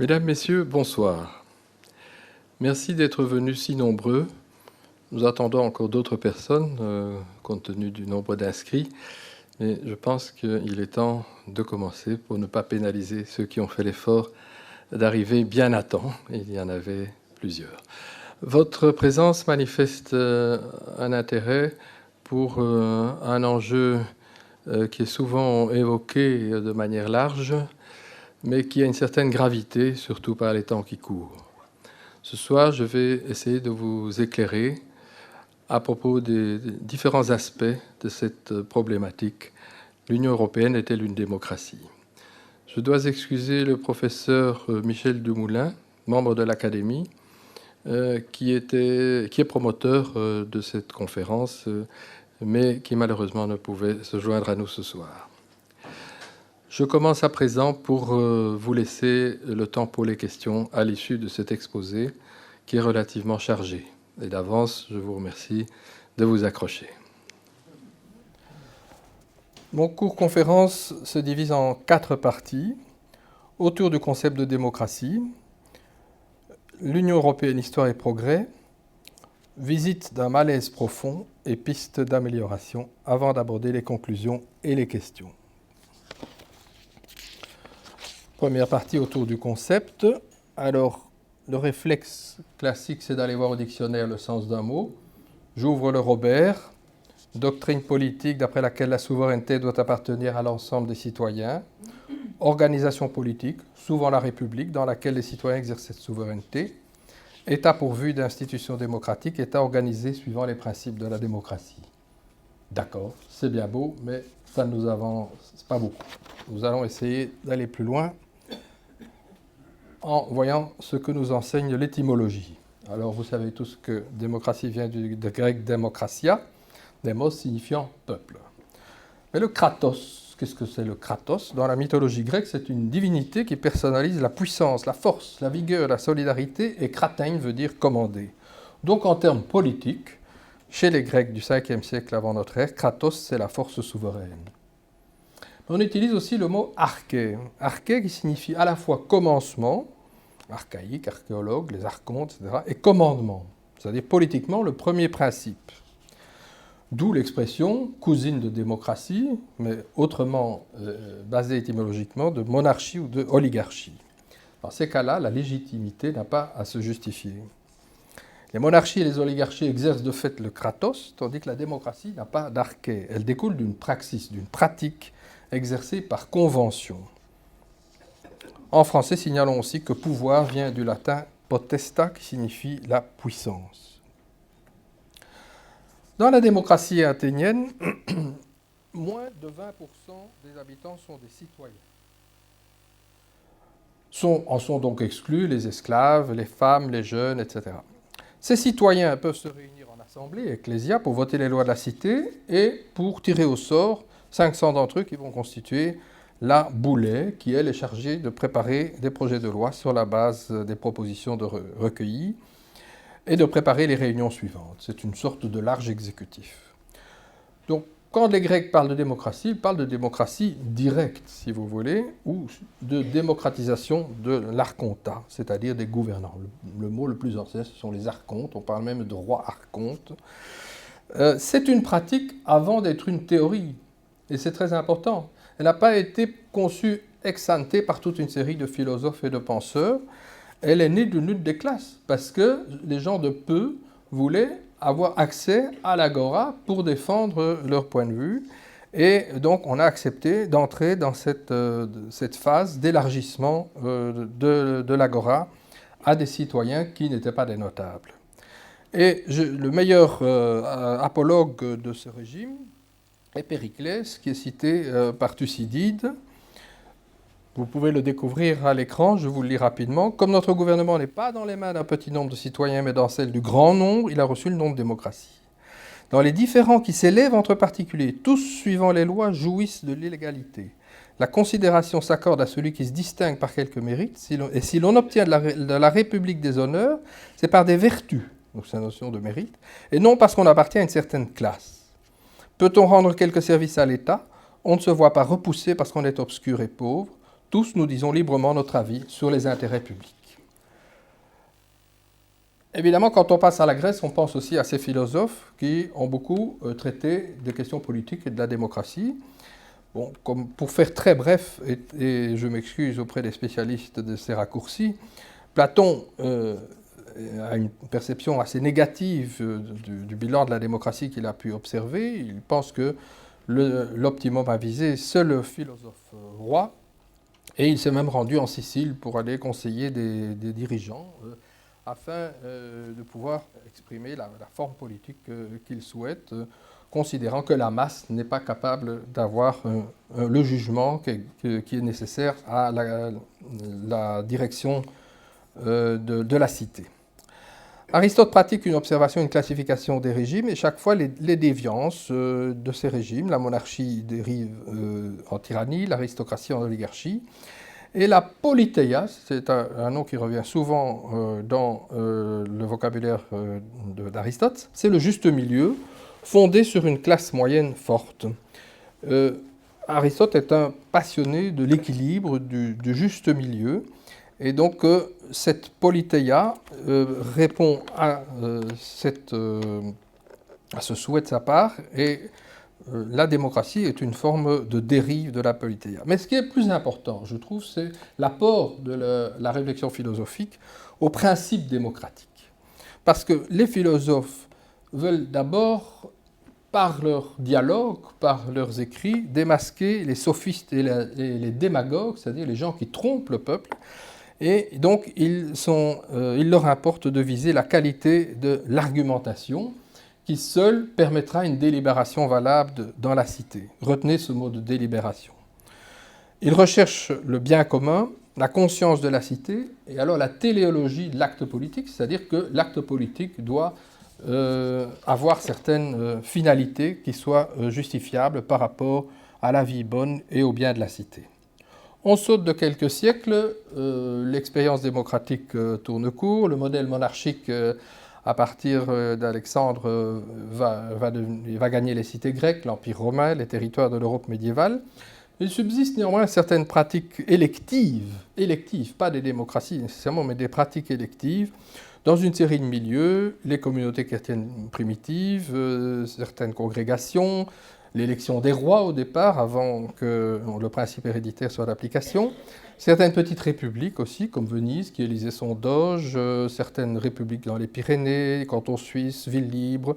Mesdames, Messieurs, bonsoir. Merci d'être venus si nombreux. Nous attendons encore d'autres personnes, compte tenu du nombre d'inscrits, mais je pense qu'il est temps de commencer pour ne pas pénaliser ceux qui ont fait l'effort d'arriver bien à temps. Il y en avait plusieurs. Votre présence manifeste un intérêt pour un enjeu qui est souvent évoqué de manière large, mais qui a une certaine gravité, surtout par les temps qui courent. Ce soir, je vais essayer de vous éclairer à propos des différents aspects de cette problématique. L'Union européenne est-elle une démocratie ? Je dois excuser le professeur Michel Dumoulin, membre de l'Académie, qui est promoteur de cette conférence, mais qui malheureusement ne pouvait se joindre à nous ce soir. Je commence à présent pour vous laisser le temps pour les questions à l'issue de cet exposé qui est relativement chargé. Et d'avance, je vous remercie de vous accrocher. Mon cours conférence se divise en 4 parties autour du concept de démocratie, l'Union européenne, histoire et progrès, visite d'un malaise profond et pistes d'amélioration avant d'aborder les conclusions et les questions. Première partie autour du concept. Alors, le réflexe classique, c'est d'aller voir au dictionnaire le sens d'un mot. J'ouvre le Robert, doctrine politique d'après laquelle la souveraineté doit appartenir à l'ensemble des citoyens. Organisation politique, souvent la République, dans laquelle les citoyens exercent cette souveraineté. État pourvu d'institutions démocratiques, État organisé suivant les principes de la démocratie. D'accord, c'est bien beau, mais ça ne nous avance pas beaucoup. Nous allons essayer d'aller plus loin en voyant ce que nous enseigne l'étymologie. Alors, vous savez tous que démocratie vient du grec démokratia, démos signifiant peuple. Mais le kratos, qu'est-ce que c'est le kratos ? Dans la mythologie grecque, c'est une divinité qui personnalise la puissance, la force, la vigueur, la solidarité, et kratein veut dire commander. Donc, en termes politiques, chez les Grecs du 5e siècle avant notre ère, kratos, c'est la force souveraine. On utilise aussi le mot arché. Arché qui signifie à la fois commencement, archaïque, archéologue, les archontes, etc., et commandement, c'est-à-dire politiquement le premier principe. D'où l'expression cousine de démocratie, mais autrement basée étymologiquement de monarchie ou de oligarchie. Dans ces cas-là, la légitimité n'a pas à se justifier. Les monarchies et les oligarchies exercent de fait le kratos, tandis que la démocratie n'a pas d'arché. Elle découle d'une praxis, d'une pratique exercée par convention. En français, signalons aussi que pouvoir vient du latin potesta, qui signifie la puissance. Dans la démocratie athénienne, moins de 20% des habitants sont des citoyens. En sont donc exclus les esclaves, les femmes, les jeunes, etc. Ces citoyens peuvent se réunir en assemblée, ecclésia, pour voter les lois de la cité et pour tirer au sort 500 d'entre eux qui vont constituer la Boulée, qui elle est chargée de préparer des projets de loi sur la base des propositions recueillies et de préparer les réunions suivantes. C'est une sorte de large exécutif. Donc, quand les Grecs parlent de démocratie, ils parlent de démocratie directe, si vous voulez, ou de démocratisation de l'archontat, c'est-à-dire des gouvernants. Le mot le plus ancien, ce sont les archontes, on parle même de rois archontes. C'est une pratique avant d'être une théorie, et c'est très important. Elle n'a pas été conçue ex ante par toute une série de philosophes et de penseurs. Elle est née d'une lutte des classes, parce que les gens de peu voulaient avoir accès à l'agora pour défendre leur point de vue. Et donc, on a accepté d'entrer dans cette phase d'élargissement de l'agora à des citoyens qui n'étaient pas des notables. Et le meilleur apologue de ce régime est Périclès, qui est cité par Thucydide. Vous pouvez le découvrir à l'écran, je vous le lis rapidement. Comme notre gouvernement n'est pas dans les mains d'un petit nombre de citoyens, mais dans celles du grand nombre, il a reçu le nom de démocratie. Dans les différends qui s'élèvent entre particuliers, tous suivant les lois jouissent de l'égalité. La considération s'accorde à celui qui se distingue par quelques mérites, et si l'on obtient de la République des honneurs, c'est par des vertus, donc c'est la notion de mérite, et non parce qu'on appartient à une certaine classe. Peut-on rendre quelques services à l'État ? On ne se voit pas repoussé parce qu'on est obscur et pauvre. tous nous disons librement notre avis sur les intérêts publics. Évidemment, quand on passe à la Grèce, on pense aussi à ces philosophes qui ont beaucoup traité des questions politiques et de la démocratie. Bon, comme pour faire très bref, et je m'excuse auprès des spécialistes de ces raccourcis, Platon a une perception assez négative du bilan de la démocratie qu'il a pu observer. Il pense que l'optimum à viser, c'est le philosophe roi, et il s'est même rendu en Sicile pour aller conseiller des dirigeants afin de pouvoir exprimer la forme politique qu'il souhaite, considérant que la masse n'est pas capable d'avoir le jugement qui est nécessaire à la direction de la cité. Aristote pratique une observation, une classification des régimes, et chaque fois les déviances de ces régimes, la monarchie dérive en tyrannie, l'aristocratie en oligarchie, et la politeia, c'est un nom qui revient souvent dans le vocabulaire d'Aristote, c'est le juste milieu, fondé sur une classe moyenne forte. Aristote est un passionné de l'équilibre, du juste milieu, et donc cette politeia répond à ce souhait de sa part, et la démocratie est une forme de dérive de la politeia. Mais ce qui est plus important, je trouve, c'est l'apport de la réflexion philosophique au principe démocratique. Parce que les philosophes veulent d'abord, par leur dialogue, par leurs écrits, démasquer les sophistes et les démagogues, c'est-à-dire les gens qui trompent le peuple. Et donc, il leur importe de viser la qualité de l'argumentation qui seule permettra une délibération valable dans la cité. Retenez ce mot de délibération. Ils recherchent le bien commun, la conscience de la cité, et alors la téléologie de l'acte politique, c'est-à-dire que l'acte politique doit avoir certaines finalités qui soient justifiables par rapport à la vie bonne et au bien de la cité. On saute de quelques siècles, l'expérience démocratique tourne court, le modèle monarchique à partir d'Alexandre va gagner les cités grecques, l'Empire romain, les territoires de l'Europe médiévale. Il subsiste néanmoins certaines pratiques électives, pas des démocraties nécessairement, mais des pratiques électives, dans une série de milieux, les communautés chrétiennes primitives, certaines congrégations, l'élection des rois au départ, avant que le principe héréditaire soit d'application, certaines petites républiques aussi, comme Venise, qui élisait son doge, certaines républiques dans les Pyrénées, cantons suisses, villes libres.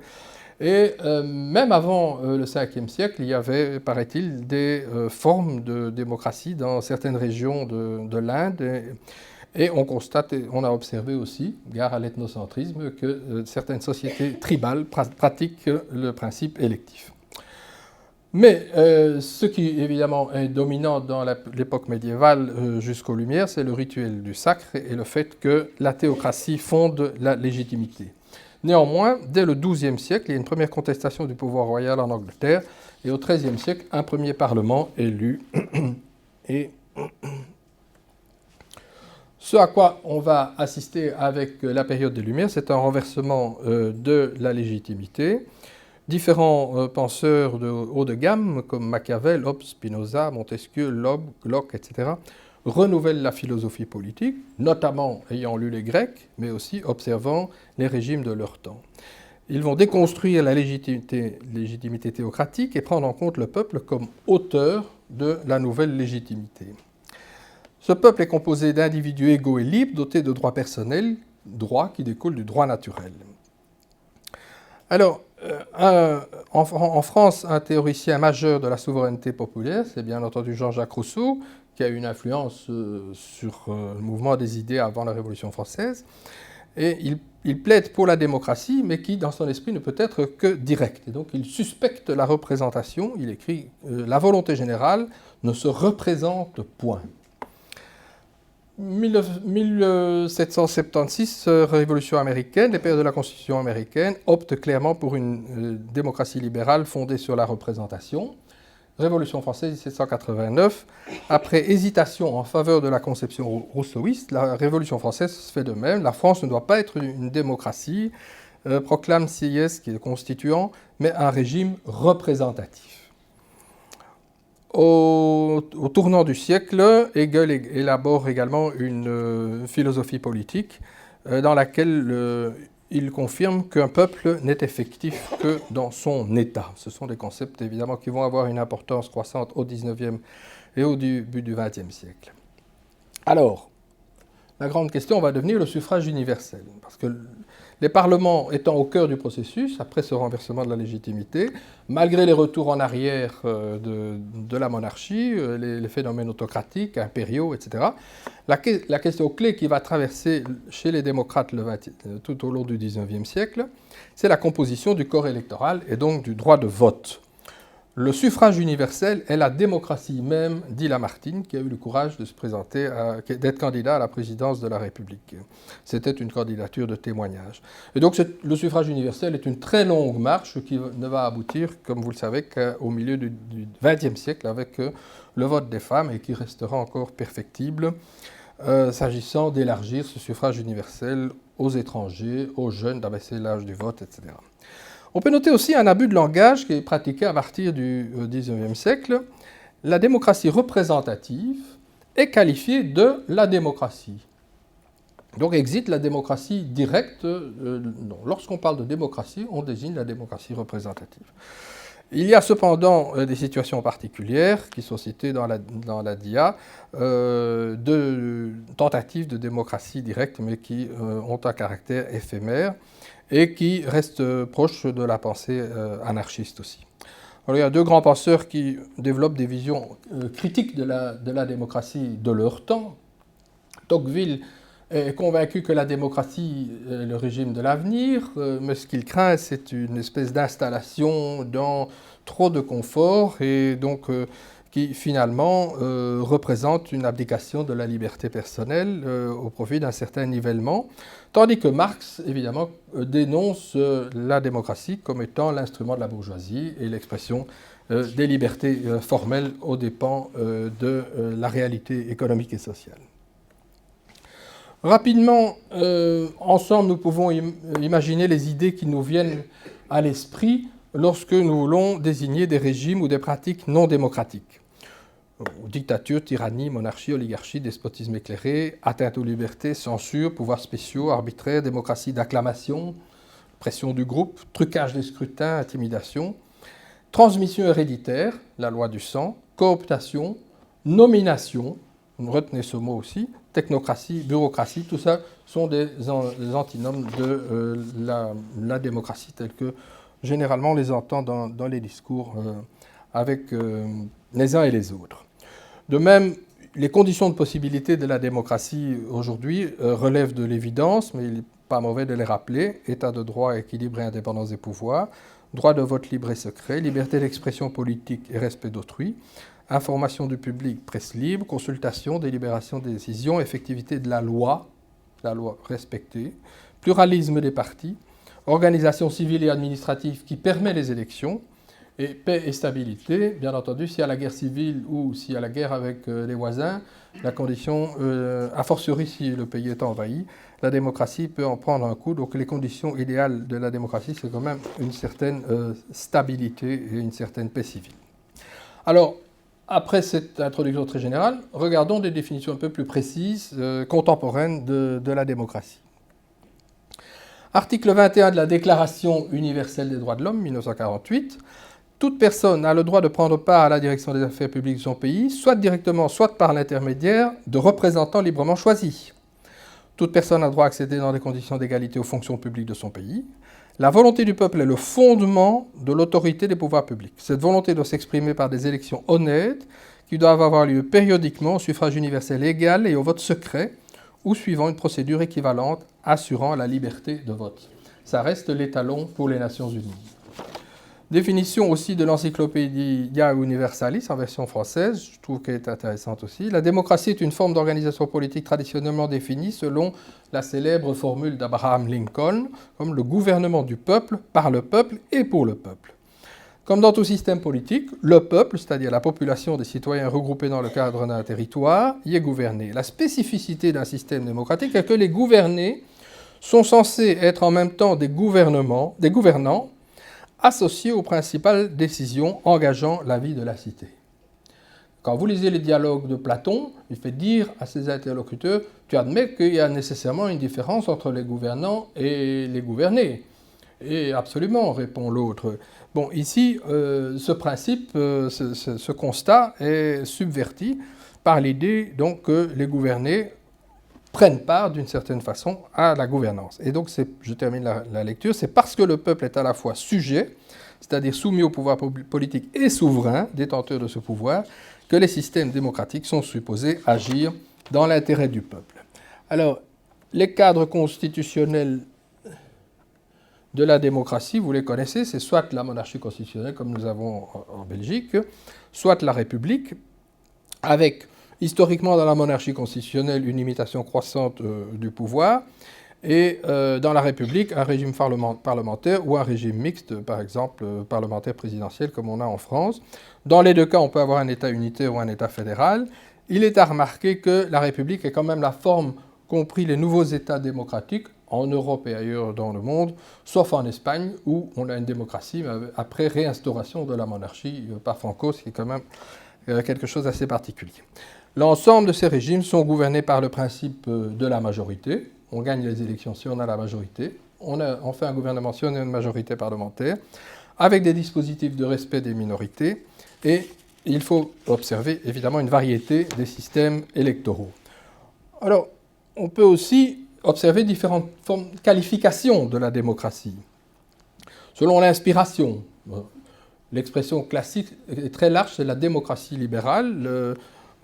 Et même avant le 5e siècle, il y avait, paraît-il, des formes de démocratie dans certaines régions de l'Inde. Et on constate, et on a observé aussi, gare à l'ethnocentrisme, que certaines sociétés tribales pratiquent le principe électif. Mais ce qui évidemment est dominant dans l'époque médiévale jusqu'aux Lumières, c'est le rituel du sacre et le fait que la théocratie fonde la légitimité. Néanmoins, dès le XIIe siècle, il y a une première contestation du pouvoir royal en Angleterre, et au XIIIe siècle, un premier parlement élu. Et ce à quoi on va assister avec la période des Lumières, c'est un renversement de la légitimité. Différents penseurs de haut de gamme, comme Machiavel, Hobbes, Spinoza, Montesquieu, Locke, etc., renouvellent la philosophie politique, notamment ayant lu les Grecs, mais aussi observant les régimes de leur temps. Ils vont déconstruire la légitimité théocratique et prendre en compte le peuple comme auteur de la nouvelle légitimité. Ce peuple est composé d'individus égaux et libres, dotés de droits personnels, droits qui découlent du droit naturel. Alors, en France, un théoricien majeur de la souveraineté populaire, c'est bien entendu Jean-Jacques Rousseau, qui a eu une influence sur le mouvement des idées avant la Révolution française. Et il plaide pour la démocratie, mais qui, dans son esprit, ne peut être que directe. Et donc, il suspecte la représentation. Il écrit « La volonté générale ne se représente point ». 1776, Révolution américaine, les pères de la Constitution américaine optent clairement pour une démocratie libérale fondée sur la représentation. Révolution française 1789, après hésitation en faveur de la conception rousseauiste, la Révolution française fait de même. La France ne doit pas être une démocratie, proclame Sieyès, qui est le constituant, mais un régime représentatif. Au tournant du siècle, Hegel élabore également une philosophie politique dans laquelle il confirme qu'un peuple n'est effectif que dans son État. Ce sont des concepts évidemment qui vont avoir une importance croissante au XIXe et au début du XXe siècle. Alors, la grande question va devenir le suffrage universel, parce que les parlements étant au cœur du processus, après ce renversement de la légitimité, malgré les retours en arrière de la monarchie, les phénomènes autocratiques, impériaux, etc., la question clé qui va traverser chez les démocrates tout au long du XIXe siècle, c'est la composition du corps électoral et donc du droit de vote. Le suffrage universel est la démocratie même, dit Lamartine, qui a eu le courage de se présenter, d'être candidat à la présidence de la République. C'était une candidature de témoignage. Et donc le suffrage universel est une très longue marche qui ne va aboutir, comme vous le savez, qu'au milieu du XXe siècle avec le vote des femmes et qui restera encore perfectible s'agissant d'élargir ce suffrage universel aux étrangers, aux jeunes, d'abaisser l'âge du vote, etc. On peut noter aussi un abus de langage qui est pratiqué à partir du XIXe siècle. La démocratie représentative est qualifiée de la démocratie. Donc existe la démocratie directe. Lorsqu'on parle de démocratie, on désigne la démocratie représentative. Il y a cependant des situations particulières qui sont citées dans la DIA, de tentatives de démocratie directe, mais qui ont un caractère éphémère et qui restent proches de la pensée anarchiste aussi. Alors, il y a deux grands penseurs qui développent des visions critiques de la démocratie de leur temps. Tocqueville est convaincu que la démocratie est le régime de l'avenir, mais ce qu'il craint, c'est une espèce d'installation dans trop de confort et donc qui finalement représente une abdication de la liberté personnelle au profit d'un certain nivellement, tandis que Marx, évidemment, dénonce la démocratie comme étant l'instrument de la bourgeoisie et l'expression des libertés formelles aux dépens de la réalité économique et sociale. Rapidement, ensemble, nous pouvons imaginer les idées qui nous viennent à l'esprit lorsque nous voulons désigner des régimes ou des pratiques non démocratiques. Dictature, tyrannie, monarchie, oligarchie, despotisme éclairé, atteinte aux libertés, censure, pouvoirs spéciaux, arbitraire, démocratie d'acclamation, pression du groupe, trucage des scrutins, intimidation, transmission héréditaire, la loi du sang, cooptation, nomination, retenez ce mot aussi, technocratie, bureaucratie, tout ça sont des antinomes de la démocratie telle que généralement on les entend dans les discours avec les uns et les autres. De même, les conditions de possibilité de la démocratie aujourd'hui relèvent de l'évidence, mais il n'est pas mauvais de les rappeler. État de droit, équilibre et indépendance des pouvoirs, droit de vote libre et secret, liberté d'expression politique et respect d'autrui, information du public, presse libre, consultation, délibération des décisions, effectivité de la loi respectée, pluralisme des partis, organisation civile et administrative qui permet les élections, et paix et stabilité. Bien entendu, s'il y a la guerre civile ou s'il y a la guerre avec les voisins, la condition, a fortiori si le pays est envahi, la démocratie peut en prendre un coup. Donc les conditions idéales de la démocratie, c'est quand même une certaine stabilité et une certaine paix civile. Alors, après cette introduction très générale, regardons des définitions un peu plus précises, contemporaines de la démocratie. Article 21 de la Déclaration universelle des droits de l'homme, 1948. Toute personne a le droit de prendre part à la direction des affaires publiques de son pays, soit directement, soit par l'intermédiaire de représentants librement choisis. Toute personne a le droit d'accéder dans des conditions d'égalité aux fonctions publiques de son pays. La volonté du peuple est le fondement de l'autorité des pouvoirs publics. Cette volonté doit s'exprimer par des élections honnêtes qui doivent avoir lieu périodiquement au suffrage universel égal et au vote secret ou suivant une procédure équivalente assurant la liberté de vote. Ça reste l'étalon pour les Nations Unies. Définition aussi de l'Encyclopédia Universalis en version française, je trouve qu'elle est intéressante aussi. La démocratie est une forme d'organisation politique traditionnellement définie selon la célèbre formule d'Abraham Lincoln, comme le gouvernement du peuple, par le peuple et pour le peuple. Comme dans tout système politique, le peuple, c'est-à-dire la population des citoyens regroupés dans le cadre d'un territoire, y est gouverné. La spécificité d'un système démocratique est que les gouvernés sont censés être en même temps des gouvernants associés aux principales décisions engageant la vie de la cité. Quand vous lisez les dialogues de Platon, il fait dire à ses interlocuteurs, tu admets qu'il y a nécessairement une différence entre les gouvernants et les gouvernés. Et absolument, répond l'autre. Bon, ici, ce principe, ce constat est subverti par l'idée donc que les gouvernés prennent part d'une certaine façon à la gouvernance. Et donc, je termine la lecture, c'est parce que le peuple est à la fois sujet, c'est-à-dire soumis au pouvoir politique et souverain, détenteur de ce pouvoir, que les systèmes démocratiques sont supposés agir dans l'intérêt du peuple. Alors, les cadres constitutionnels de la démocratie, vous les connaissez, c'est soit la monarchie constitutionnelle, comme nous avons en Belgique, soit la République, avec historiquement dans la monarchie constitutionnelle une limitation croissante du pouvoir, et dans la République un régime parlementaire ou un régime mixte, par exemple parlementaire présidentiel comme on a en France. Dans les deux cas, on peut avoir un État unitaire ou un État fédéral. Il est à remarquer que la République est quand même la forme compris les nouveaux États démocratiques en Europe et ailleurs dans le monde, sauf en Espagne où on a une démocratie après réinstauration de la monarchie par Franco, ce qui est quand même quelque chose d'assez particulier. L'ensemble de ces régimes sont gouvernés par le principe de la majorité. On gagne les élections si on a la majorité. On fait un gouvernement si on a une majorité parlementaire, avec des dispositifs de respect des minorités. Et il faut observer évidemment une variété des systèmes électoraux. Alors, on peut aussi observer différentes qualifications de la démocratie. Selon l'inspiration, l'expression classique est très large, c'est la démocratie libérale.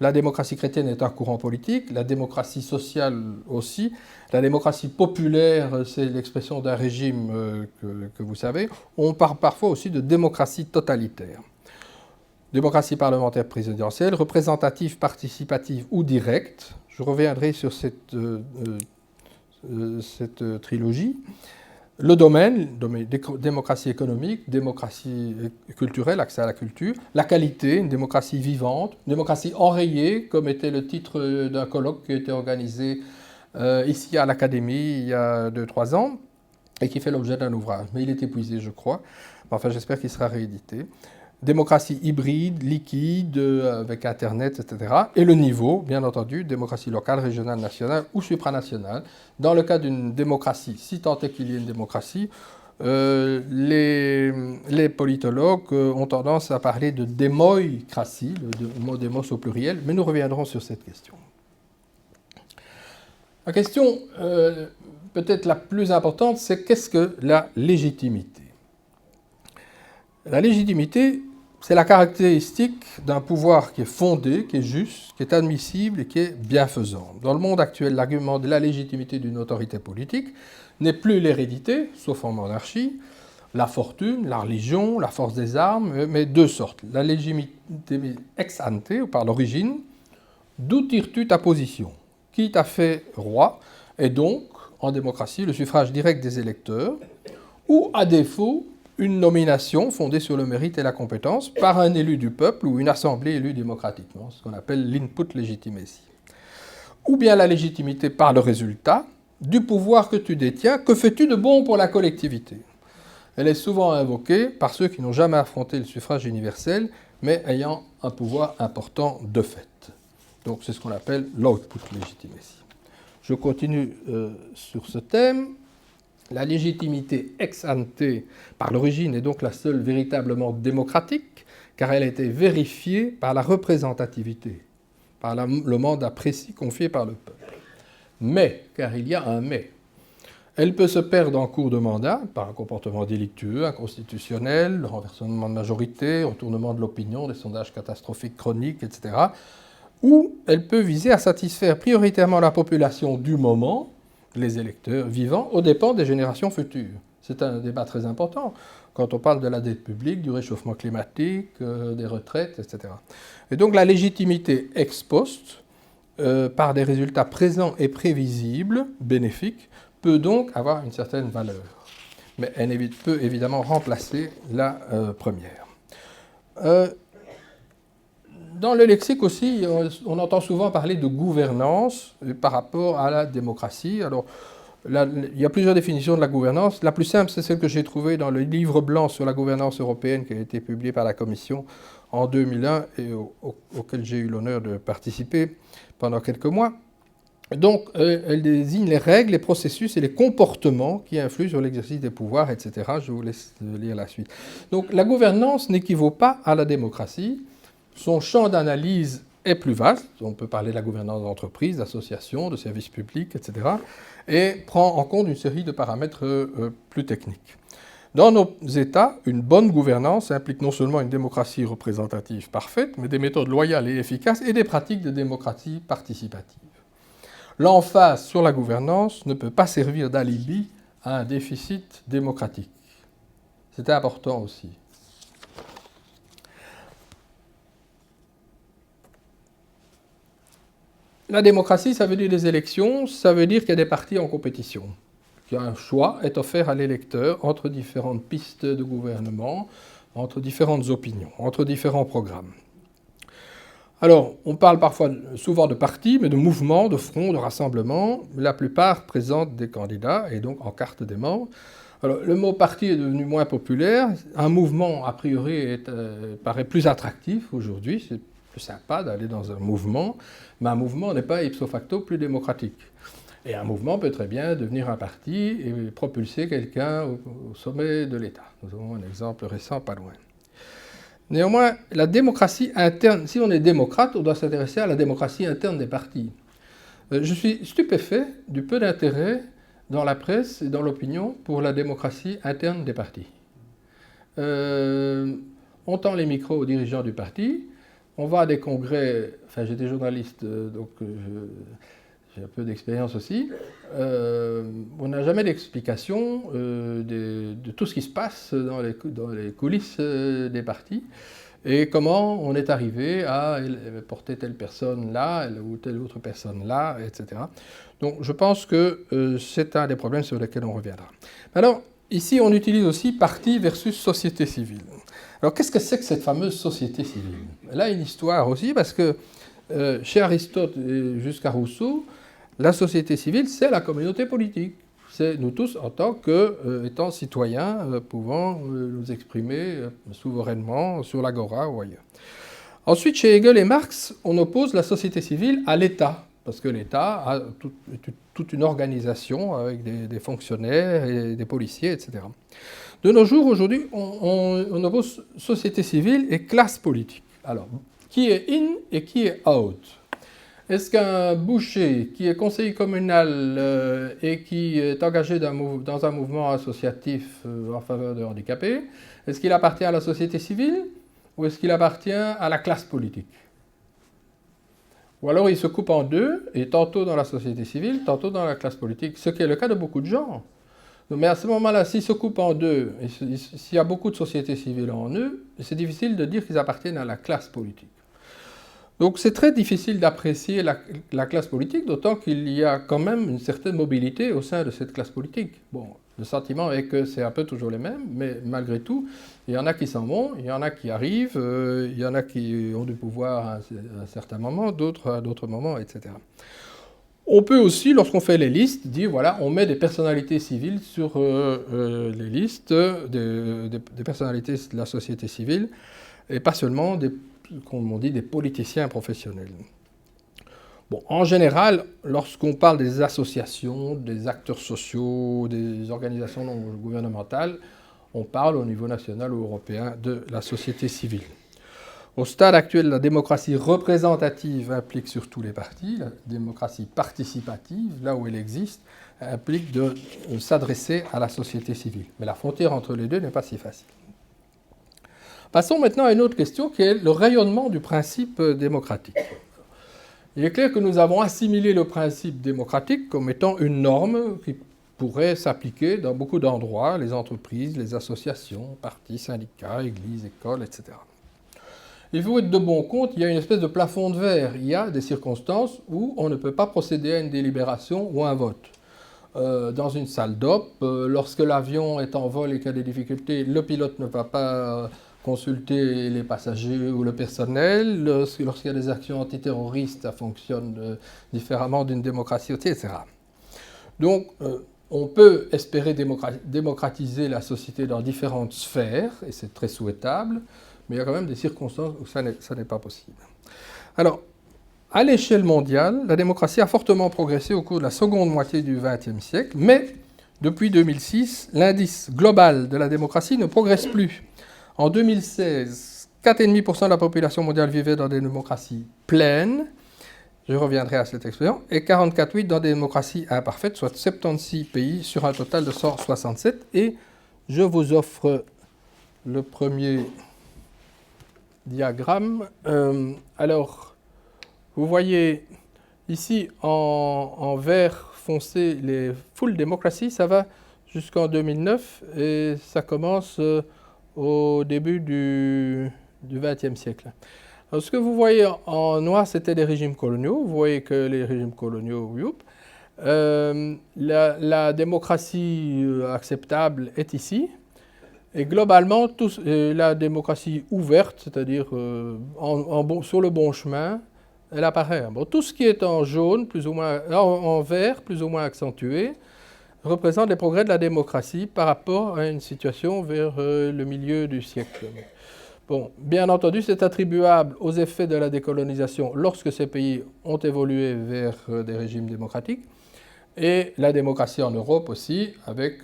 La démocratie chrétienne est un courant politique, la démocratie sociale aussi. La démocratie populaire, c'est l'expression d'un régime que vous savez. On parle parfois aussi de démocratie totalitaire. Démocratie parlementaire présidentielle, représentative, participative ou directe. Je reviendrai sur cette trilogie. Le domaine, démocratie économique, démocratie culturelle, accès à la culture, la qualité, une démocratie vivante, une démocratie enrayée, comme était le titre d'un colloque qui a été organisé ici à l'Académie il y a 2-3 ans, et qui fait l'objet d'un ouvrage. Mais il est épuisé, je crois. Enfin, j'espère qu'il sera réédité. Démocratie hybride, liquide, avec Internet, etc. Et le niveau, bien entendu, démocratie locale, régionale, nationale ou supranationale. Dans le cas d'une démocratie, si tant est qu'il y ait une démocratie, les politologues ont tendance à parler de démoïcratie, le mot démos au pluriel, mais nous reviendrons sur cette question. La question peut-être la plus importante, c'est qu'est-ce que la légitimité ? La légitimité, c'est la caractéristique d'un pouvoir qui est fondé, qui est juste, qui est admissible et qui est bienfaisant. Dans le monde actuel, l'argument de la légitimité d'une autorité politique n'est plus l'hérédité, sauf en monarchie, la fortune, la religion, la force des armes, mais deux sortes. La légitimité ex ante, ou par l'origine, d'où tires-tu ta position ? Qui t'a fait roi ? Et donc, en démocratie, le suffrage direct des électeurs, ou à défaut, une nomination fondée sur le mérite et la compétence par un élu du peuple ou une assemblée élue démocratiquement, ce qu'on appelle l'input legitimacy. Ou bien la légitimité par le résultat du pouvoir que tu détiens, que fais-tu de bon pour la collectivité ? Elle est souvent invoquée par ceux qui n'ont jamais affronté le suffrage universel, mais ayant un pouvoir important de fait. Donc c'est ce qu'on appelle l'output legitimacy. Je continue sur ce thème. La légitimité ex ante, par l'origine, est donc la seule véritablement démocratique, car elle a été vérifiée par la représentativité, par le mandat précis confié par le peuple. Mais, car il y a un mais, elle peut se perdre en cours de mandat par un comportement délictueux, inconstitutionnel, le renversement de majorité, retournement de l'opinion, des sondages catastrophiques chroniques, etc. Ou elle peut viser à satisfaire prioritairement la population du moment, les électeurs vivants, aux dépens des générations futures. C'est un débat très important quand on parle de la dette publique, du réchauffement climatique, des retraites, etc. Et donc la légitimité ex post, par des résultats présents et prévisibles, bénéfiques, peut donc avoir une certaine valeur. Mais elle peut évidemment remplacer la première. Dans le lexique aussi, on entend souvent parler de gouvernance par rapport à la démocratie. Alors, il y a plusieurs définitions de la gouvernance. La plus simple, c'est celle que j'ai trouvée dans le livre blanc sur la gouvernance européenne qui a été publié par la Commission en 2001 et auquel j'ai eu l'honneur de participer pendant quelques mois. Donc, elle désigne les règles, les processus et les comportements qui influent sur l'exercice des pouvoirs, etc. Je vous laisse lire la suite. Donc, la gouvernance n'équivaut pas à la démocratie. Son champ d'analyse est plus vaste. On peut parler de la gouvernance d'entreprise, d'associations, de services publics, etc. Et prend en compte une série de paramètres plus techniques. Dans nos États, une bonne gouvernance implique non seulement une démocratie représentative parfaite, mais des méthodes loyales et efficaces et des pratiques de démocratie participative. L'emphase sur la gouvernance ne peut pas servir d'alibi à un déficit démocratique. C'était important aussi. La démocratie, ça veut dire des élections, ça veut dire qu'il y a des partis en compétition. Un choix est offert à l'électeur entre différentes pistes de gouvernement, entre différentes opinions, entre différents programmes. Alors, on parle souvent de partis, mais de mouvements, de fronts, de rassemblements. La plupart présentent des candidats et donc en carte des membres. Alors, le mot parti est devenu moins populaire. Un mouvement, a priori, paraît plus attractif aujourd'hui. C'est plus sympa d'aller dans un mouvement, mais un mouvement n'est pas ipso facto plus démocratique. Et un mouvement peut très bien devenir un parti et propulser quelqu'un au sommet de l'État. Nous avons un exemple récent pas loin. Néanmoins, la démocratie interne, si on est démocrate, on doit s'intéresser à la démocratie interne des partis. Je suis stupéfait du peu d'intérêt dans la presse et dans l'opinion pour la démocratie interne des partis. On tend les micros aux dirigeants du parti, on va à des congrès, enfin j'étais journaliste, donc j'ai un peu d'expérience aussi, on n'a jamais d'explication de tout ce qui se passe dans les coulisses des partis et comment on est arrivé à porter telle personne là ou telle autre personne là, etc. Donc je pense que c'est un des problèmes sur lesquels on reviendra. Alors, ici on utilise aussi parti versus société civile. Alors qu'est-ce que c'est que cette fameuse société civile? Là, une histoire aussi, parce que chez Aristote et jusqu'à Rousseau, la société civile, c'est la communauté politique. C'est nous tous en tant qu'étant citoyens pouvant nous exprimer souverainement sur l'agora ou ailleurs. Ensuite, chez Hegel et Marx, on oppose la société civile à l'État, parce que l'État a toute une organisation avec des fonctionnaires et des policiers, etc. De nos jours, aujourd'hui, on oppose société civile et classe politique. Alors, qui est in et qui est out? Est-ce qu'un boucher qui est conseiller communal et qui est engagé dans un mouvement associatif en faveur de handicapés, est-ce qu'il appartient à la société civile ou est-ce qu'il appartient à la classe politique? Ou alors il se coupe en deux, et tantôt dans la société civile, tantôt dans la classe politique, ce qui est le cas de beaucoup de gens. Mais à ce moment-là, s'ils se coupent en deux, et s'il y a beaucoup de sociétés civiles en eux, c'est difficile de dire qu'ils appartiennent à la classe politique. Donc c'est très difficile d'apprécier la classe politique, d'autant qu'il y a quand même une certaine mobilité au sein de cette classe politique. Bon, le sentiment est que c'est un peu toujours les mêmes, mais malgré tout, il y en a qui s'en vont, il y en a qui arrivent, il y en a qui ont du pouvoir à un certain moment, d'autres à d'autres moments, etc. On peut aussi, lorsqu'on fait les listes, dire, voilà, on met des personnalités civiles sur les listes, des personnalités de la société civile, et pas seulement comme on dit, des politiciens professionnels. Bon, en général, lorsqu'on parle des associations, des acteurs sociaux, des organisations non gouvernementales, on parle au niveau national ou européen de la société civile. Au stade actuel, la démocratie représentative implique surtout les partis, la démocratie participative, là où elle existe, implique de s'adresser à la société civile. Mais la frontière entre les deux n'est pas si facile. Passons maintenant à une autre question qui est le rayonnement du principe démocratique. Il est clair que nous avons assimilé le principe démocratique comme étant une norme qui pourrait s'appliquer dans beaucoup d'endroits, les entreprises, les associations, partis, syndicats, églises, écoles, etc. Il faut être de bon compte, il y a une espèce de plafond de verre. Il y a des circonstances où on ne peut pas procéder à une délibération ou à un vote. Dans une salle d'op, lorsque l'avion est en vol et qu'il y a des difficultés, le pilote ne va pas consulter les passagers ou le personnel. Lorsqu'il y a des actions antiterroristes, ça fonctionne différemment d'une démocratie, etc. Donc, on peut espérer démocratiser la société dans différentes sphères, et c'est très souhaitable, mais il y a quand même des circonstances où ça n'est pas possible. Alors, à l'échelle mondiale, la démocratie a fortement progressé au cours de la seconde moitié du XXe siècle, mais depuis 2006, l'indice global de la démocratie ne progresse plus. En 2016, 4,5% de la population mondiale vivait dans des démocraties pleines, je reviendrai à cette expression, et 44,8% dans des démocraties imparfaites, soit 76 pays sur un total de 167. Et je vous offre le premier diagramme. Alors, vous voyez ici en vert foncé les full democracy, ça va jusqu'en 2009 et ça commence au début du XXe siècle. Alors, ce que vous voyez en noir, c'était les régimes coloniaux. Vous voyez que les régimes coloniaux, la démocratie acceptable est ici. Et globalement, la démocratie ouverte, c'est-à-dire sur le bon chemin, elle apparaît. Bon, tout ce qui est en jaune, plus ou moins, en vert, plus ou moins accentué, représente les progrès de la démocratie par rapport à une situation vers le milieu du siècle. Bon, bien entendu, c'est attribuable aux effets de la décolonisation lorsque ces pays ont évolué vers des régimes démocratiques, et la démocratie en Europe aussi, avec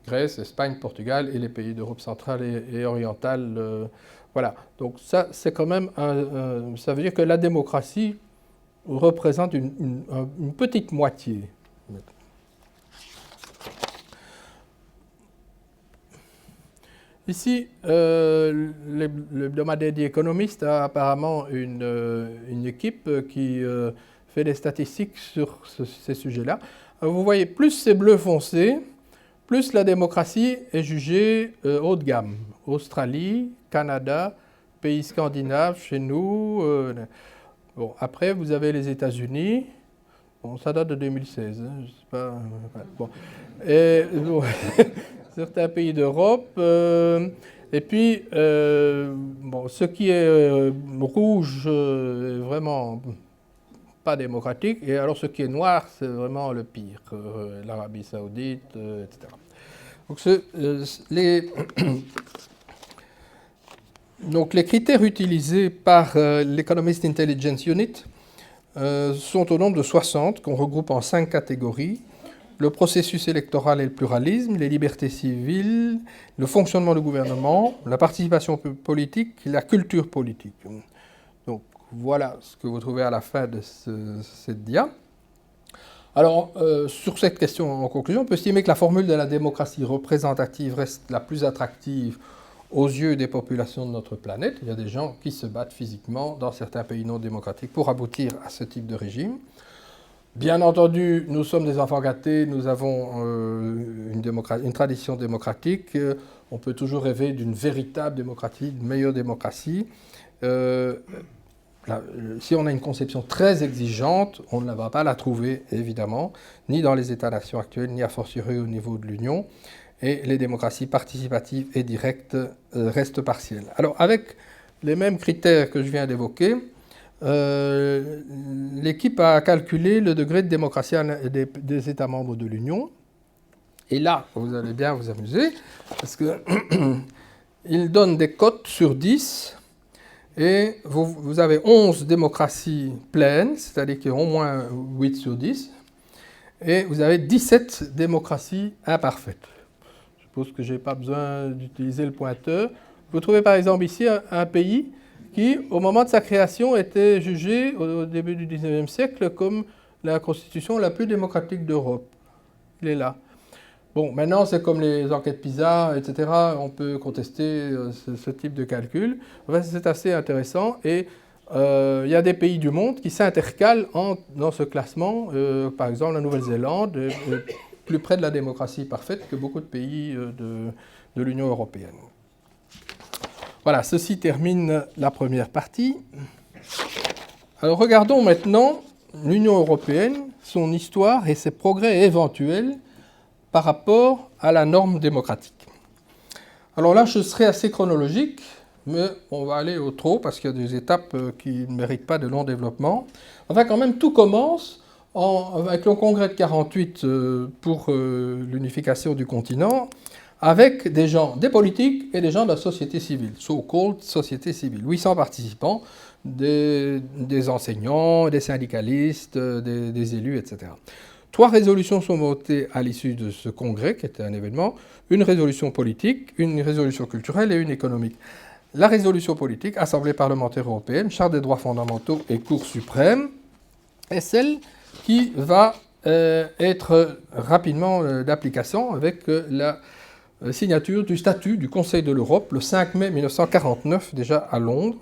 Grèce, Espagne, Portugal et les pays d'Europe centrale et orientale. Voilà, donc ça, c'est quand même ça veut dire que la démocratie représente une petite moitié. Ici, l'hebdomadaire The Economist a apparemment une équipe qui fait des statistiques sur ces sujets-là. Vous voyez, plus c'est bleu foncé, plus la démocratie est jugée haut de gamme. Australie, Canada, pays scandinaves, chez nous. Bon, après, vous avez les États-Unis. Bon, ça date de 2016. Hein, je sais pas. Bon. Et, bon, certains pays d'Europe. Et puis, bon, ce qui est rouge est vraiment pas démocratique. Et alors, ce qui est noir, c'est vraiment le pire. L'Arabie Saoudite, etc. Donc, les critères utilisés par l'Economist Intelligence Unit sont au nombre de 60, qu'on regroupe en 5 catégories. Le processus électoral et le pluralisme, les libertés civiles, le fonctionnement du gouvernement, la participation politique, la culture politique. Donc, voilà ce que vous trouvez à la fin de cette dia. Alors, sur cette question en conclusion, on peut estimer que la formule de la démocratie représentative reste la plus attractive aux yeux des populations de notre planète. Il y a des gens qui se battent physiquement dans certains pays non démocratiques pour aboutir à ce type de régime. Bien entendu, nous sommes des enfants gâtés, nous avons une tradition démocratique. On peut toujours rêver d'une véritable démocratie, d'une meilleure démocratie. Si on a une conception très exigeante, on ne va pas la trouver, évidemment, ni dans les États-nations actuels, ni a fortiori au niveau de l'Union. Et les démocraties participatives et directes restent partielles. Alors, avec les mêmes critères que je viens d'évoquer, l'équipe a calculé le degré de démocratie des États membres de l'Union. Et là, vous allez bien vous amuser, parce qu'il donne des cotes sur 10, et vous avez 11 démocraties pleines, c'est-à-dire qu'il y a au moins 8 sur 10, et vous avez 17 démocraties imparfaites. Je suppose que je n'ai pas besoin d'utiliser le pointeur. Vous trouvez par exemple ici un pays qui, au moment de sa création, était jugé au début du XIXe siècle comme la constitution la plus démocratique d'Europe. Il est là. Bon, maintenant, c'est comme les enquêtes PISA, etc. On peut contester ce type de calcul. Enfin, c'est assez intéressant. Et il y a des pays du monde qui s'intercalent dans ce classement. Par exemple, la Nouvelle-Zélande est plus près de la démocratie parfaite que beaucoup de pays de l'Union européenne. Voilà, ceci termine la première partie. Alors, regardons maintenant l'Union européenne, son histoire et ses progrès éventuels par rapport à la norme démocratique. Alors là, je serai assez chronologique, mais on va aller au trop parce qu'il y a des étapes qui ne méritent pas de long développement. Enfin, quand même, tout commence avec le congrès de 48 pour l'unification du continent, avec des gens, des politiques et des gens de la société civile, so-called société civile. 800 participants, des enseignants, des syndicalistes, des élus, etc. 3 résolutions sont votées à l'issue de ce congrès, qui était un événement, une résolution politique, une résolution culturelle et une économique. La résolution politique, Assemblée parlementaire européenne, Charte des droits fondamentaux et Cour suprême, est celle qui va être rapidement d'application avec la signature du statut du Conseil de l'Europe le 5 mai 1949, déjà à Londres.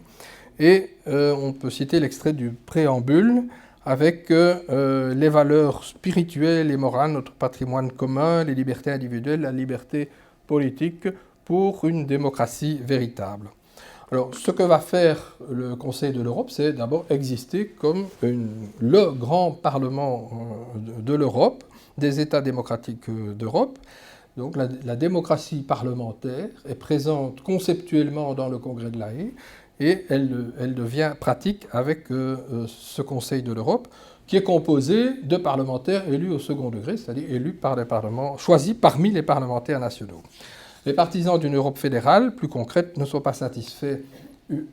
Et on peut citer l'extrait du préambule avec les valeurs spirituelles et morales, notre patrimoine commun, les libertés individuelles, la liberté politique pour une démocratie véritable. Alors, ce que va faire le Conseil de l'Europe, c'est d'abord exister comme le grand parlement de l'Europe, des États démocratiques d'Europe. Donc, la démocratie parlementaire est présente conceptuellement dans le Congrès de La Haye et elle devient pratique avec ce Conseil de l'Europe, qui est composé de parlementaires élus au second degré, c'est-à-dire élus par des parlements, choisis parmi les parlementaires nationaux. Les partisans d'une Europe fédérale, plus concrète, ne sont pas satisfaits ils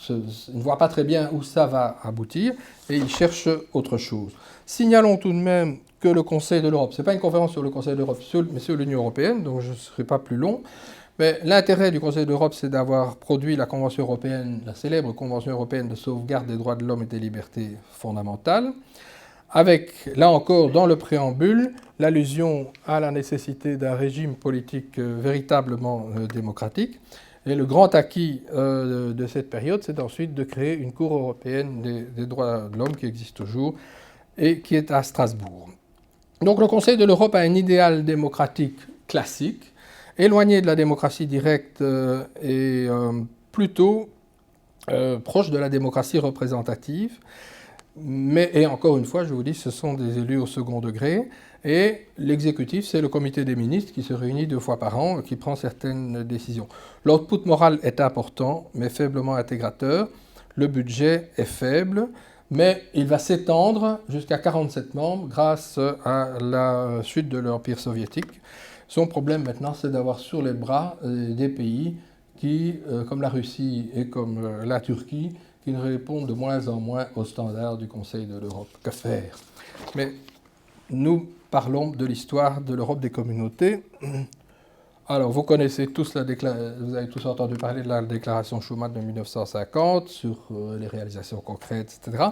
ne voient pas très bien où ça va aboutir et ils cherchent autre chose. Signalons tout de même que le Conseil de l'Europe, ce n'est pas une conférence sur le Conseil de l'Europe, mais sur l'Union européenne, donc je ne serai pas plus long, mais l'intérêt du Conseil de l'Europe, c'est d'avoir produit la Convention européenne, la célèbre Convention européenne de sauvegarde des droits de l'homme et des libertés fondamentales, avec, là encore, dans le préambule, l'allusion à la nécessité d'un régime politique véritablement démocratique. Et le grand acquis de cette période, c'est ensuite de créer une Cour européenne des droits de l'homme qui existe toujours et qui est à Strasbourg. Donc le Conseil de l'Europe a un idéal démocratique classique, éloigné de la démocratie directe et plutôt proche de la démocratie représentative. Et encore une fois, je vous dis, ce sont des élus au second degré. Et l'exécutif, c'est le comité des ministres qui se réunit 2 fois par an et qui prend certaines décisions. L'output moral est important, mais faiblement intégrateur. Le budget est faible, mais il va s'étendre jusqu'à 47 membres grâce à la chute de l'Empire soviétique. Son problème maintenant, c'est d'avoir sur les bras des pays qui, comme la Russie et comme la Turquie, qui ne répondent de moins en moins aux standards du Conseil de l'Europe. Que faire? Mais nous parlons de l'histoire de l'Europe des communautés. Alors, vous connaissez tous vous avez tous entendu parler de la déclaration Schuman de 1950 sur les réalisations concrètes, etc.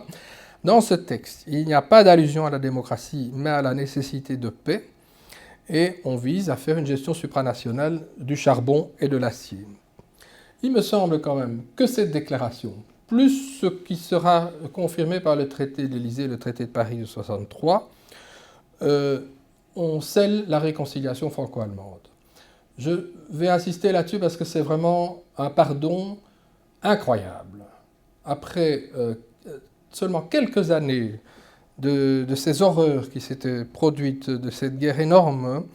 Dans ce texte, il n'y a pas d'allusion à la démocratie, mais à la nécessité de paix, et on vise à faire une gestion supranationale du charbon et de l'acier. Il me semble quand même que cette déclaration, plus ce qui sera confirmé par le traité de l'Élysée et le traité de Paris de 1963, on scelle la réconciliation franco-allemande. Je vais insister là-dessus parce que c'est vraiment un pardon incroyable. Après seulement quelques années de ces horreurs qui s'étaient produites, de cette guerre énorme,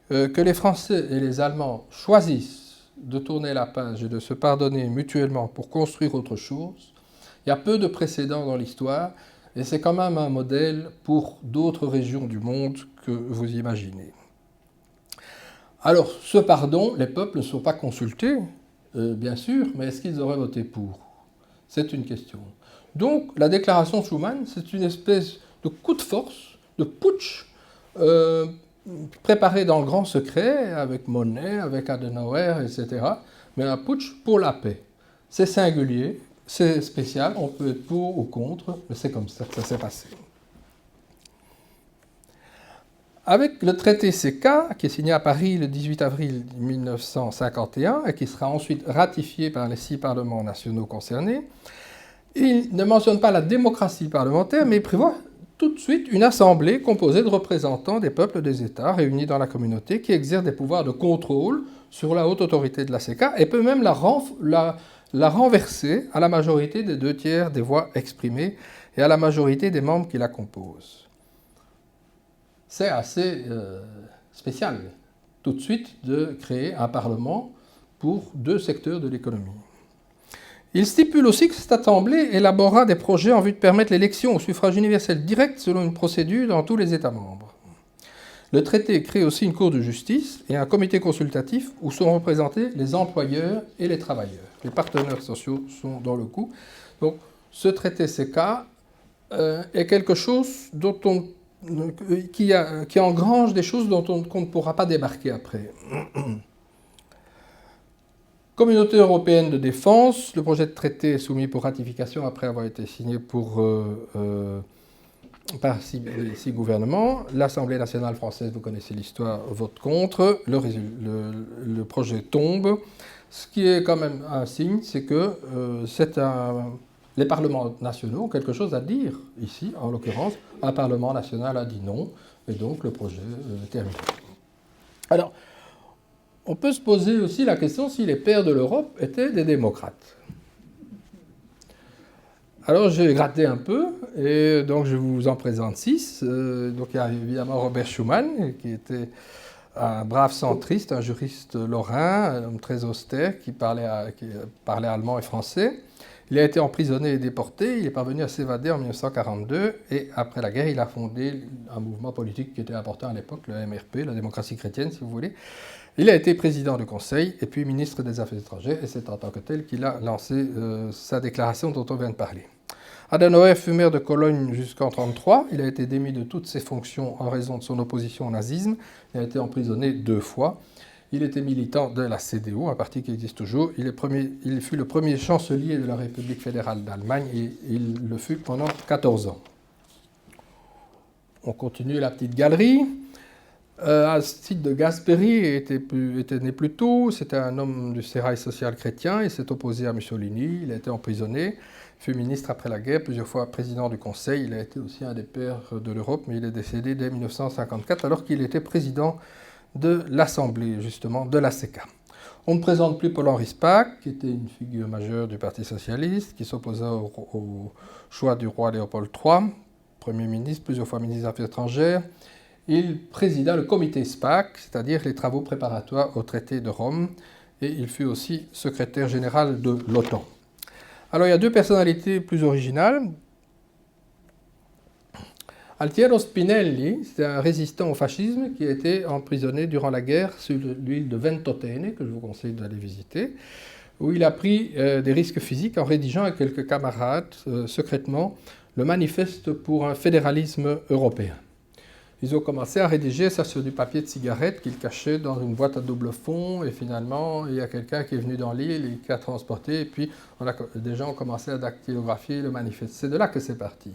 que les Français et les Allemands choisissent de tourner la page et de se pardonner mutuellement pour construire autre chose. Il y a peu de précédents dans l'histoire et c'est quand même un modèle pour d'autres régions du monde que vous imaginez. Alors, ce pardon, les peuples ne sont pas consultés, bien sûr, mais est-ce qu'ils auraient voté pour? C'est une question. Donc, la déclaration Schuman, c'est une espèce de coup de force, de putsch, préparé dans le grand secret, avec Monnet, avec Adenauer, etc., mais un putsch pour la paix. C'est singulier, c'est spécial, on peut être pour ou contre, mais c'est comme ça que ça s'est passé. Avec le traité CK, qui est signé à Paris le 18 avril 1951 et qui sera ensuite ratifié par les 6 parlements nationaux concernés, il ne mentionne pas la démocratie parlementaire, mais il prévoit tout de suite une assemblée composée de représentants des peuples des États réunis dans la communauté qui exercent des pouvoirs de contrôle sur la haute autorité de la CK et peut même la renverser à la majorité des 2/3 des voix exprimées et à la majorité des membres qui la composent. C'est assez spécial, tout de suite, de créer un parlement pour 2 secteurs de l'économie. Il stipule aussi que cette assemblée élaborera des projets en vue de permettre l'élection au suffrage universel direct selon une procédure dans tous les États membres. Le traité crée aussi une cour de justice et un comité consultatif où sont représentés les employeurs et les travailleurs. Les partenaires sociaux sont dans le coup. Donc, ce traité CK est quelque chose dont qui engrange des choses qu'on ne pourra pas débarquer après. Communauté européenne de défense, le projet de traité est soumis pour ratification après avoir été signé par 6 gouvernements. L'Assemblée nationale française, vous connaissez l'histoire, vote contre. Le projet tombe. Ce qui est quand même un signe, c'est que les parlements nationaux ont quelque chose à dire ici. En l'occurrence, un parlement national a dit non, et donc le projet est terminé. Alors, on peut se poser aussi la question si les pères de l'Europe étaient des démocrates. Alors j'ai gratté un peu, et donc je vous en présente 6. Donc il y a évidemment Robert Schuman, qui était un brave centriste, un juriste lorrain, un homme très austère, qui parlait allemand et français. Il a été emprisonné et déporté, il est parvenu à s'évader en 1942, et après la guerre, il a fondé un mouvement politique qui était important à l'époque, le MRP, la démocratie chrétienne, si vous voulez. Il a été président du Conseil et puis ministre des Affaires étrangères, et c'est en tant que tel qu'il a lancé sa déclaration dont on vient de parler. Adenauer fut maire de Cologne jusqu'en 1933. Il a été démis de toutes ses fonctions en raison de son opposition au nazisme. Il a été emprisonné 2 fois. Il était militant de la CDU, un parti qui existe toujours. Il fut le premier chancelier de la République fédérale d'Allemagne et il le fut pendant 14 ans. On continue la petite galerie. Alcide de Gasperi était né plus tôt. C'était un homme du sérail social chrétien. Il s'est opposé à Mussolini. Il a été emprisonné. Il fut ministre après la guerre, plusieurs fois président du Conseil. Il a été aussi un des pères de l'Europe, mais il est décédé dès 1954 alors qu'il était président de l'Assemblée, justement, de la CK. On ne présente plus Paul-Henri Spaak, qui était une figure majeure du Parti socialiste, qui s'opposa au choix du roi Léopold III, Premier ministre, plusieurs fois ministre des Affaires étrangères. Il présida le comité Spaak, c'est-à-dire les travaux préparatoires au traité de Rome, et il fut aussi secrétaire général de l'OTAN. Alors il y a 2 personnalités plus originales. Altiero Spinelli, c'est un résistant au fascisme qui a été emprisonné durant la guerre sur l'île de Ventotene, que je vous conseille d'aller visiter, où il a pris des risques physiques en rédigeant avec quelques camarades secrètement le manifeste pour un fédéralisme européen. Ils ont commencé à rédiger ça sur du papier de cigarette qu'ils cachaient dans une boîte à double fond, et finalement, il y a quelqu'un qui est venu dans l'île et qui a transporté, et puis des gens ont commencé à dactylographier le manifeste. C'est de là que c'est parti.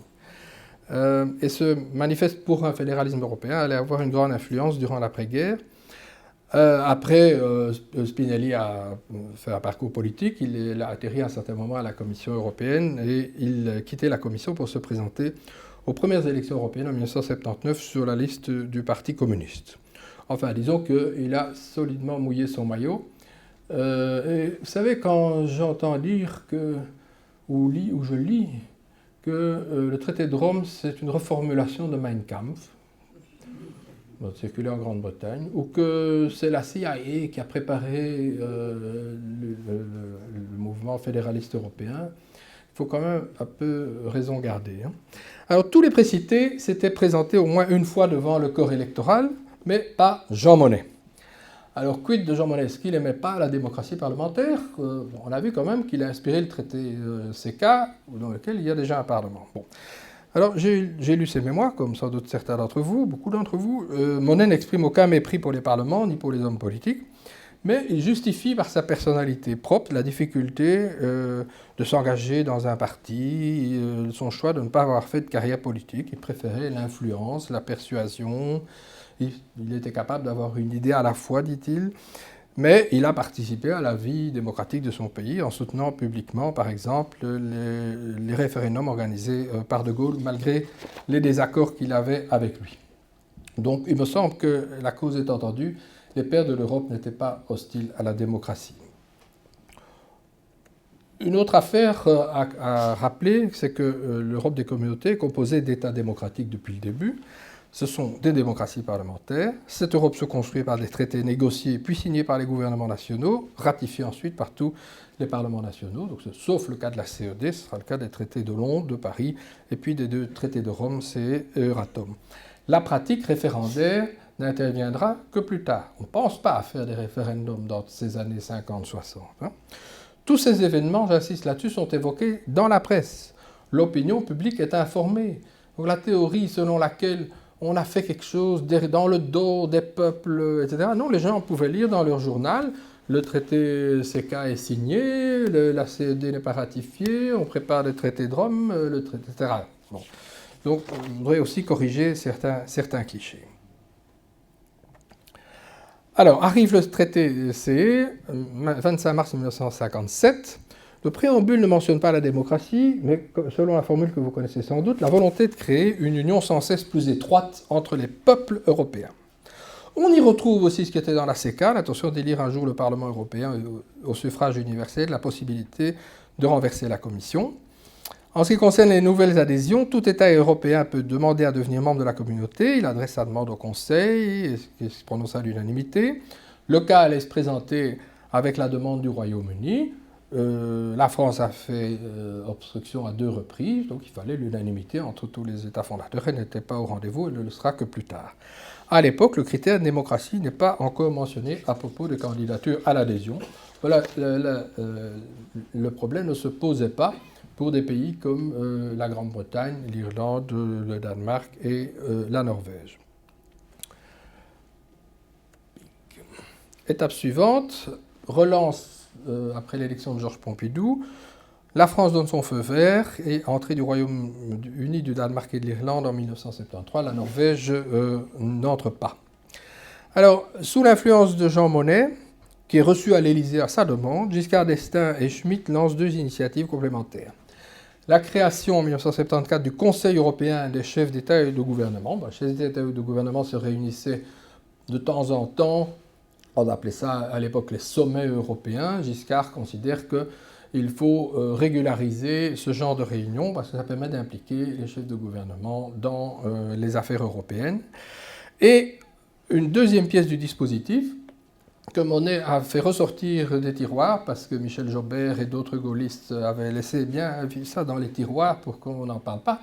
Et ce manifeste pour un fédéralisme européen allait avoir une grande influence durant l'après-guerre. Après, Spinelli a fait un parcours politique, il a atterri à un certain moment à la Commission européenne, et il quittait la Commission pour se présenter aux premières élections européennes en 1979 sur la liste du Parti communiste. Enfin, disons qu'il a solidement mouillé son maillot. Et vous savez, quand j'entends dire ou je lis que le traité de Rome, c'est une reformulation de Mein Kampf, circulé en Grande-Bretagne, ou que c'est la CIA qui a préparé le mouvement fédéraliste européen, il faut quand même un peu raison garder. Alors, tous les précités s'étaient présentés au moins une fois devant le corps électoral, mais pas Jean Monnet. Alors, quid de Jean Monnet? Est-ce qu'il n'aimait pas la démocratie parlementaire? On a vu quand même qu'il a inspiré le traité CK, dans lequel il y a déjà un parlement. Bon. Alors, j'ai lu ses mémoires, comme sans doute certains d'entre vous, beaucoup d'entre vous. Monnet n'exprime aucun mépris pour les parlements, ni pour les hommes politiques, mais il justifie par sa personnalité propre la difficulté de s'engager dans un parti, son choix de ne pas avoir fait de carrière politique. Il préférait l'influence, la persuasion. Il était capable d'avoir une idée à la fois, dit-il, mais il a participé à la vie démocratique de son pays en soutenant publiquement, par exemple, les référendums organisés par De Gaulle, malgré les désaccords qu'il avait avec lui. Donc il me semble que la cause est entendue, les pères de l'Europe n'étaient pas hostiles à la démocratie. Une autre affaire à rappeler, c'est que l'Europe des communautés est composée d'États démocratiques depuis le début. Ce sont des démocraties parlementaires. Cette Europe se construit par des traités négociés puis signés par les gouvernements nationaux, ratifiés ensuite par tous les parlements nationaux. Donc, sauf le cas de la CED, ce sera le cas des traités de Londres, de Paris, et puis des 2 traités de Rome, c'est Euratom. La pratique référendaire n'interviendra que plus tard. On ne pense pas à faire des référendums dans ces années 50-60. Hein. Tous ces événements, j'insiste là-dessus, sont évoqués dans la presse. L'opinion publique est informée. Donc la théorie selon laquelle on a fait quelque chose dans le dos des peuples, etc. Non, les gens pouvaient lire dans leur journal, le traité CK est signé, la CED n'est pas ratifiée, on prépare le traité de Rome, etc. Bon. Donc, on voudrait aussi corriger certains clichés. Alors, arrive le traité CE, 25 mars 1957. Le préambule ne mentionne pas la démocratie, mais selon la formule que vous connaissez sans doute, la volonté de créer une union sans cesse plus étroite entre les peuples européens. On y retrouve aussi ce qui était dans la CK, l'intention d'élire un jour le Parlement européen au suffrage universel, la possibilité de renverser la Commission. En ce qui concerne les nouvelles adhésions, tout État européen peut demander à devenir membre de la communauté. Il adresse sa demande au Conseil, qui se prononce à l'unanimité. Le cas allait se présenter avec la demande du Royaume-Uni. La France a fait obstruction à 2 reprises, donc il fallait l'unanimité entre tous les États fondateurs. Elle n'était pas au rendez-vous, elle ne le sera que plus tard. À l'époque, le critère de démocratie n'est pas encore mentionné à propos des candidatures à l'adhésion. Voilà, le problème ne se posait pas pour des pays comme la Grande-Bretagne, l'Irlande, le Danemark et la Norvège. Étape suivante, relance après l'élection de Georges Pompidou. La France donne son feu vert et entrée du Royaume-Uni, du Danemark et de l'Irlande en 1973. La Norvège n'entre pas. Alors, sous l'influence de Jean Monnet, qui est reçu à l'Élysée à sa demande, Giscard d'Estaing et Schmitt lancent 2 initiatives complémentaires. La création en 1974 du Conseil européen des chefs d'État et de gouvernement. Les chefs d'État et de gouvernement se réunissaient de temps en temps. On appelait ça à l'époque les sommets européens. Giscard considère qu'il faut régulariser ce genre de réunion parce que ça permet d'impliquer les chefs de gouvernement dans les affaires européennes. Et une deuxième pièce du dispositif que Monnet a fait ressortir des tiroirs parce que Michel Jobert et d'autres gaullistes avaient laissé bien ça dans les tiroirs pour qu'on n'en parle pas,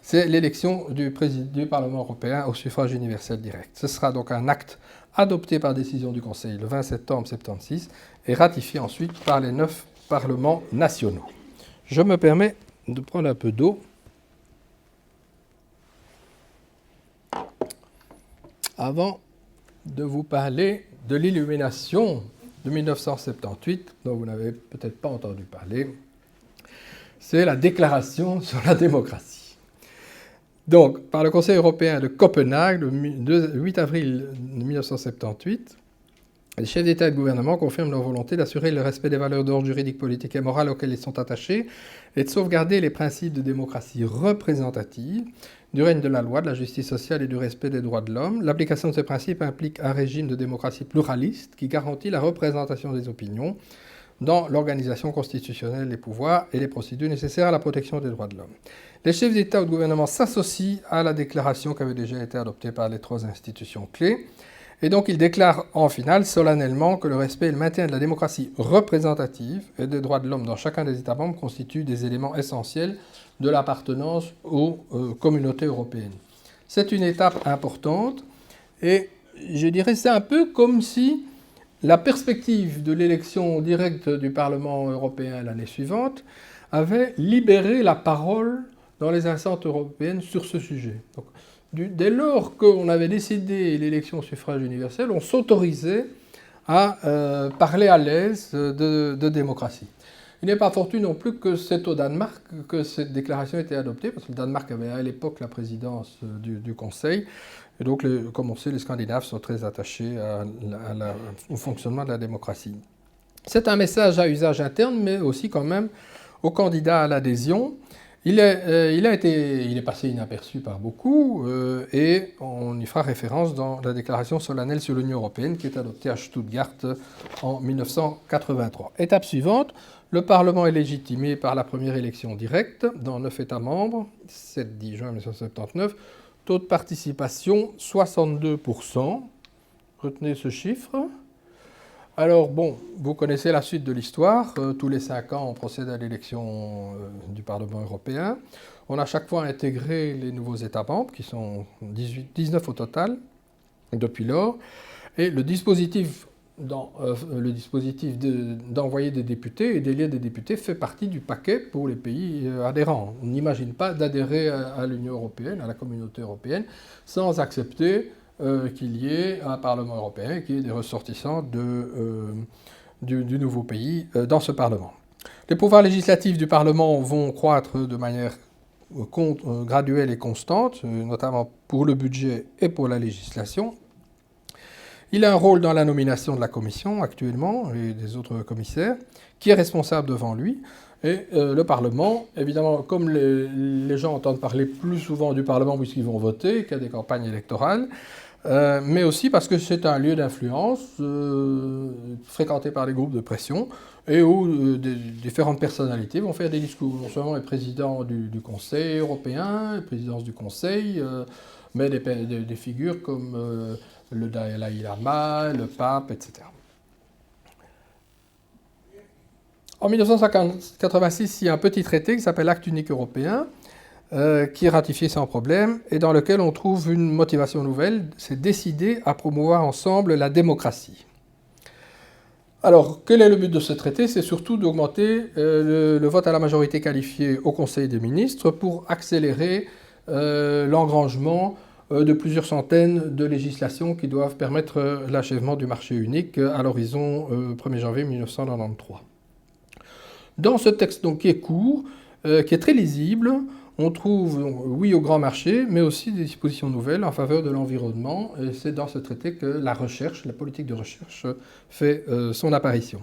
c'est l'élection du Parlement européen au suffrage universel direct. Ce sera donc un acte adopté par décision du Conseil le 20 septembre 1976 et ratifié ensuite par les 9 parlements nationaux. Je me permets de prendre un peu d'eau avant de vous parler de l'illumination de 1978, dont vous n'avez peut-être pas entendu parler. C'est la déclaration sur la démocratie. Donc, par le Conseil européen de Copenhague, le 8 avril 1978, les chefs d'État et de gouvernement confirment leur volonté d'assurer le respect des valeurs d'ordre juridique, politique et morale auxquelles ils sont attachés et de sauvegarder les principes de démocratie représentative, du règne de la loi, de la justice sociale et du respect des droits de l'homme. L'application de ces principes implique un régime de démocratie pluraliste qui garantit la représentation des opinions dans l'organisation constitutionnelle des pouvoirs et les procédures nécessaires à la protection des droits de l'homme. Les chefs d'État ou de gouvernement s'associent à la déclaration qui avait déjà été adoptée par les 3 institutions clés. Et donc, ils déclarent en finale solennellement que le respect et le maintien de la démocratie représentative et des droits de l'homme dans chacun des États membres constituent des éléments essentiels de l'appartenance aux communautés européennes. C'est une étape importante et je dirais c'est un peu comme si la perspective de l'élection directe du Parlement européen l'année suivante avait libéré la parole dans les instances européennes sur ce sujet. Donc, dès lors qu'on avait décidé l'élection au suffrage universel, on s'autorisait à parler à l'aise de démocratie. Il n'est pas fortuit non plus que c'est au Danemark que cette déclaration a été adoptée, parce que le Danemark avait à l'époque la présidence du Conseil, et donc, comme on sait, les Scandinaves sont très attachés au fonctionnement de la démocratie. C'est un message à usage interne, mais aussi quand même aux candidats à l'adhésion. Il est passé inaperçu par beaucoup et on y fera référence dans la déclaration solennelle sur l'Union européenne qui est adoptée à Stuttgart en 1983. Étape suivante, le Parlement est légitimé par la première élection directe dans 9 États membres, 7-10 juin 1979. taux de participation 62%. Retenez ce chiffre. Alors bon, vous connaissez la suite de l'histoire. Tous les 5 ans, on procède à l'élection du Parlement européen. On a chaque fois intégré les nouveaux États membres, qui sont 19 au total, depuis lors. Et le dispositif d'envoyer des députés et d'élire des députés fait partie du paquet pour les pays adhérents. On n'imagine pas d'adhérer à l'Union européenne, à la communauté européenne, sans accepter qu'il y ait un Parlement européen, qu'il y ait des ressortissants du nouveau pays dans ce Parlement. Les pouvoirs législatifs du Parlement vont croître de manière graduelle et constante, notamment pour le budget et pour la législation. Il a un rôle dans la nomination de la Commission actuellement et des autres commissaires, qui est responsable devant lui. Et le Parlement, évidemment, comme les gens entendent parler plus souvent du Parlement puisqu'ils vont voter qu'il y a des campagnes électorales, mais aussi parce que c'est un lieu d'influence fréquenté par les groupes de pression et où différentes personnalités vont faire des discours. Non seulement les présidents du Conseil européen, les présidences du Conseil, mais des figures comme le Dalai Lama, le pape, etc. En 1986, il y a un petit traité qui s'appelle Acte unique européen, qui est ratifié sans problème et dans lequel on trouve une motivation nouvelle, c'est décider à promouvoir ensemble la démocratie. Alors, quel est le but de ce traité? C'est surtout d'augmenter le vote à la majorité qualifiée au Conseil des ministres pour accélérer l'engrangement de plusieurs centaines de législations qui doivent permettre l'achèvement du marché unique à l'horizon 1er janvier 1993. Dans ce texte donc, qui est court, qui est très lisible, on trouve oui au grand marché, mais aussi des dispositions nouvelles en faveur de l'environnement. Et c'est dans ce traité que la recherche, la politique de recherche, fait son apparition.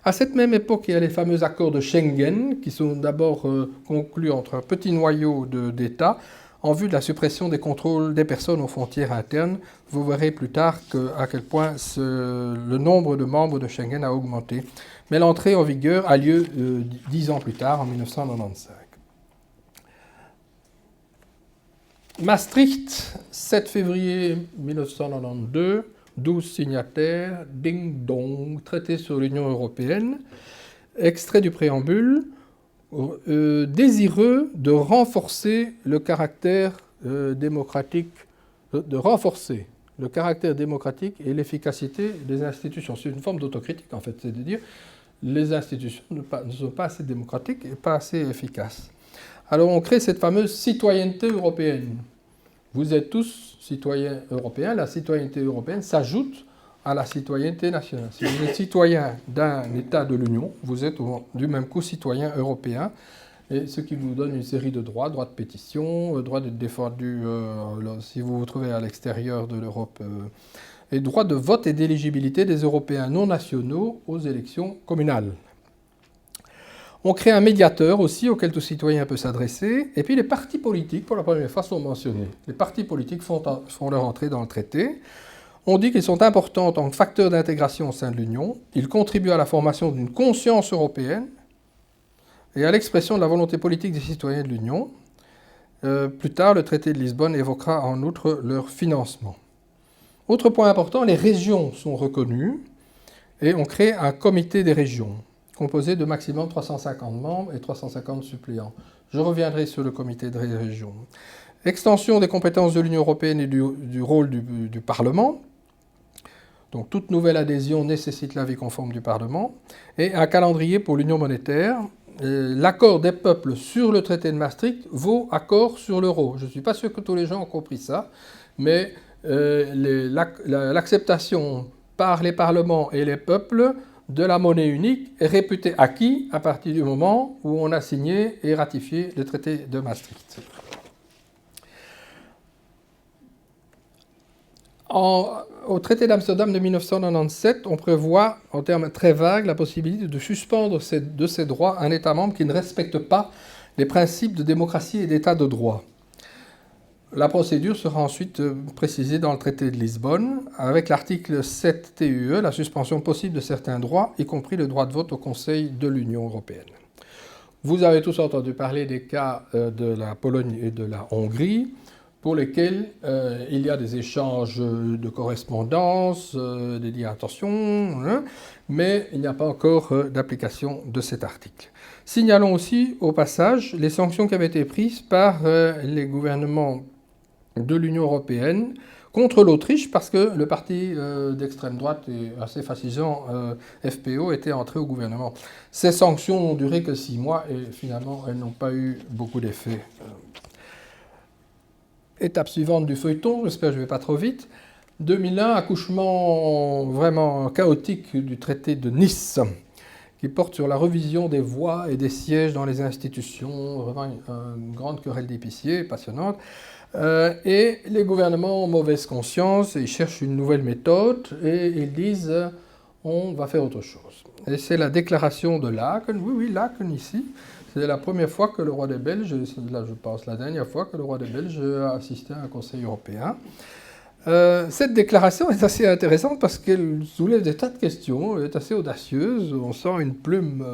À cette même époque, il y a les fameux accords de Schengen, qui sont d'abord conclus entre un petit noyau d'États, en vue de la suppression des contrôles des personnes aux frontières internes. Vous verrez plus tard à quel point le nombre de membres de Schengen a augmenté. Mais l'entrée en vigueur a lieu 10 ans plus tard, en 1995. Maastricht, 7 février 1992, 12 signataires, ding dong, traité sur l'Union européenne, extrait du préambule, désireux de renforcer le caractère démocratique, et l'efficacité des institutions. C'est une forme d'autocritique en fait, c'est-à-dire les institutions ne sont pas assez démocratiques et pas assez efficaces. Alors on crée cette fameuse citoyenneté européenne. Vous êtes tous citoyens européens, la citoyenneté européenne s'ajoute à la citoyenneté nationale. Si vous êtes citoyen d'un État de l'Union, vous êtes du même coup citoyen européen, et ce qui vous donne une série de droits, droit de pétition, droit d'être défendu si vous vous trouvez à l'extérieur de l'Europe, et droit de vote et d'éligibilité des Européens non nationaux aux élections communales. On crée un médiateur aussi auquel tout citoyen peut s'adresser. Et puis les partis politiques, pour la première fois, sont mentionnés. Les partis politiques font leur entrée dans le traité. On dit qu'ils sont importants en tant que facteurs d'intégration au sein de l'Union. Ils contribuent à la formation d'une conscience européenne et à l'expression de la volonté politique des citoyens de l'Union. Plus tard, le traité de Lisbonne évoquera en outre leur financement. Autre point important, les régions sont reconnues et on crée un comité des régions, composé de maximum 350 membres et 350 suppléants. Je reviendrai sur le comité des régions. Extension des compétences de l'Union européenne et du rôle du Parlement. Donc toute nouvelle adhésion nécessite l'avis conforme du Parlement. Et un calendrier pour l'Union monétaire. L'accord des peuples sur le traité de Maastricht vaut accord sur l'euro. Je ne suis pas sûr que tous les gens ont compris ça, mais l'acceptation par les parlements et les peuples de la monnaie unique est réputé acquis à partir du moment où on a signé et ratifié le traité de Maastricht. Au traité d'Amsterdam de 1997, on prévoit, en termes très vagues, la possibilité de suspendre de ses droits un État membre qui ne respecte pas les principes de démocratie et d'État de droit. La procédure sera ensuite précisée dans le traité de Lisbonne, avec l'article 7 TUE, la suspension possible de certains droits, y compris le droit de vote au Conseil de l'Union européenne. Vous avez tous entendu parler des cas de la Pologne et de la Hongrie. pour lesquels il y a des échanges de correspondance, des dires attention, hein, mais il n'y a pas encore d'application de cet article. Signalons aussi au passage les sanctions qui avaient été prises par les gouvernements de l'Union européenne contre l'Autriche parce que le parti d'extrême droite et assez fascisant FPO était entré au gouvernement. Ces sanctions n'ont duré que 6 mois et finalement elles n'ont pas eu beaucoup d'effet. Étape suivante du feuilleton, j'espère que je ne vais pas trop vite. 2001, accouchement vraiment chaotique du traité de Nice, qui porte sur la revision des voix et des sièges dans les institutions, vraiment une grande querelle d'épiciers, passionnante. Et les gouvernements ont mauvaise conscience, et ils cherchent une nouvelle méthode, et ils disent on va faire autre chose. Et c'est la déclaration de Laken, oui, Laken ici. C'est la première fois que le roi des Belges, là je pense la dernière fois que le roi des Belges a assisté à un conseil européen. Cette déclaration est assez intéressante parce qu'elle soulève des tas de questions, elle est assez audacieuse, on sent une plume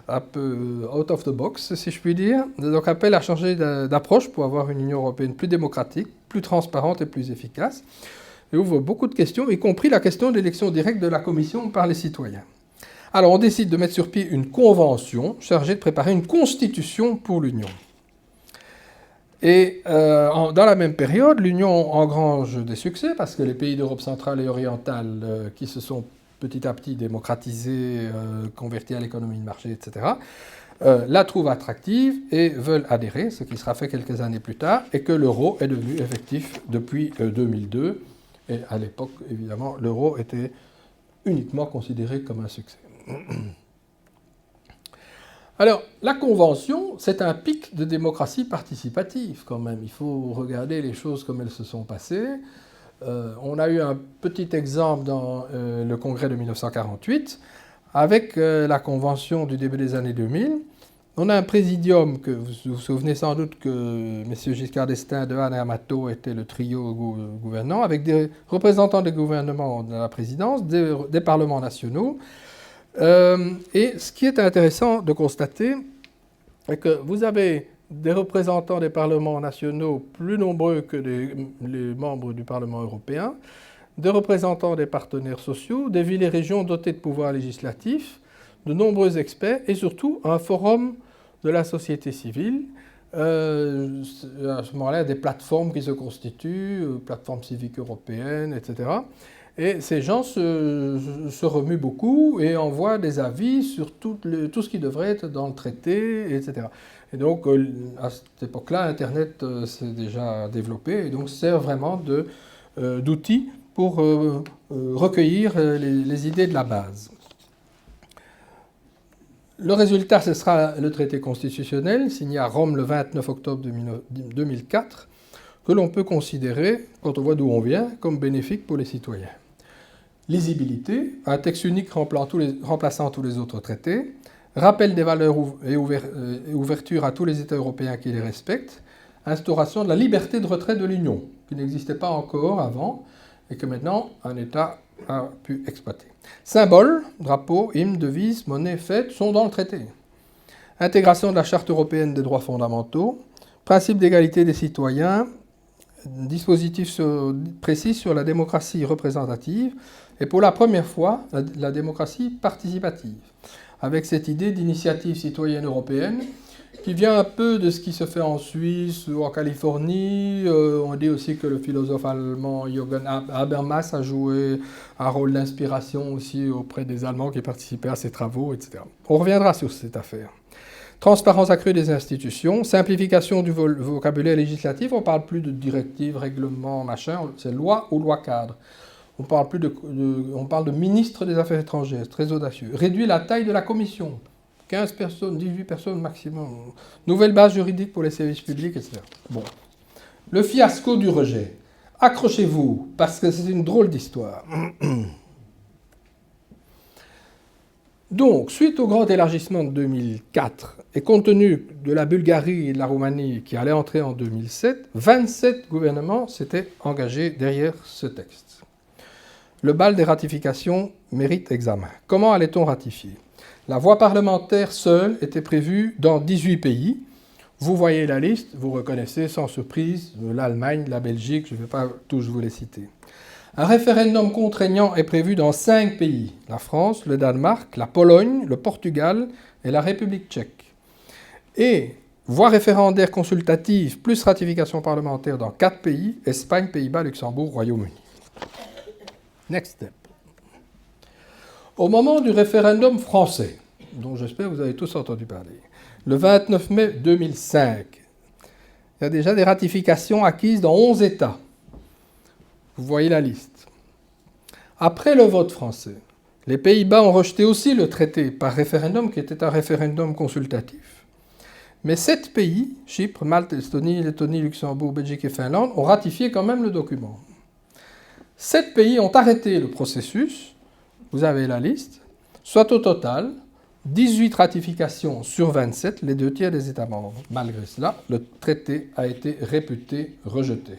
un peu out of the box, si je puis dire. Donc appelle à changer d'approche pour avoir une Union européenne plus démocratique, plus transparente et plus efficace. Et ouvre beaucoup de questions, y compris la question de l'élection directe de la Commission par les citoyens. Alors on décide de mettre sur pied une convention chargée de préparer une constitution pour l'Union. Et dans la même période, l'Union engrange des succès parce que les pays d'Europe centrale et orientale qui se sont petit à petit démocratisés, convertis à l'économie de marché, etc., la trouvent attractive et veulent adhérer, ce qui sera fait quelques années plus tard, et que l'euro est devenu effectif depuis 2002. Et à l'époque, évidemment, l'euro était uniquement considéré comme un succès. Alors, la Convention, c'est un pic de démocratie participative quand même. Il faut regarder les choses comme elles se sont passées. On a eu un petit exemple dans le congrès de 1948, avec la Convention du début des années 2000. On a un présidium que vous vous souvenez sans doute que M. Giscard d'Estaing, Dehaene et Amato étaient le trio gouvernant, avec des représentants des gouvernements de la présidence, des parlements nationaux. Et ce qui est intéressant de constater, c'est que vous avez des représentants des parlements nationaux plus nombreux que les membres du Parlement européen, des représentants des partenaires sociaux, des villes et régions dotées de pouvoirs législatifs, de nombreux experts et surtout un forum de la société civile. À ce moment-là, il y a des plateformes qui se constituent, plateformes civiques européennes, etc. Et ces gens se remuent beaucoup et envoient des avis sur tout ce qui devrait être dans le traité, etc. Et donc, à cette époque-là, Internet s'est déjà développé et donc sert vraiment d'outil pour recueillir les idées de la base. Le résultat, ce sera le traité constitutionnel signé à Rome le 29 octobre 2004, que l'on peut considérer, quand on voit d'où on vient, comme bénéfique pour les citoyens. Lisibilité, un texte unique remplaçant tous les autres traités, rappel des valeurs et ouverture à tous les États européens qui les respectent, instauration de la liberté de retrait de l'Union, qui n'existait pas encore avant et que maintenant un État a pu exploiter. Symboles, drapeaux, hymnes, devises, monnaies, fêtes sont dans le traité. Intégration de la Charte européenne des droits fondamentaux, principe d'égalité des citoyens, dispositif précis sur la démocratie représentative et pour la première fois la démocratie participative, avec cette idée d'initiative citoyenne européenne qui vient un peu de ce qui se fait en Suisse ou en Californie. On dit aussi que le philosophe allemand Jürgen Habermas a joué un rôle d'inspiration aussi auprès des Allemands qui participaient à ces travaux, etc. On reviendra sur cette affaire. Transparence accrue des institutions, simplification du vocabulaire législatif, on ne parle plus de directives, règlements, machin, c'est loi ou loi cadre. On parle de ministre des Affaires étrangères, très audacieux. Réduit la taille de la commission, 15 personnes, 18 personnes maximum. Nouvelle base juridique pour les services publics, etc. Bon. Le fiasco du rejet. Accrochez-vous, parce que c'est une drôle d'histoire. Donc, suite au grand élargissement de 2004, et compte tenu de la Bulgarie et de la Roumanie qui allaient entrer en 2007, 27 gouvernements s'étaient engagés derrière ce texte. Le bal des ratifications mérite examen. Comment allait-on ratifier ? La voie parlementaire seule était prévue dans 18 pays, Vous voyez la liste, vous reconnaissez sans surprise l'Allemagne, la Belgique, je ne vais pas tous vous les citer. Un référendum contraignant est prévu dans 5 pays, la France, le Danemark, la Pologne, le Portugal et la République tchèque. Et voie référendaire consultative plus ratification parlementaire dans 4 pays, Espagne, Pays-Bas, Luxembourg, Royaume-Uni. Next step. Au moment du référendum français, dont j'espère que vous avez tous entendu parler, le 29 mai 2005, il y a déjà des ratifications acquises dans 11 États. Vous voyez la liste. Après le vote français, les Pays-Bas ont rejeté aussi le traité par référendum, qui était un référendum consultatif. Mais 7 pays, Chypre, Malte, Estonie, Lettonie, Luxembourg, Belgique et Finlande, ont ratifié quand même le document. 7 pays ont arrêté le processus, vous avez la liste, soit au total 18 ratifications sur 27, les 2 tiers des États membres. Malgré cela, le traité a été réputé rejeté.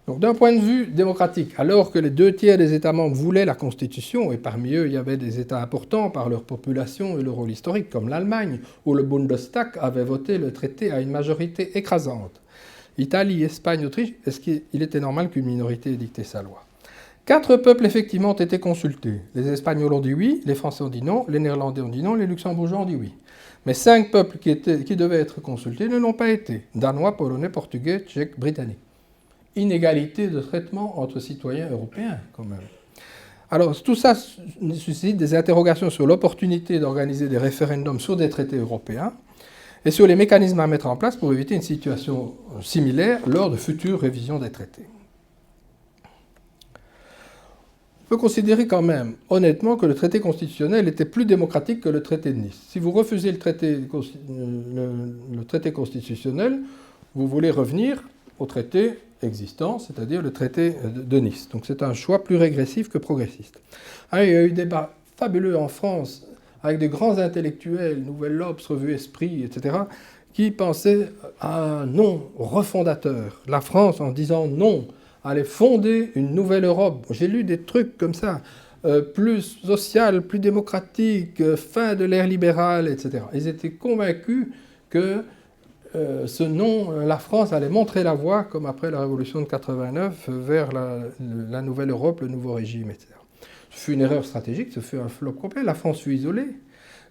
Donc d'un point de vue démocratique, alors que les 2 tiers des États membres voulaient la Constitution, et parmi eux il y avait des États importants par leur population et leur rôle historique, comme l'Allemagne, où le Bundestag avait voté le traité à une majorité écrasante. Italie, Espagne, Autriche, est-ce qu'il était normal qu'une minorité ait dicté sa loi? 4 peuples, effectivement, ont été consultés. Les Espagnols ont dit oui, les Français ont dit non, les Néerlandais ont dit non, les Luxembourgeois ont dit oui. Mais 5 peuples qui devaient être consultés ne l'ont pas été. Danois, Polonais, Portugais, Tchèques, Britanniques. Inégalité de traitement entre citoyens européens, quand même. Alors, tout ça suscite des interrogations sur l'opportunité d'organiser des référendums sur des traités européens et sur les mécanismes à mettre en place pour éviter une situation similaire lors de futures révisions des traités. On peut considérer quand même, honnêtement, que le traité constitutionnel était plus démocratique que le traité de Nice. Si vous refusez le traité constitutionnel, vous voulez revenir au traité existant, c'est-à-dire le traité de Nice. Donc c'est un choix plus régressif que progressiste. Il y a eu des débats fabuleux en France avec des grands intellectuels, Nouvelle L'Obs, Revue Esprit, etc., qui pensaient à un non refondateur. La France, en disant non, allait fonder une nouvelle Europe. J'ai lu des trucs comme ça, plus sociale, plus démocratique, fin de l'ère libérale, etc. Ils étaient convaincus que ce nom, la France allait montrer la voie, comme après la Révolution de 89, vers la nouvelle Europe, le nouveau régime, etc. Ce fut une erreur stratégique, ce fut un flop complet. La France fut isolée.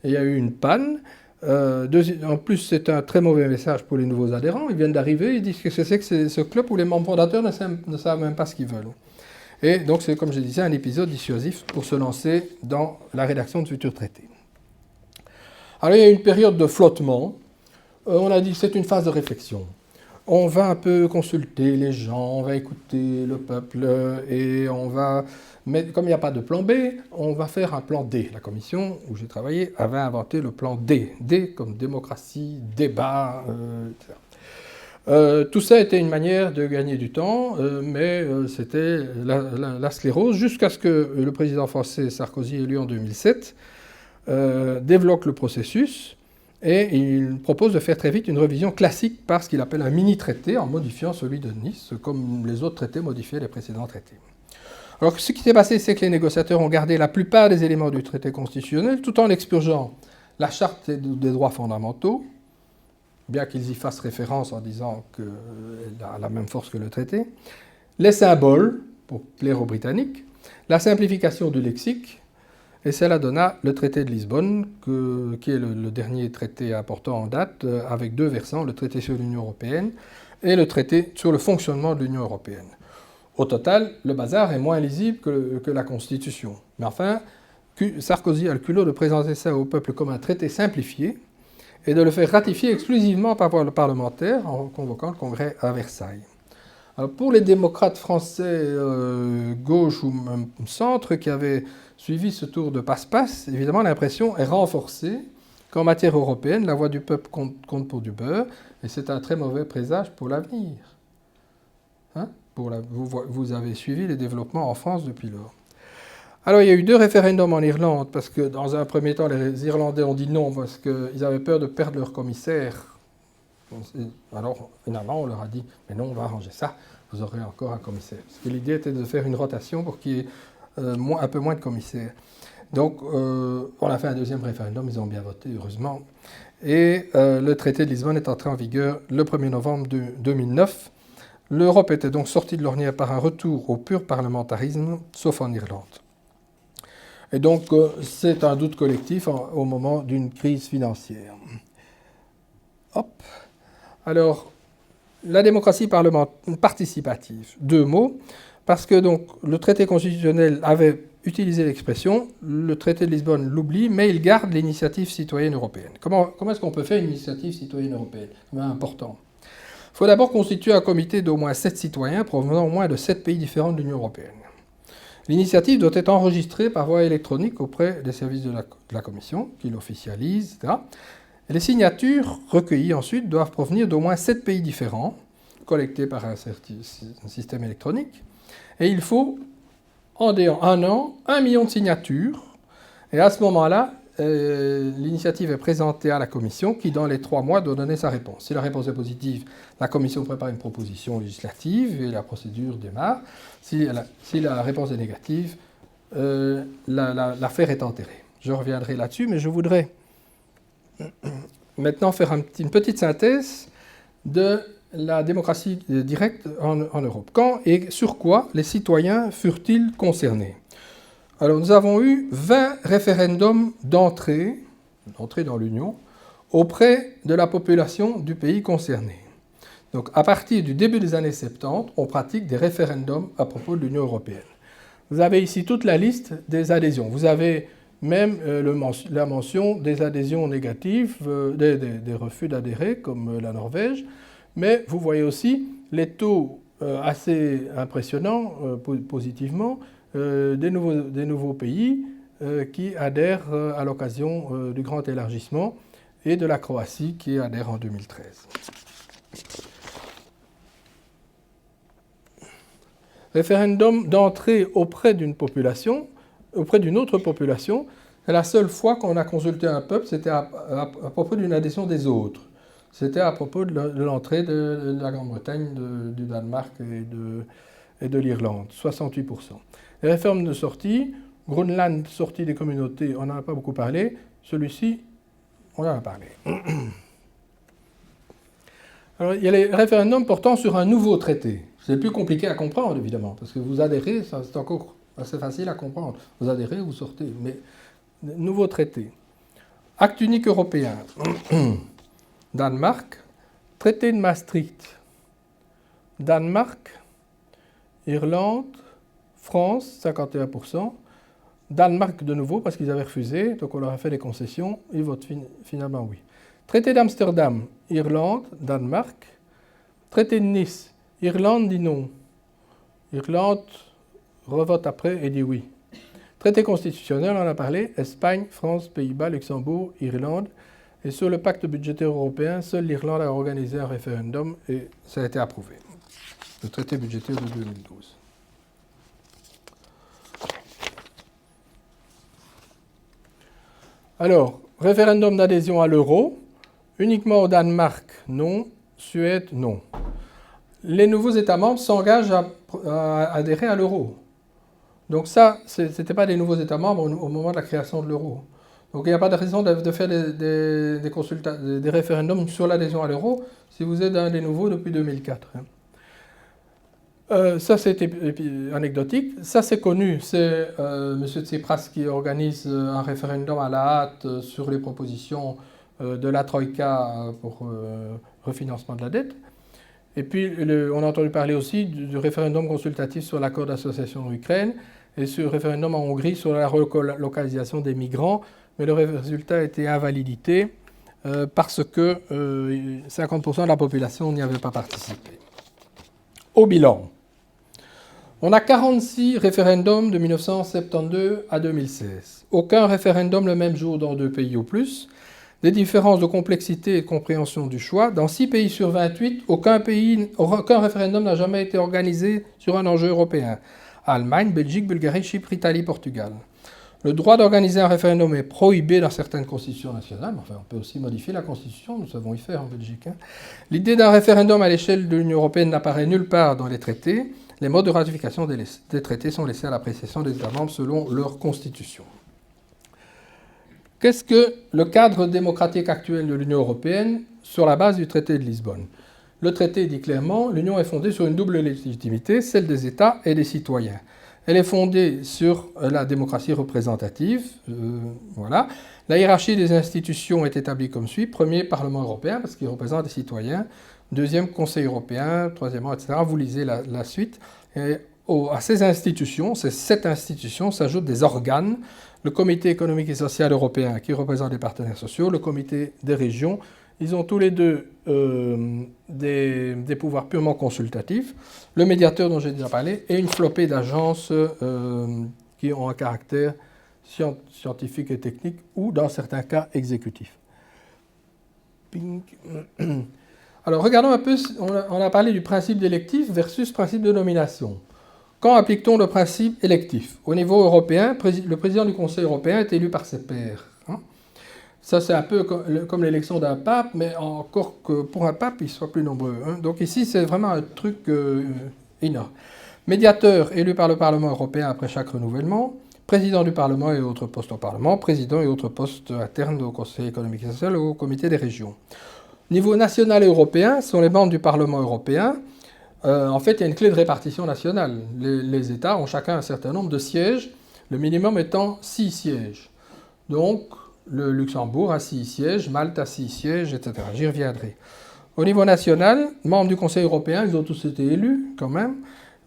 Et il y a eu une panne. En plus, c'est un très mauvais message pour les nouveaux adhérents. Ils viennent d'arriver, ils disent que c'est ce club où les membres fondateurs ne savent même pas ce qu'ils veulent. Et donc, c'est, comme je disais, un épisode dissuasif pour se lancer dans la rédaction de futurs traités. Alors, il y a eu une période de flottement. On a dit que c'est une phase de réflexion. On va un peu consulter les gens, on va écouter le peuple et on va... Mais comme il n'y a pas de plan B, on va faire un plan D. La commission où j'ai travaillé avait inventé le plan D. D comme démocratie, débat, etc. Tout ça était une manière de gagner du temps, mais c'était la sclérose, jusqu'à ce que le président français Sarkozy, élu en 2007, développe le processus. Et il propose de faire très vite une révision classique par ce qu'il appelle un mini-traité, en modifiant celui de Nice, comme les autres traités modifiaient les précédents traités. Alors ce qui s'est passé, c'est que les négociateurs ont gardé la plupart des éléments du traité constitutionnel, tout en expurgeant la charte des droits fondamentaux, bien qu'ils y fassent référence en disant qu'elle a la même force que le traité, les symboles, pour plaire aux Britanniques, la simplification du lexique, et cela donna le traité de Lisbonne, qui est le dernier traité important en date, avec 2 versants, le traité sur l'Union européenne et le traité sur le fonctionnement de l'Union européenne. Au total, le bazar est moins lisible que la Constitution. Mais enfin, Sarkozy a le culot de présenter ça au peuple comme un traité simplifié et de le faire ratifier exclusivement par voie parlementaire en convoquant le Congrès à Versailles. Alors pour les démocrates français gauche ou même centre qui avaient suivi ce tour de passe-passe, évidemment l'impression est renforcée qu'en matière européenne, la voix du peuple compte pour du beurre, et c'est un très mauvais présage pour l'avenir. Hein? Vous avez suivi les développements en France depuis lors. Alors il y a eu 2 référendums en Irlande, parce que dans un premier temps, les Irlandais ont dit non, parce qu'ils avaient peur de perdre leur commissaire. Alors, finalement, on leur a dit, mais non, on va arranger ça, vous aurez encore un commissaire. Parce que l'idée était de faire une rotation pour qu'il y ait un peu moins de commissaires. Donc, on a fait un deuxième référendum, ils ont bien voté, heureusement. Et le traité de Lisbonne est entré en vigueur le 1er novembre 2009. L'Europe était donc sortie de l'ornière par un retour au pur parlementarisme, sauf en Irlande. Et donc, c'est un doute collectif au moment d'une crise financière. Hop. Alors, la démocratie participative, deux mots, parce que donc, le traité constitutionnel avait utilisé l'expression, le traité de Lisbonne l'oublie, mais il garde l'initiative citoyenne européenne. Comment est-ce qu'on peut faire une initiative citoyenne européenne? C'est important. Il faut d'abord constituer un comité d'au moins 7 citoyens provenant au moins de 7 pays différents de l'Union européenne. L'initiative doit être enregistrée par voie électronique auprès des services de la Commission, qui l'officialisent, etc. Et les signatures recueillies ensuite doivent provenir d'au moins 7 pays différents, collectées par un système électronique. Et il faut, en un an, 1 million de signatures. Et à ce moment-là, l'initiative est présentée à la Commission qui, dans les 3 mois, doit donner sa réponse. Si la réponse est positive, la Commission prépare une proposition législative et la procédure démarre. Si la réponse est négative, l'affaire est enterrée. Je reviendrai là-dessus, mais je voudrais maintenant faire une petite synthèse de la démocratie directe en Europe. Quand et sur quoi les citoyens furent-ils concernés? Alors, nous avons eu 20 référendums d'entrée dans l'Union auprès de la population du pays concerné. Donc, à partir du début des années 70, on pratique des référendums à propos de l'Union européenne. Vous avez ici toute la liste des adhésions. Vous avez même la mention des adhésions négatives, des refus d'adhérer, comme la Norvège. Mais vous voyez aussi les taux assez impressionnants, positivement, des nouveaux pays qui adhèrent à l'occasion du grand élargissement et de la Croatie qui adhère en 2013. Référendum d'entrée auprès d'une autre population, c'est la seule fois qu'on a consulté un peuple, c'était à propos d'une adhésion des autres. C'était à propos de l'entrée de la Grande-Bretagne, du Danemark et de l'Irlande, 68%. Les réformes de sortie, Groenland, sortie des communautés, on n'en a pas beaucoup parlé. Celui-ci, on en a parlé. Alors, il y a les référendums portant sur un nouveau traité. C'est plus compliqué à comprendre, évidemment, parce que vous adhérez, c'est encore assez facile à comprendre. Vous adhérez, vous sortez. Mais, nouveau traité. Acte unique européen. Danemark. Traité de Maastricht. Danemark. Irlande. France, 51%. Danemark de nouveau, parce qu'ils avaient refusé, donc on leur a fait des concessions. Ils votent finalement oui. Traité d'Amsterdam, Irlande, Danemark. Traité de Nice, Irlande dit non. Irlande revote après et dit oui. Traité constitutionnel, on en a parlé, Espagne, France, Pays-Bas, Luxembourg, Irlande. Et sur le pacte budgétaire européen, seule l'Irlande a organisé un référendum et ça a été approuvé. Le traité budgétaire de 2012. Alors, référendum d'adhésion à l'euro, uniquement au Danemark, non. Suède, non. Les nouveaux États membres s'engagent à adhérer à l'euro. Donc ça, ce n'était pas des nouveaux États membres au moment de la création de l'euro. Donc il n'y a pas de raison de faire des référendums sur l'adhésion à l'euro si vous êtes un des nouveaux depuis 2004. Ça, c'est anecdotique. Ça, c'est connu. C'est M. Tsipras qui organise un référendum à la hâte sur les propositions de la Troïka pour refinancement de la dette. Et puis, on a entendu parler aussi du référendum consultatif sur l'accord d'association en Ukraine et sur le référendum en Hongrie sur la relocalisation des migrants. Mais le résultat a été invalidé parce que 50% de la population n'y avait pas participé. Au bilan. On a 46 référendums de 1972 à 2016. Aucun référendum le même jour dans 2 pays ou plus. Des différences de complexité et de compréhension du choix. Dans 6 pays sur 28, aucun référendum n'a jamais été organisé sur un enjeu européen. Allemagne, Belgique, Bulgarie, Chypre, Italie, Portugal. Le droit d'organiser un référendum est prohibé dans certaines constitutions nationales. Enfin, on peut aussi modifier la constitution, nous savons y faire en Belgique. L'idée d'un référendum à l'échelle de l'Union européenne n'apparaît nulle part dans les traités. Les modes de ratification des traités sont laissés à l'appréciation des États membres selon leur constitution. Qu'est-ce que le cadre démocratique actuel de l'Union européenne sur la base du traité de Lisbonne? Le traité dit clairement que l'Union est fondée sur une double légitimité, celle des États et des citoyens. Elle est fondée sur la démocratie représentative. Voilà. La hiérarchie des institutions est établie comme suit. Premier, Parlement européen, parce qu'il représente les citoyens. Deuxième, Conseil européen. Troisièmement, etc. Vous lisez la suite. Et à ces institutions, ces 7 institutions, s'ajoutent des organes. Le Comité économique et social européen, qui représente les partenaires sociaux. Le Comité des régions. Ils ont tous les deux des pouvoirs purement consultatifs. Le médiateur dont j'ai déjà parlé et une flopée d'agences qui ont un caractère scientifique et technique ou, dans certains cas, exécutif. Pink. Alors, regardons un peu, on a parlé du principe d'électif versus principe de nomination. Quand applique-t-on le principe électif? Au niveau européen, le président du Conseil européen est élu par ses pairs. Ça, c'est un peu comme l'élection d'un pape, mais encore que pour un pape, il soit plus nombreux. Donc ici, c'est vraiment un truc énorme. Médiateur élu par le Parlement européen après chaque renouvellement, président du Parlement et autres postes au Parlement, président et autres postes internes au Conseil économique et social ou au Comité des régions. Niveau national et européen, ce sont les membres du Parlement européen. En fait, il y a une clé de répartition nationale. Les États ont chacun un certain nombre de sièges, le minimum étant 6 sièges. Donc, le Luxembourg a 6 sièges, Malte a 6 sièges, etc. J'y reviendrai. Au niveau national, membres du Conseil européen, ils ont tous été élus quand même.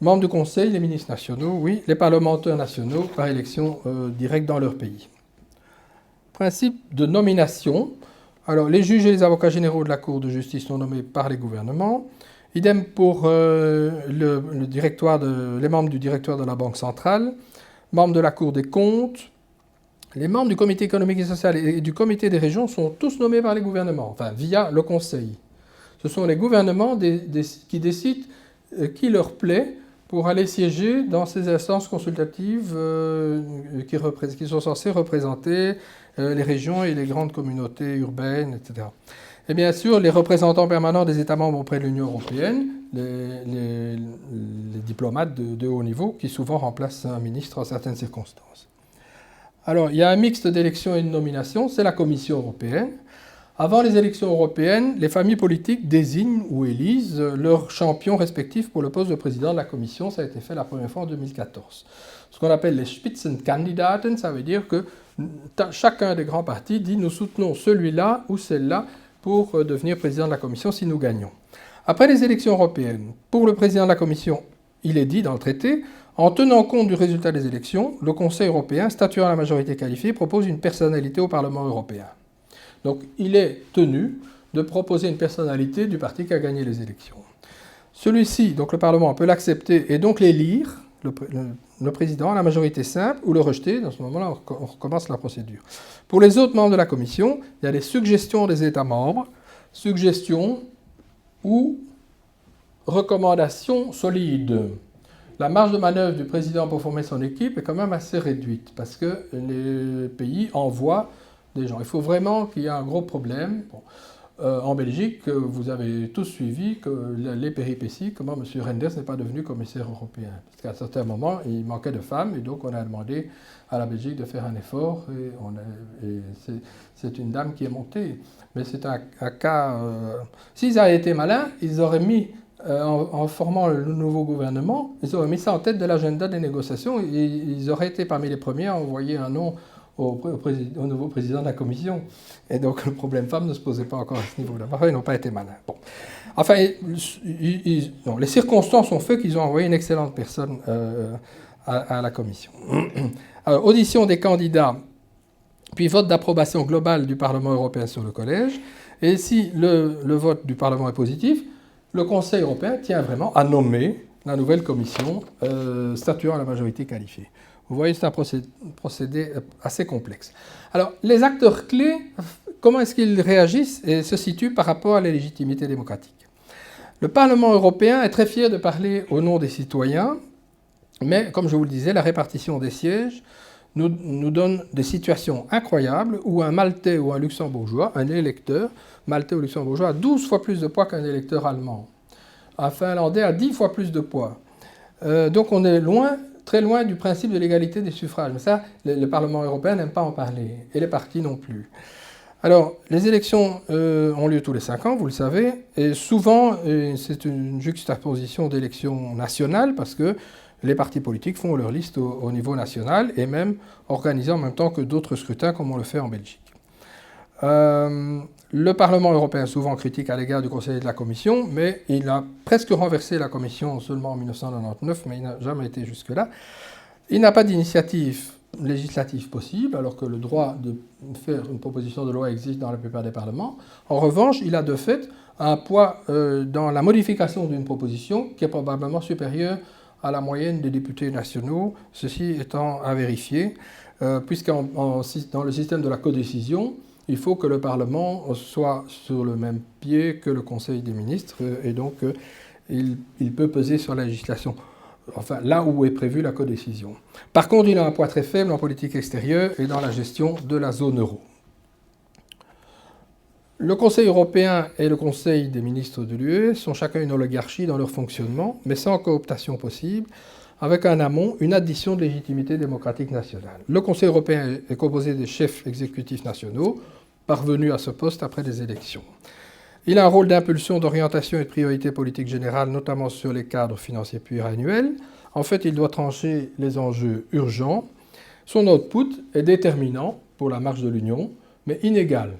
Membres du Conseil, les ministres nationaux, oui. Les parlementaires nationaux par élection directe dans leur pays. Principe de nomination. Alors, les juges et les avocats généraux de la Cour de justice sont nommés par les gouvernements. Idem pour les membres du directoire de la Banque centrale, membres de la Cour des comptes. Les membres du Comité économique et social et du Comité des régions sont tous nommés par les gouvernements, enfin via le Conseil. Ce sont les gouvernements qui décident qui leur plaît pour aller siéger dans ces instances consultatives qui sont censées représenter les régions et les grandes communautés urbaines, etc. Et bien sûr, les représentants permanents des États membres auprès de l'Union européenne, les diplomates de haut niveau, qui souvent remplacent un ministre en certaines circonstances. Alors, il y a un mixte d'élections et de nominations, c'est la Commission européenne. Avant les élections européennes, les familles politiques désignent ou élisent leurs champions respectifs pour le poste de président de la Commission. Ça a été fait la première fois en 2014. Ce qu'on appelle les Spitzenkandidaten, ça veut dire que chacun des grands partis dit « nous soutenons celui-là ou celle-là pour devenir président de la Commission si nous gagnons ». Après les élections européennes, pour le président de la Commission, il est dit dans le traité, en tenant compte du résultat des élections, le Conseil européen, statuant à la majorité qualifiée, propose une personnalité au Parlement européen. Donc il est tenu de proposer une personnalité du parti qui a gagné les élections. Celui-ci, donc le Parlement, peut l'accepter et donc l'élire, le président, à la majorité simple, ou le rejeter. Dans ce moment-là, on recommence la procédure. Pour les autres membres de la Commission, il y a des suggestions des États membres, suggestions ou recommandations solides. La marge de manœuvre du président pour former son équipe est quand même assez réduite, parce que les pays envoient des gens. Il faut vraiment qu'il y ait un gros problème. Bon. En Belgique, vous avez tous suivi que les péripéties, comment M. Renders n'est pas devenu commissaire européen. Parce qu'à un certain moment, il manquait de femmes, et donc on a demandé à la Belgique de faire un effort, et c'est une dame qui est montée. Mais c'est un cas... S'ils avaient été malins, ils auraient mis, en formant le nouveau gouvernement, ils auraient mis ça en tête de l'agenda des négociations, et ils auraient été parmi les premiers à envoyer un nom au nouveau président de la Commission. Et donc le problème femmes ne se posait pas encore à ce niveau-là. Enfin, ils n'ont pas été malins. Bon. Enfin, les circonstances ont fait qu'ils ont envoyé une excellente personne à la Commission. Alors, audition des candidats, puis vote d'approbation globale du Parlement européen sur le collège. Et si le vote du Parlement est positif, le Conseil européen tient vraiment à nommer la nouvelle Commission statuant à la majorité qualifiée. Vous voyez, c'est un procédé assez complexe. Alors, les acteurs clés, comment est-ce qu'ils réagissent et se situent par rapport à la légitimité démocratique? Le Parlement européen est très fier de parler au nom des citoyens, mais, comme je vous le disais, la répartition des sièges nous donne des situations incroyables où un Maltais ou un Luxembourgeois, un électeur, Maltais ou Luxembourgeois, a 12 fois plus de poids qu'un électeur allemand. Un Finlandais a 10 fois plus de poids. Donc on est loin, très loin du principe de l'égalité des suffrages. Mais ça, le Parlement européen n'aime pas en parler, et les partis non plus. Alors, les élections ont lieu tous les 5 ans, vous le savez, et souvent, c'est une juxtaposition d'élections nationales, parce que les partis politiques font leur liste au niveau national, et même organisés en même temps que d'autres scrutins, comme on le fait en Belgique. Le Parlement européen souvent critique à l'égard du Conseil et de la Commission, mais il a presque renversé la Commission seulement en 1999, mais il n'a jamais été jusque-là. Il n'a pas d'initiative législative possible, alors que le droit de faire une proposition de loi existe dans la plupart des parlements. En revanche, il a de fait un poids dans la modification d'une proposition qui est probablement supérieur à la moyenne des députés nationaux, ceci étant à vérifier, puisqu'dans le système de la codécision, il faut que le Parlement soit sur le même pied que le Conseil des ministres, et donc il peut peser sur la législation, enfin là où est prévue la codécision. Par contre, il a un poids très faible en politique extérieure et dans la gestion de la zone euro. Le Conseil européen et le Conseil des ministres de l'UE sont chacun une oligarchie dans leur fonctionnement, mais sans cooptation possible, avec en amont une addition de légitimité démocratique nationale. Le Conseil européen est composé des chefs exécutifs nationaux, parvenus à ce poste après des élections. Il a un rôle d'impulsion, d'orientation et de priorité politique générale, notamment sur les cadres financiers pluriannuels. En fait, il doit trancher les enjeux urgents. Son output est déterminant pour la marche de l'Union, mais inégal.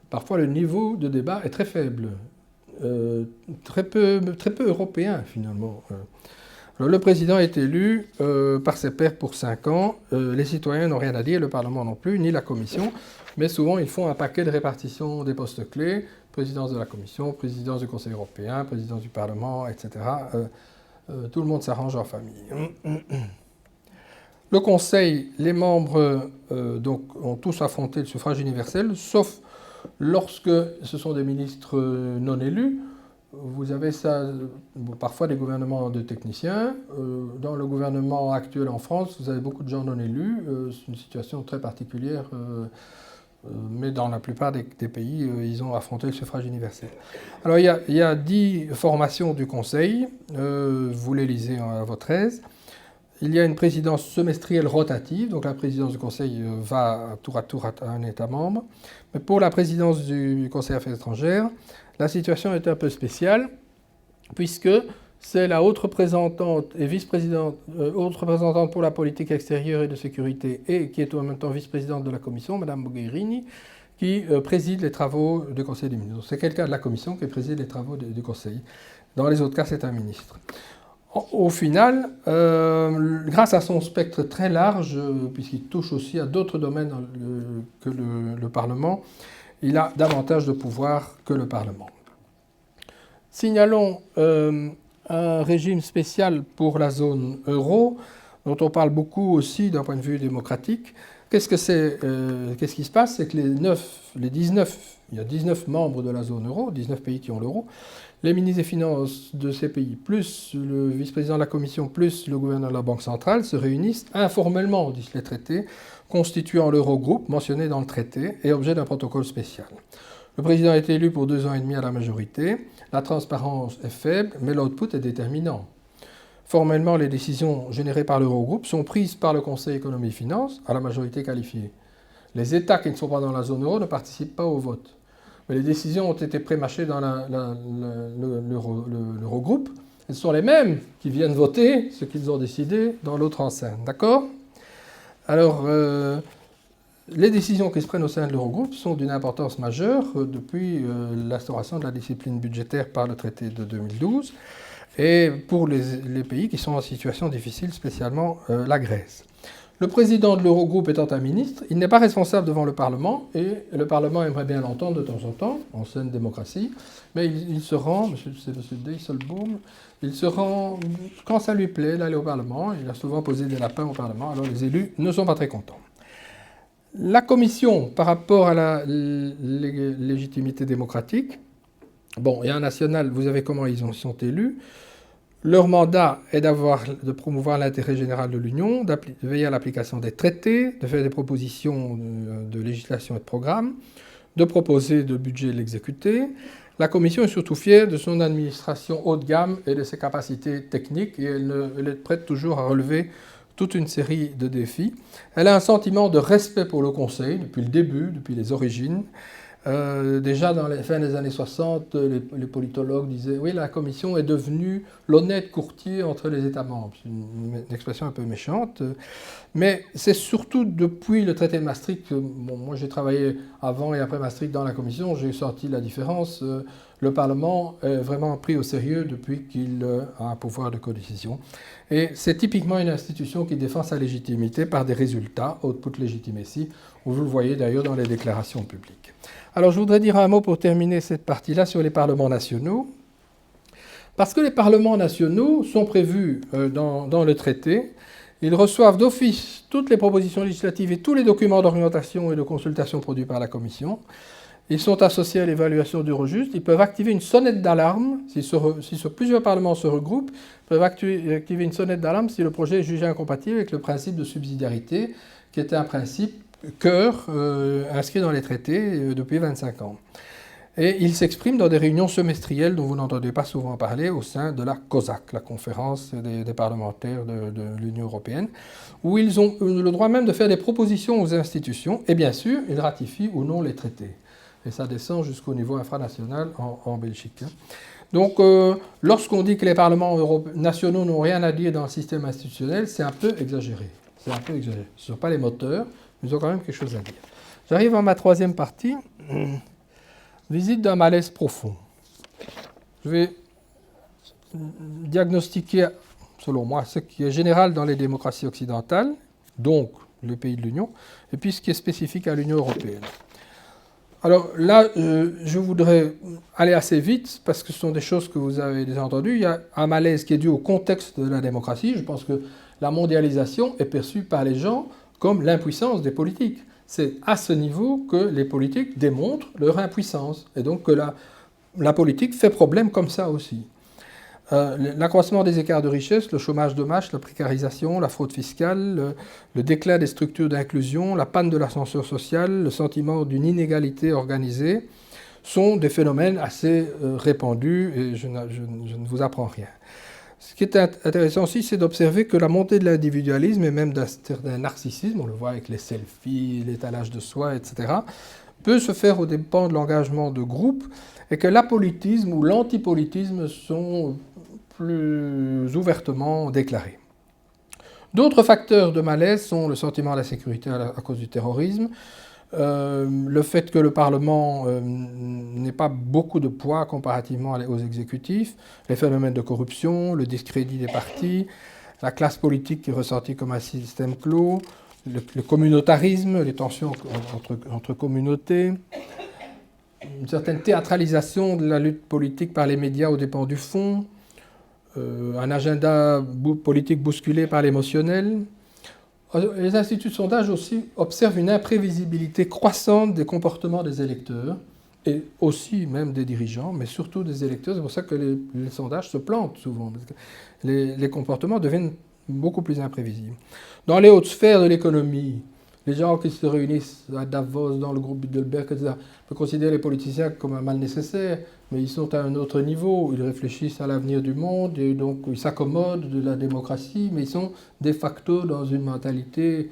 Parfois, le niveau de débat est très faible, très peu européen, finalement. Alors, le président est élu par ses pairs pour 5 ans. Les citoyens n'ont rien à dire, le Parlement non plus, ni la Commission. Mais souvent, ils font un paquet de répartition des postes clés, présidence de la Commission, présidence du Conseil européen, présidence du Parlement, etc. Tout le monde s'arrange en famille. Le Conseil, les membres donc, ont tous affronté le suffrage universel, sauf lorsque ce sont des ministres non élus. Vous avez ça, parfois des gouvernements de techniciens. Dans le gouvernement actuel en France, vous avez beaucoup de gens non élus. C'est une situation très particulière. Mais dans la plupart des pays, ils ont affronté le suffrage universel. Alors, il y a 10 formations du Conseil, vous les lisez à votre aise. Il y a une présidence semestrielle rotative, donc la présidence du Conseil va tour à tour à un État membre. Mais pour la présidence du Conseil Affaires étrangères, la situation est un peu spéciale, puisque c'est la haute représentante et vice-présidente, haute représentante pour la politique extérieure et de sécurité, et qui est en même temps vice-présidente de la Commission, Mme Mogherini, qui préside les travaux du Conseil des ministres. C'est quelqu'un de la Commission qui préside les travaux du Conseil. Dans les autres cas, c'est un ministre. Au final, grâce à son spectre très large, puisqu'il touche aussi à d'autres domaines que le Parlement, il a davantage de pouvoir que le Parlement. Signalons un régime spécial pour la zone euro, dont on parle beaucoup aussi d'un point de vue démocratique. Qu'est-ce qui se passe? C'est que il y a 19 membres de la zone euro, 19 pays qui ont l'euro. Les ministres des Finances de ces pays, plus le vice-président de la Commission, plus le gouverneur de la Banque centrale, se réunissent informellement, disent les traités, constituant l'Eurogroupe mentionné dans le traité et objet d'un protocole spécial. Le président est élu pour 2 ans et demi à la majorité. La transparence est faible, mais l'output est déterminant. Formellement, les décisions générées par l'Eurogroupe sont prises par le Conseil économie et finances à la majorité qualifiée. Les États qui ne sont pas dans la zone euro ne participent pas au vote. Mais les décisions ont été prémâchées dans l'Eurogroupe. Ce sont les mêmes qui viennent voter ce qu'ils ont décidé dans l'autre enceinte. D'accord? Alors, les décisions qui se prennent au sein de l'Eurogroupe sont d'une importance majeure depuis l'instauration de la discipline budgétaire par le traité de 2012 et pour les pays qui sont en situation difficile, spécialement la Grèce. Le président de l'Eurogroupe étant un ministre, il n'est pas responsable devant le Parlement et le Parlement aimerait bien l'entendre de temps en temps, en saine démocratie, mais il se rend, c'est M. Dijsselbloem, il se rend quand ça lui plaît d'aller au Parlement. Il a souvent posé des lapins au Parlement, alors les élus ne sont pas très contents. La Commission, par rapport à la légitimité démocratique, bon, il y a un national, vous savez comment ils sont élus. Leur mandat est de promouvoir l'intérêt général de l'Union, de veiller à l'application des traités, de faire des propositions de législation et de programmes, de proposer de budget et de l'exécuter. La Commission est surtout fière de son administration haut de gamme et de ses capacités techniques, et elle est prête toujours à relever toute une série de défis. Elle a un sentiment de respect pour le Conseil depuis le début, depuis les origines. Déjà dans les fins des années 60, les politologues disaient oui, la Commission est devenue l'honnête courtier entre les États membres. C'est une expression un peu méchante, mais c'est surtout depuis le traité de Maastricht que moi j'ai travaillé avant et après Maastricht dans la Commission, j'ai senti la différence. Le Parlement est vraiment pris au sérieux depuis qu'il a un pouvoir de codécision. Et c'est typiquement une institution qui défend sa légitimité par des résultats, output legitimacy, où vous le voyez d'ailleurs dans les déclarations publiques. Alors je voudrais dire un mot pour terminer cette partie-là sur les parlements nationaux. Parce que les parlements nationaux sont prévus dans le traité, ils reçoivent d'office toutes les propositions législatives et tous les documents d'orientation et de consultation produits par la Commission. Ils sont associés à l'évaluation d'Eurojust. Ils peuvent activer une sonnette d'alarme. Si plusieurs parlements se regroupent, ils peuvent activer une sonnette d'alarme si le projet est jugé incompatible avec le principe de subsidiarité, qui est un principe cœur inscrit dans les traités depuis 25 ans. Et il s'exprime dans des réunions semestrielles dont vous n'entendez pas souvent parler au sein de la COSAC, la conférence des parlementaires de l'Union européenne, où ils ont le droit même de faire des propositions aux institutions et bien sûr, ils ratifient ou non les traités. Et ça descend jusqu'au niveau infranational en Belgique. Donc, lorsqu'on dit que les parlements nationaux n'ont rien à dire dans le système institutionnel, c'est un peu exagéré. C'est un peu exagéré. Ce ne sont pas les moteurs, mais ils ont quand même quelque chose à dire. J'arrive à ma troisième partie. Visite d'un malaise profond. Je vais diagnostiquer, selon moi, ce qui est général dans les démocraties occidentales, donc les pays de l'Union, et puis ce qui est spécifique à l'Union européenne. Alors là, je voudrais aller assez vite, parce que ce sont des choses que vous avez déjà entendues. Il y a un malaise qui est dû au contexte de la démocratie. Je pense que la mondialisation est perçue par les gens comme l'impuissance des politiques. C'est à ce niveau que les politiques démontrent leur impuissance, et donc que la politique fait problème comme ça aussi. L'accroissement des écarts de richesse, le chômage de masse, la précarisation, la fraude fiscale, le déclin des structures d'inclusion, la panne de l'ascenseur social, le sentiment d'une inégalité organisée sont des phénomènes assez répandus et je ne vous apprends rien. Ce qui est intéressant aussi, c'est d'observer que la montée de l'individualisme et même d'un certain narcissisme, on le voit avec les selfies, l'étalage de soi, etc., peut se faire aux dépens de l'engagement de groupe et que l'apolitisme ou l'antipolitisme sont plus ouvertement déclarés. D'autres facteurs de malaise sont le sentiment d'insécurité à cause du terrorisme, le fait que le Parlement n'ait pas beaucoup de poids comparativement aux exécutifs, les phénomènes de corruption, le discrédit des partis, la classe politique qui est ressentie comme un système clos, le communautarisme, les tensions entre communautés, une certaine théâtralisation de la lutte politique par les médias aux dépens du fond, un agenda politique bousculé par l'émotionnel. Les instituts de sondage aussi observent une imprévisibilité croissante des comportements des électeurs, et aussi même des dirigeants, mais surtout des électeurs. C'est pour ça que les sondages se plantent souvent. Parce que les comportements deviennent beaucoup plus imprévisibles. Dans les hautes sphères de l'économie, les gens qui se réunissent à Davos, dans le groupe Bilderberg, etc., peuvent considérer les politiciens comme un mal nécessaire, mais ils sont à un autre niveau. Ils réfléchissent à l'avenir du monde, et donc ils s'accommodent de la démocratie, mais ils sont de facto dans une mentalité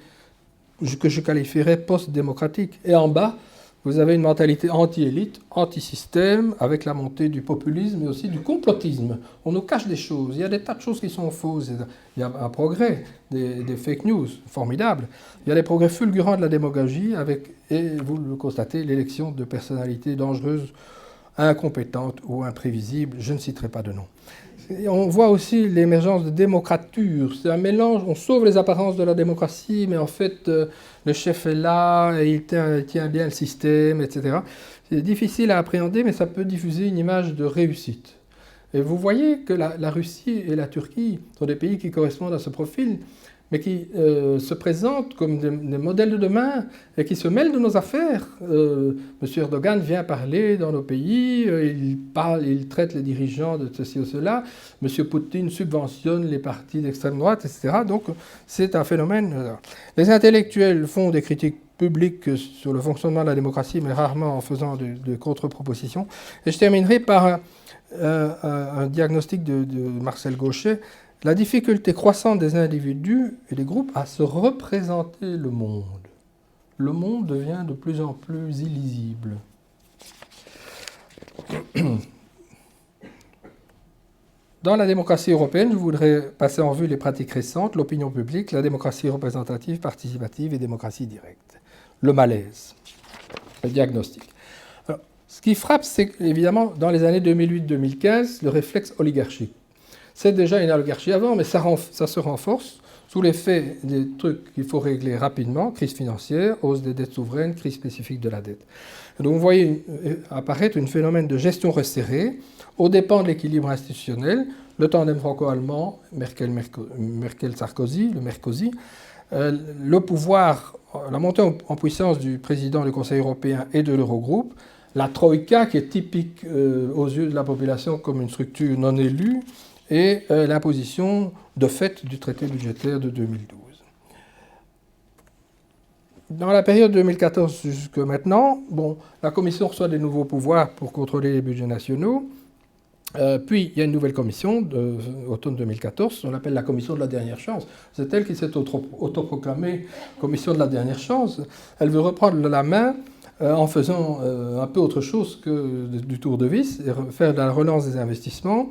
que je qualifierais post-démocratique. Et en bas, vous avez une mentalité anti-élite, anti-système, avec la montée du populisme et aussi du complotisme. On nous cache des choses. Il y a des tas de choses qui sont fausses. Il y a un progrès des fake news, formidable. Il y a des progrès fulgurants de la démagogie avec, et vous le constatez, l'élection de personnalités dangereuses, incompétentes ou imprévisibles. Je ne citerai pas de nom. Et on voit aussi l'émergence de démocrature. C'est un mélange, on sauve les apparences de la démocratie, mais en fait, le chef est là, et il tient bien le système, etc. C'est difficile à appréhender, mais ça peut diffuser une image de réussite. Et vous voyez que la Russie et la Turquie sont des pays qui correspondent à ce profil, mais qui se présentent comme des modèles de demain et qui se mêlent de nos affaires. M. Erdogan vient parler dans nos pays, il traite les dirigeants de ceci ou cela, M. Poutine subventionne les partis d'extrême droite, etc. Donc c'est un phénomène. Les intellectuels font des critiques publiques sur le fonctionnement de la démocratie, mais rarement en faisant de contre-propositions. Et je terminerai par un diagnostic de Marcel Gauchet. la difficulté croissante des individus et des groupes à se représenter le monde. Le monde devient de plus en plus illisible. Dans la démocratie européenne, je voudrais passer en revue les pratiques récentes, l'opinion publique, la démocratie représentative, participative et démocratie directe. Le malaise, le diagnostic. Alors, ce qui frappe, c'est évidemment, dans les années 2008-2015, le réflexe oligarchique. C'est déjà une oligarchie avant, mais ça se renforce sous l'effet des trucs qu'il faut régler rapidement, crise financière, hausse des dettes souveraines, crise spécifique de la dette. Donc vous voyez apparaître un phénomène de gestion resserrée aux dépens de l'équilibre institutionnel, le tandem franco-allemand, Merkel-Sarkozy, le Merkozy, le pouvoir, la montée en puissance du président du Conseil européen et de l'Eurogroupe, la Troïka qui est typique aux yeux de la population comme une structure non élue, et l'imposition de fait du traité budgétaire de 2012. Dans la période 2014 jusqu'à maintenant, la Commission reçoit des nouveaux pouvoirs pour contrôler les budgets nationaux. Puis, il y a une nouvelle commission, automne 2014, on l'appelle la commission de la dernière chance. C'est elle qui s'est autoproclamée commission de la dernière chance. Elle veut reprendre la main en faisant un peu autre chose que du tour de vis, et faire de la relance des investissements,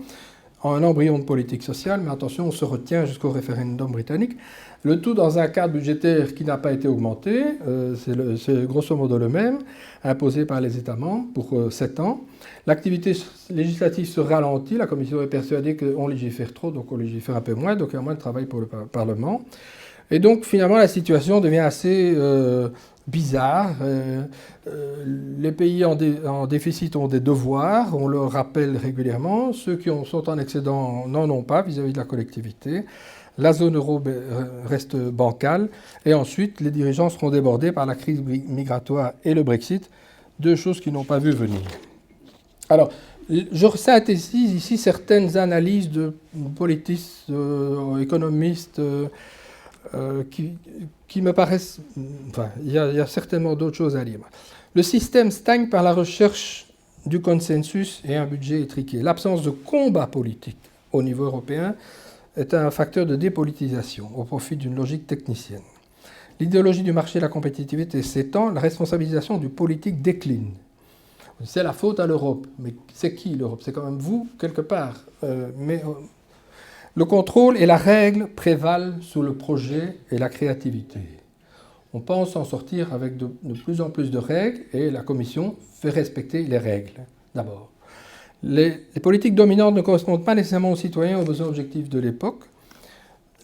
un embryon de politique sociale, mais attention, on se retient jusqu'au référendum britannique. Le tout dans un cadre budgétaire qui n'a pas été augmenté, c'est grosso modo le même, imposé par les États membres pour 7 ans. L'activité législative se ralentit, la Commission est persuadée qu'on légifère trop, donc on légifère un peu moins, donc il y a moins de travail pour le Parlement. Et donc finalement la situation devient assez bizarre. Les pays en déficit ont des devoirs, on le rappelle régulièrement. Ceux qui sont en excédent n'en ont pas vis-à-vis de la collectivité. La zone euro reste bancale. Et ensuite, les dirigeants seront débordés par la crise migratoire et le Brexit, deux choses qu'ils n'ont pas vu venir. Alors, je synthétise ici certaines analyses de politistes, économistes, qui me paraissent... Enfin, il y a certainement d'autres choses à lire. Le système stagne par la recherche du consensus et un budget étriqué. L'absence de combat politique au niveau européen est un facteur de dépolitisation au profit d'une logique technicienne. L'idéologie du marché et la compétitivité s'étend, la responsabilisation du politique décline. C'est la faute à l'Europe. Mais c'est qui l'Europe? C'est quand même vous, quelque part. Le contrôle et la règle prévalent sur le projet et la créativité. On pense en sortir avec de plus en plus de règles et la Commission fait respecter les règles, d'abord. Les politiques dominantes ne correspondent pas nécessairement aux citoyens, aux besoins objectifs de l'époque.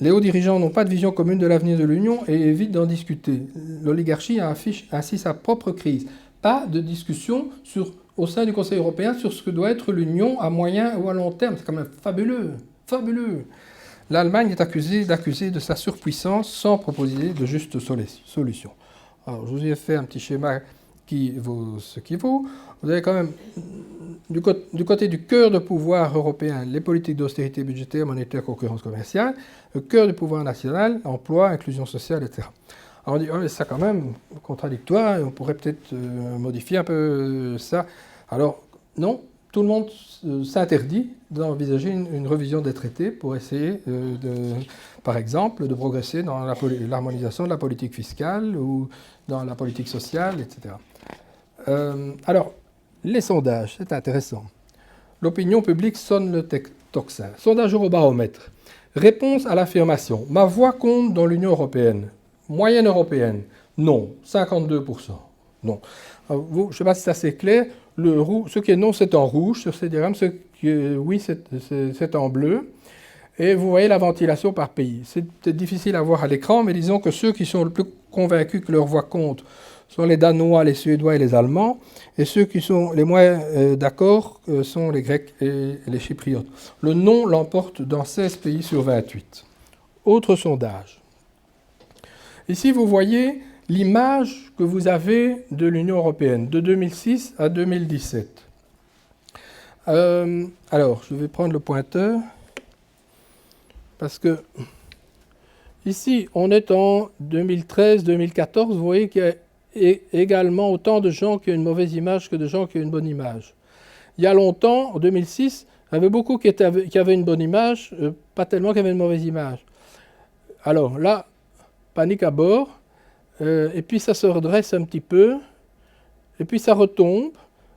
Les hauts dirigeants n'ont pas de vision commune de l'avenir de l'Union et évitent d'en discuter. L'oligarchie affiche ainsi sa propre crise. Pas de discussion au sein du Conseil européen sur ce que doit être l'Union à moyen ou à long terme. C'est quand même fabuleux, fabuleux. L'Allemagne est accusée de sa surpuissance sans proposer de justes solutions. Alors, je vous ai fait un petit schéma qui vaut ce qu'il vaut. Vous avez quand même, du côté du cœur de pouvoir européen, les politiques d'austérité budgétaire, monétaire, concurrence commerciale, le cœur du pouvoir national, emploi, inclusion sociale, etc. Alors on dit, oh, ça quand même contradictoire, on pourrait peut-être modifier un peu ça. Alors non, tout le monde s'interdit d'envisager une revision des traités pour essayer, par exemple, de progresser dans l'harmonisation de la politique fiscale ou dans la politique sociale, etc. Alors, les sondages, c'est intéressant. L'opinion publique sonne le tocsin. Sondage Eurobaromètre. Réponse à l'affirmation. Ma voix compte dans l'Union européenne. Moyenne européenne. Non. 52%. Non. Alors, je ne sais pas si c'est assez clair. Ce qui est non, c'est en rouge sur ces diagrammes. Ce qui est oui, c'est en bleu. Et vous voyez la ventilation par pays. C'est peut-être difficile à voir à l'écran, mais disons que ceux qui sont le plus convaincus que leur voix compte sont les Danois, les Suédois et les Allemands, et ceux qui sont les moins d'accord sont les Grecs et les Chypriotes. Le non l'emporte dans 16 pays sur 28. Autre sondage. Ici, vous voyez l'image que vous avez de l'Union européenne, de 2006 à 2017. Alors, je vais prendre le pointeur, parce que ici, on est en 2013-2014, vous voyez qu'il y a également autant de gens qui ont une mauvaise image que de gens qui ont une bonne image. Il y a longtemps, en 2006, Il y avait beaucoup qui avaient une bonne image, pas tellement qui avaient une mauvaise image. Alors là, panique à bord, et puis ça se redresse un petit peu, et puis ça retombe,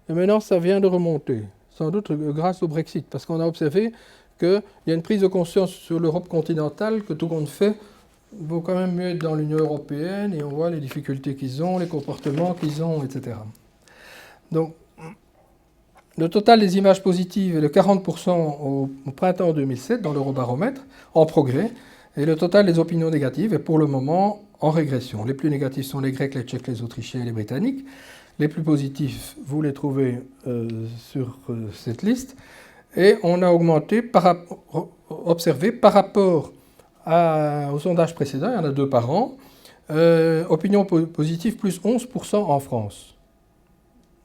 et maintenant ça vient de remonter, sans doute grâce au Brexit, parce qu'on a observé qu'il y a une prise de conscience sur l'Europe continentale que tout compte fait vaut quand même mieux être dans l'Union européenne, et on voit les difficultés qu'ils ont, les comportements qu'ils ont, etc. Donc, le total des images positives est de 40% au printemps 2007 dans l'Eurobaromètre, en progrès, et le total des opinions négatives est pour le moment en régression. Les plus négatifs sont les Grecs, les Tchèques, les Autrichiens et les Britanniques. Les plus positifs, vous les trouvez sur cette liste. Et on a augmenté, observé par rapport au sondage précédent, il y en a 2 par an, opinion positive plus 11% en France,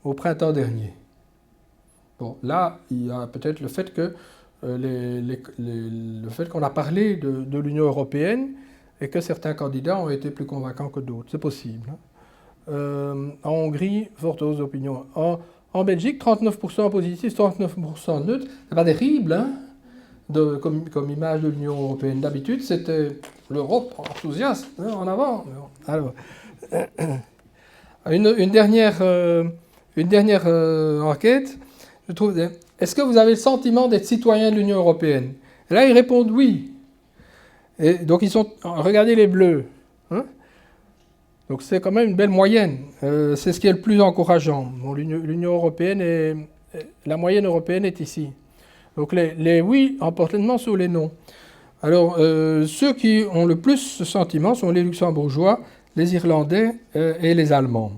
au printemps dernier. Bon, là, il y a peut-être le fait que le fait qu'on a parlé de l'Union européenne et que certains candidats ont été plus convaincants que d'autres. C'est possible. En Hongrie, forte hausse d'opinion. En Belgique, 39% positif, 39% neutre. C'est pas terrible, hein, comme image de l'Union européenne. D'habitude, c'était l'Europe enthousiaste, hein, en avant. Alors, une dernière enquête. Je trouve, est-ce que vous avez le sentiment d'être citoyen de l'Union européenne? Et là, ils répondent oui. Et donc, regardez les bleus. Hein, donc, c'est quand même une belle moyenne. C'est ce qui est le plus encourageant. Bon, l'Union européenne, la moyenne européenne est ici. Donc, les oui emportent lentement sur les non. Alors, ceux qui ont le plus ce sentiment sont les Luxembourgeois, les Irlandais et les Allemands.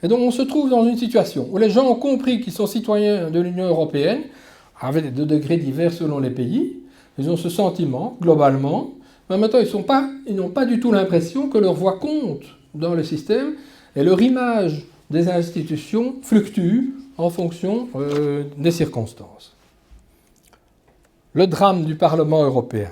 Et donc on se trouve dans une situation où les gens ont compris qu'ils sont citoyens de l'Union européenne, avec des degrés divers selon les pays. Ils ont ce sentiment, globalement. Mais maintenant, ils n'ont pas du tout l'impression que leur voix compte dans le système et leur image des institutions fluctue en fonction des circonstances. Le drame du Parlement européen.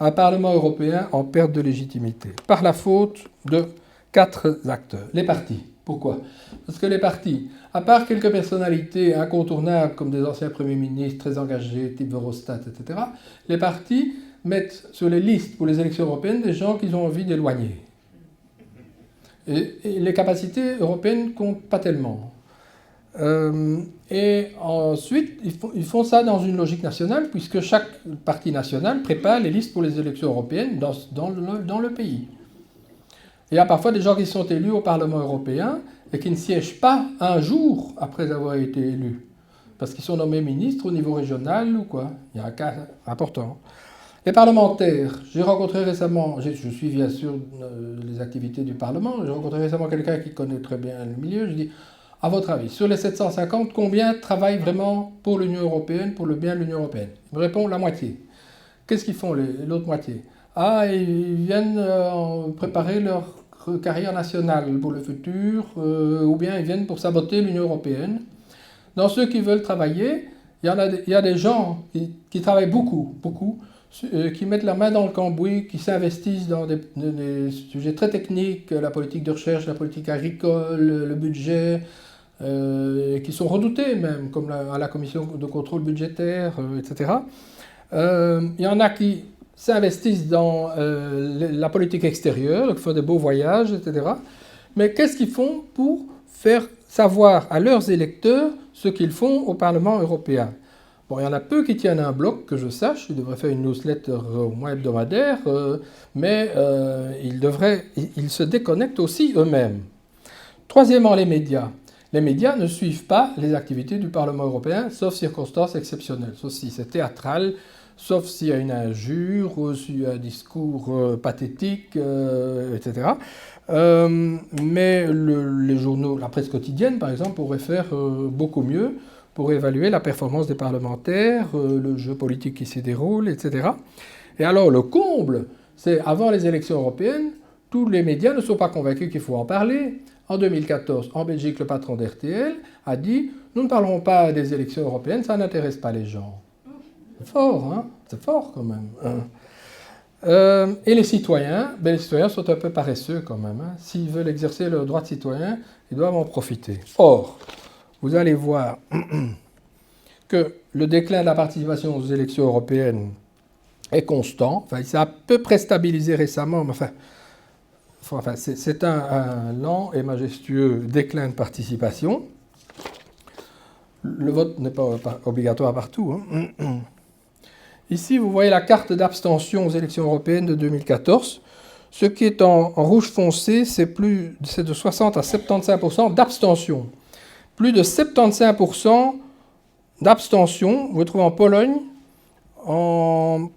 Un Parlement européen en perte de légitimité, par la faute de 4 acteurs. Les partis. Pourquoi? Parce que les partis, à part quelques personnalités incontournables comme des anciens premiers ministres très engagés, type Verhofstadt, etc., les partis mettent sur les listes pour les élections européennes des gens qu'ils ont envie d'éloigner. Et les capacités européennes ne comptent pas tellement. Et ensuite, ils font ça dans une logique nationale, puisque chaque parti national prépare les listes pour les élections européennes dans le pays. Il y a parfois des gens qui sont élus au Parlement européen et qui ne siègent pas un jour après avoir été élus, parce qu'ils sont nommés ministres au niveau régional ou quoi. Il y a un cas important. Les parlementaires, j'ai rencontré récemment, je suis bien sûr les activités du Parlement, j'ai rencontré récemment quelqu'un qui connaît très bien le milieu, je dis, à votre avis, sur les 750, combien travaillent vraiment pour l'Union européenne, pour le bien de l'Union européenne? Il me répond la moitié. Qu'est-ce qu'ils font l'autre moitié? Ah, ils viennent préparer leur carrière nationale pour le futur, ou bien ils viennent pour saboter l'Union européenne. Dans ceux qui veulent travailler, il y a des gens qui travaillent beaucoup, qui mettent la main dans le cambouis, qui s'investissent dans des sujets très techniques, la politique de recherche, la politique agricole, le budget, qui sont redoutés même, comme à la commission de contrôle budgétaire, etc. Il y en a qui s'investissent dans la politique extérieure, qui font des beaux voyages, etc. Mais qu'est-ce qu'ils font pour faire savoir à leurs électeurs ce qu'ils font au Parlement européen? Bon, il y en a peu qui tiennent un bloc, que je sache, ils devraient faire une newsletter au moins hebdomadaire, mais ils se déconnectent aussi eux-mêmes. Troisièmement, les médias. Les médias ne suivent pas les activités du Parlement européen, sauf circonstances exceptionnelles, sauf si c'est théâtral, sauf s'il y a une injure, ou s'il y a un discours pathétique, etc. Mais les journaux, la presse quotidienne, par exemple, pourraient faire beaucoup mieux pour évaluer la performance des parlementaires, le jeu politique qui s'y déroule, etc. Et alors, le comble, c'est avant les élections européennes, tous les médias ne sont pas convaincus qu'il faut en parler. En 2014, en Belgique, le patron d'RTL a dit « Nous ne parlerons pas des élections européennes, ça n'intéresse pas les gens ». C'est fort, hein? C'est fort quand même. Hein? Et les citoyens, les citoyens sont un peu paresseux quand même. Hein? S'ils veulent exercer leur droit de citoyen, ils doivent en profiter. Or, vous allez voir que le déclin de la participation aux élections européennes est constant. Enfin, il s'est à peu près stabilisé récemment, mais c'est un lent et majestueux déclin de participation. Le vote n'est pas obligatoire partout. Hein. Ici, vous voyez la carte d'abstention aux élections européennes de 2014. Ce qui est en rouge foncé, c'est de 60 à 75% d'abstention. Plus de 75% d'abstention, vous le trouvez en Pologne, en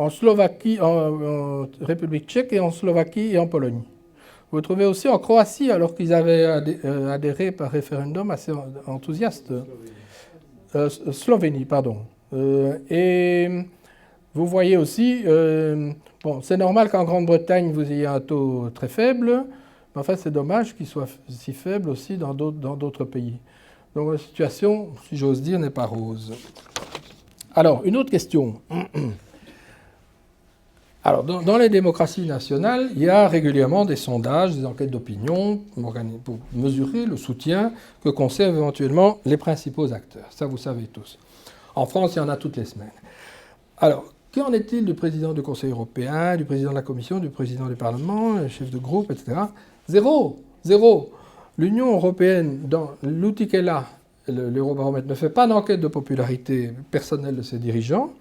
Slovaquie, en République tchèque et en Slovaquie et en Pologne. Vous le trouvez aussi en Croatie, alors qu'ils avaient adhéré par référendum assez enthousiaste. Slovénie, pardon. Et vous voyez aussi, bon, c'est normal qu'en Grande-Bretagne, vous ayez un taux très faible, mais enfin, c'est dommage qu'il soit si faible aussi dans d'autres pays. Donc la situation, si j'ose dire, n'est pas rose. Alors, une autre question. Alors, dans les démocraties nationales, il y a régulièrement des sondages, des enquêtes d'opinion pour mesurer le soutien que conservent éventuellement les principaux acteurs. Ça, vous savez tous. En France, il y en a toutes les semaines. Alors, qu'en est-il du président du Conseil européen, du président de la Commission, du président du Parlement, le chef de groupe, etc. Zéro. L'Union européenne, dans l'outil qu'elle a, l'Eurobaromètre, ne fait pas d'enquête de popularité personnelle de ses dirigeants.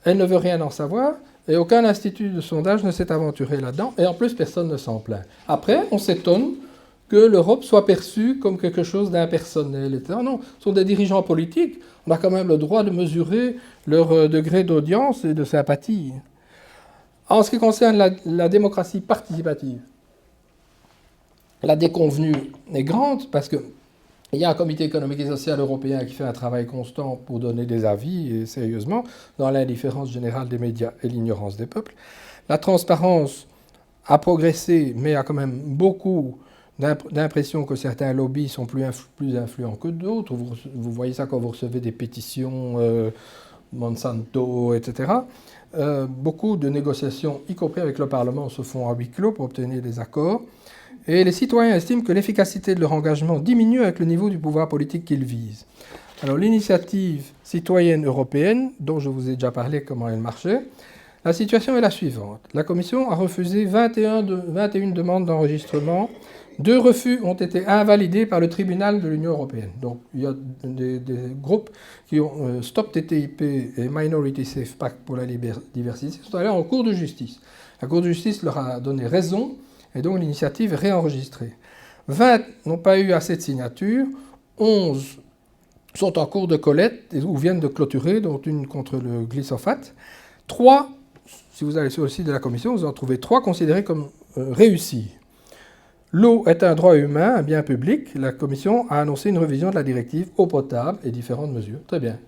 Elle ne veut rien en savoir. Et aucun institut de sondage ne s'est aventuré là-dedans. Et en plus, personne ne s'en plaint. Après, on s'étonne que l'Europe soit perçue comme quelque chose d'impersonnel, etc. Non, ce sont des dirigeants politiques. On a quand même le droit de mesurer leur degré d'audience et de sympathie. En ce qui concerne la démocratie participative, la déconvenue est grande parce qu'il y a un comité économique et social européen qui fait un travail constant pour donner des avis, et sérieusement, dans l'indifférence générale des médias et l'ignorance des peuples. La transparence a progressé, mais a quand même beaucoup d'impression que certains lobbies sont plus influents que d'autres. Vous voyez ça quand vous recevez des pétitions Monsanto, etc. Beaucoup de négociations, y compris avec le Parlement, se font à huis clos pour obtenir des accords. Et les citoyens estiment que l'efficacité de leur engagement diminue avec le niveau du pouvoir politique qu'ils visent. Alors l'initiative citoyenne européenne, dont je vous ai déjà parlé comment elle marchait, la situation est la suivante. La Commission a refusé 21 demandes d'enregistrement. 2 refus ont été invalidés par le tribunal de l'Union européenne. Donc il y a des groupes qui ont Stop TTIP et Minority Safe Pact pour la diversité sont allés en cour de justice. La cour de justice leur a donné raison. Et donc l'initiative est réenregistrée. 20 n'ont pas eu assez de signatures, 11 sont en cours de collecte ou viennent de clôturer, dont une contre le glyphosate. 3, si vous allez sur le site de la Commission, vous en trouvez 3 considérés comme réussis. L'eau est un droit humain, un bien public. La Commission a annoncé une révision de la directive eau potable et différentes mesures. Très bien.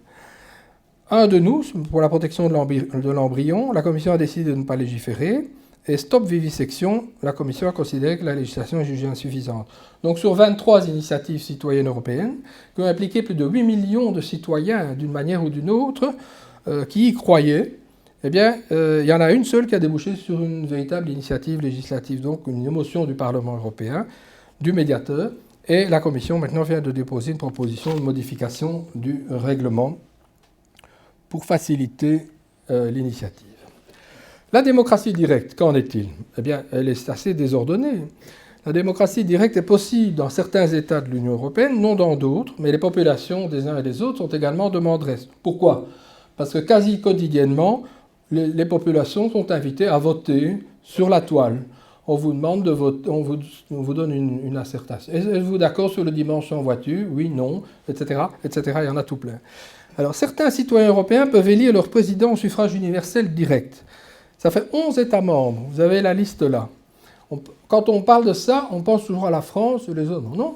Un de nous, pour la protection de l'embryon, la Commission a décidé de ne pas légiférer. Et Stop Vivisection, la Commission a considéré que la législation est jugée insuffisante. Donc sur 23 initiatives citoyennes européennes, qui ont impliqué plus de 8 millions de citoyens d'une manière ou d'une autre, qui y croyaient, eh bien, il y en a une seule qui a débouché sur une véritable initiative législative, donc une émotion du Parlement européen, du médiateur, et la Commission maintenant vient de déposer une proposition de modification du règlement pour faciliter l'initiative. La démocratie directe, qu'en est-il? Eh bien, elle est assez désordonnée. La démocratie directe est possible dans certains États de l'Union européenne, non dans d'autres, mais les populations des uns et des autres sont également demanderesses. Pourquoi? Parce que quasi quotidiennement, les populations sont invitées à voter sur la toile. On vous demande de voter, on vous donne une assertion. Êtes-vous d'accord sur le dimanche en voiture? Oui, non, etc., etc. Il y en a tout plein. Alors, certains citoyens européens peuvent élire leur président au suffrage universel direct. Ça fait 11 États membres. Vous avez la liste là. Quand on parle de ça, on pense toujours à la France ou les autres. Non,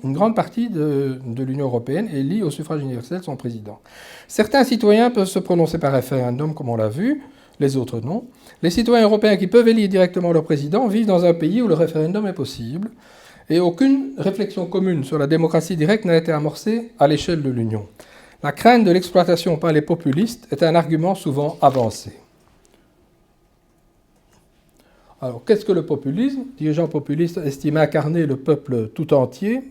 une grande partie de l'Union européenne élit au suffrage universel son président. Certains citoyens peuvent se prononcer par référendum, comme on l'a vu, les autres non. Les citoyens européens qui peuvent élire directement leur président vivent dans un pays où le référendum est possible. Et aucune réflexion commune sur la démocratie directe n'a été amorcée à l'échelle de l'Union. La crainte de l'exploitation par les populistes est un argument souvent avancé. Alors, qu'est-ce que le populisme? Dirigeants populistes estiment incarner le peuple tout entier.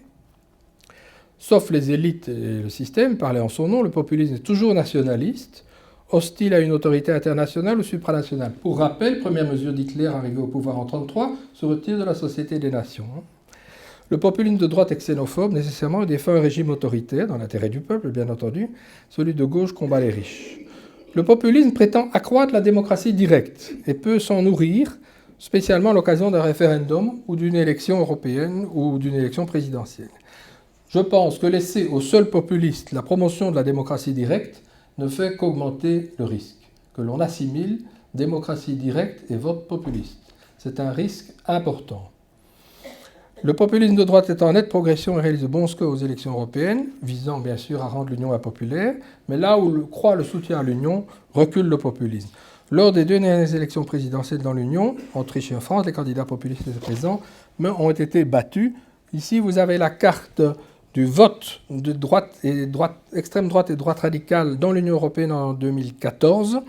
sauf les élites et le système, parlaient en son nom, le populisme est toujours nationaliste, hostile à une autorité internationale ou supranationale. Pour rappel, première mesure d'Hitler arrivé au pouvoir en 1933, se retire de la Société des Nations. Le populisme de droite est xénophobe, nécessairement, défend un régime autoritaire, dans l'intérêt du peuple, bien entendu. Celui de gauche combat les riches. Le populisme prétend accroître la démocratie directe et peut s'en nourrir, spécialement à l'occasion d'un référendum ou d'une élection européenne ou d'une élection présidentielle. Je pense que laisser aux seuls populistes la promotion de la démocratie directe ne fait qu'augmenter le risque, que l'on assimile démocratie directe et vote populiste. C'est un risque important. Le populisme de droite est en nette progression et réalise de bons scores aux élections européennes, visant bien sûr à rendre l'Union impopulaire, mais là où croît le soutien à l'Union, recule le populisme. Lors des deux dernières élections présidentielles dans l'Union, en Autriche et en France, les candidats populistes présents ont été battus. Ici, vous avez la carte du vote de extrême droite et droite radicale dans l'Union européenne en 2014.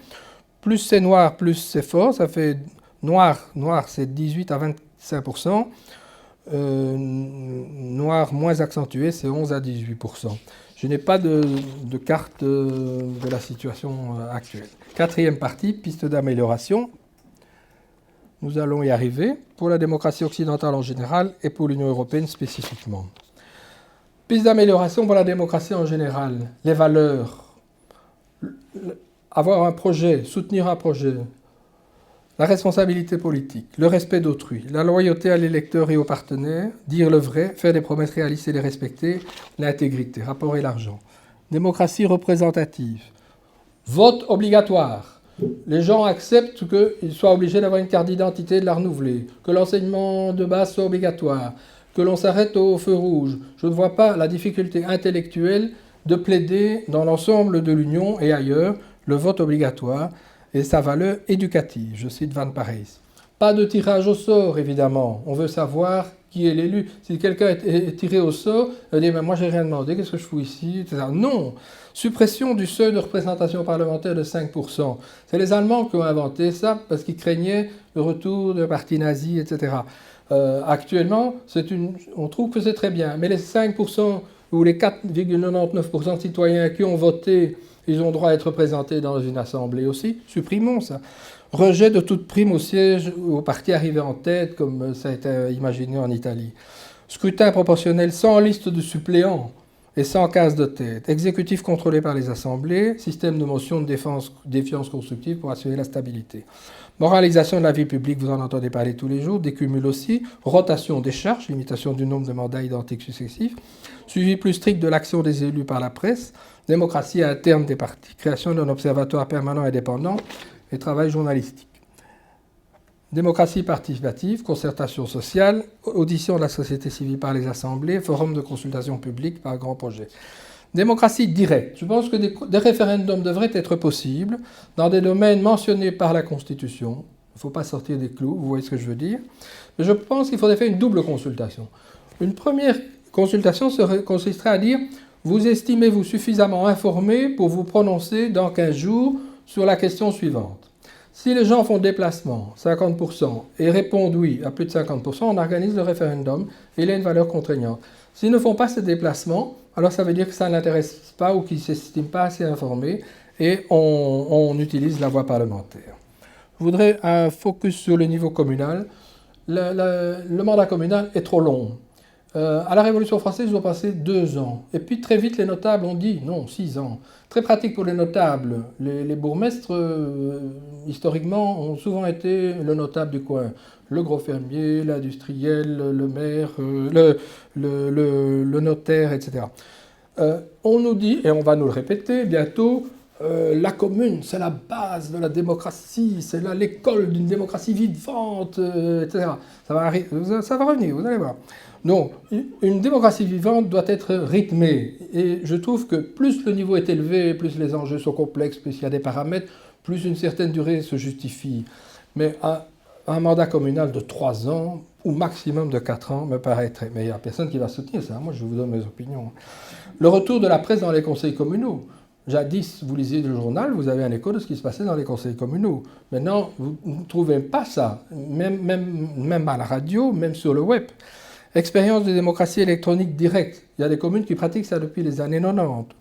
Plus c'est noir, plus c'est fort. Ça fait noir c'est 18 à 25%. Noir moins accentué, c'est 11 à 18%. Je n'ai pas de carte de la situation actuelle. Quatrième partie, piste d'amélioration. Nous allons y arriver pour la démocratie occidentale en général et pour l'Union européenne spécifiquement. Piste d'amélioration pour la démocratie en général. Les valeurs. Avoir un projet, soutenir un projet. La responsabilité politique, le respect d'autrui, la loyauté à l'électeur et aux partenaires, dire le vrai, faire des promesses réalistes et les respecter, l'intégrité, rapport et l'argent. Démocratie représentative, vote obligatoire. Les gens acceptent qu'ils soient obligés d'avoir une carte d'identité et de la renouveler, que l'enseignement de base soit obligatoire, que l'on s'arrête au feu rouge. Je ne vois pas la difficulté intellectuelle de plaider dans l'ensemble de l'Union et ailleurs le vote obligatoire et sa valeur éducative. Je cite Van Parijs. Pas de tirage au sort, évidemment. On veut savoir qui est l'élu. Si quelqu'un est tiré au sort, il dit « moi, j'ai rien demandé, qu'est-ce que je fous ici ?» etc. Non. Suppression du seuil de représentation parlementaire de 5%. C'est les Allemands qui ont inventé ça parce qu'ils craignaient le retour de partis nazis, etc. Actuellement, on trouve que c'est très bien. Mais les 5% ou les 4,99% de citoyens qui ont voté, ils ont droit à être représentés dans une assemblée aussi. Supprimons ça. Rejet de toute prime au siège au parti arrivé en tête, comme ça a été imaginé en Italie. Scrutin proportionnel sans liste de suppléants et sans case de tête. Exécutif contrôlé par les assemblées. Système de motion de défiance constructive pour assurer la stabilité. Moralisation de la vie publique, vous en entendez parler tous les jours. Décumul aussi. Rotation des charges, limitation du nombre de mandats identiques successifs. Suivi plus strict de l'action des élus par la presse. Démocratie interne des partis. Création d'un observatoire permanent indépendant et travail journalistique. Démocratie participative, concertation sociale, audition de la société civile par les assemblées, forum de consultation publique par grands projets. Démocratie directe. Je pense que des référendums devraient être possibles dans des domaines mentionnés par la Constitution. Il ne faut pas sortir des clous, vous voyez ce que je veux dire. Mais je pense qu'il faudrait faire une double consultation. Une première consultation consisterait à dire « Vous estimez-vous suffisamment informé pour vous prononcer dans 15 jours sur la question suivante ?» Si les gens font déplacement, 50%, et répondent oui à plus de 50%, on organise le référendum et il a une valeur contraignante. S'ils ne font pas ce déplacement, alors ça veut dire que ça ne l'intéresse pas ou qu'ils ne s'estiment pas assez informés et on utilise la voie parlementaire. Je voudrais un focus sur le niveau communal. Le mandat communal est trop long. À la Révolution française, ils ont passé 2 ans. Et puis très vite, les notables ont dit non, 6 ans. Très pratique pour les notables. Les bourgmestres, historiquement, ont souvent été le notable du coin. Le gros fermier, l'industriel, le maire, le notaire, etc. On nous dit, et on va nous le répéter bientôt, la commune, c'est la base de la démocratie, c'est là l'école d'une démocratie vivante, etc. Ça va revenir, vous allez voir. Donc, une démocratie vivante doit être rythmée. Et je trouve que plus le niveau est élevé, plus les enjeux sont complexes, plus il y a des paramètres, plus une certaine durée se justifie. Mais un mandat communal de 3 ans, ou maximum de 4 ans, me paraît très... Mais il n'y a personne qui va soutenir ça. Moi, je vous donne mes opinions. Le retour de la presse dans les conseils communaux. Jadis, vous lisiez le journal, vous avez un écho de ce qui se passait dans les conseils communaux. Maintenant, vous ne trouvez pas ça, même à la radio, même sur le web. Expérience de démocratie électronique directe. Il y a des communes qui pratiquent ça depuis les années 90.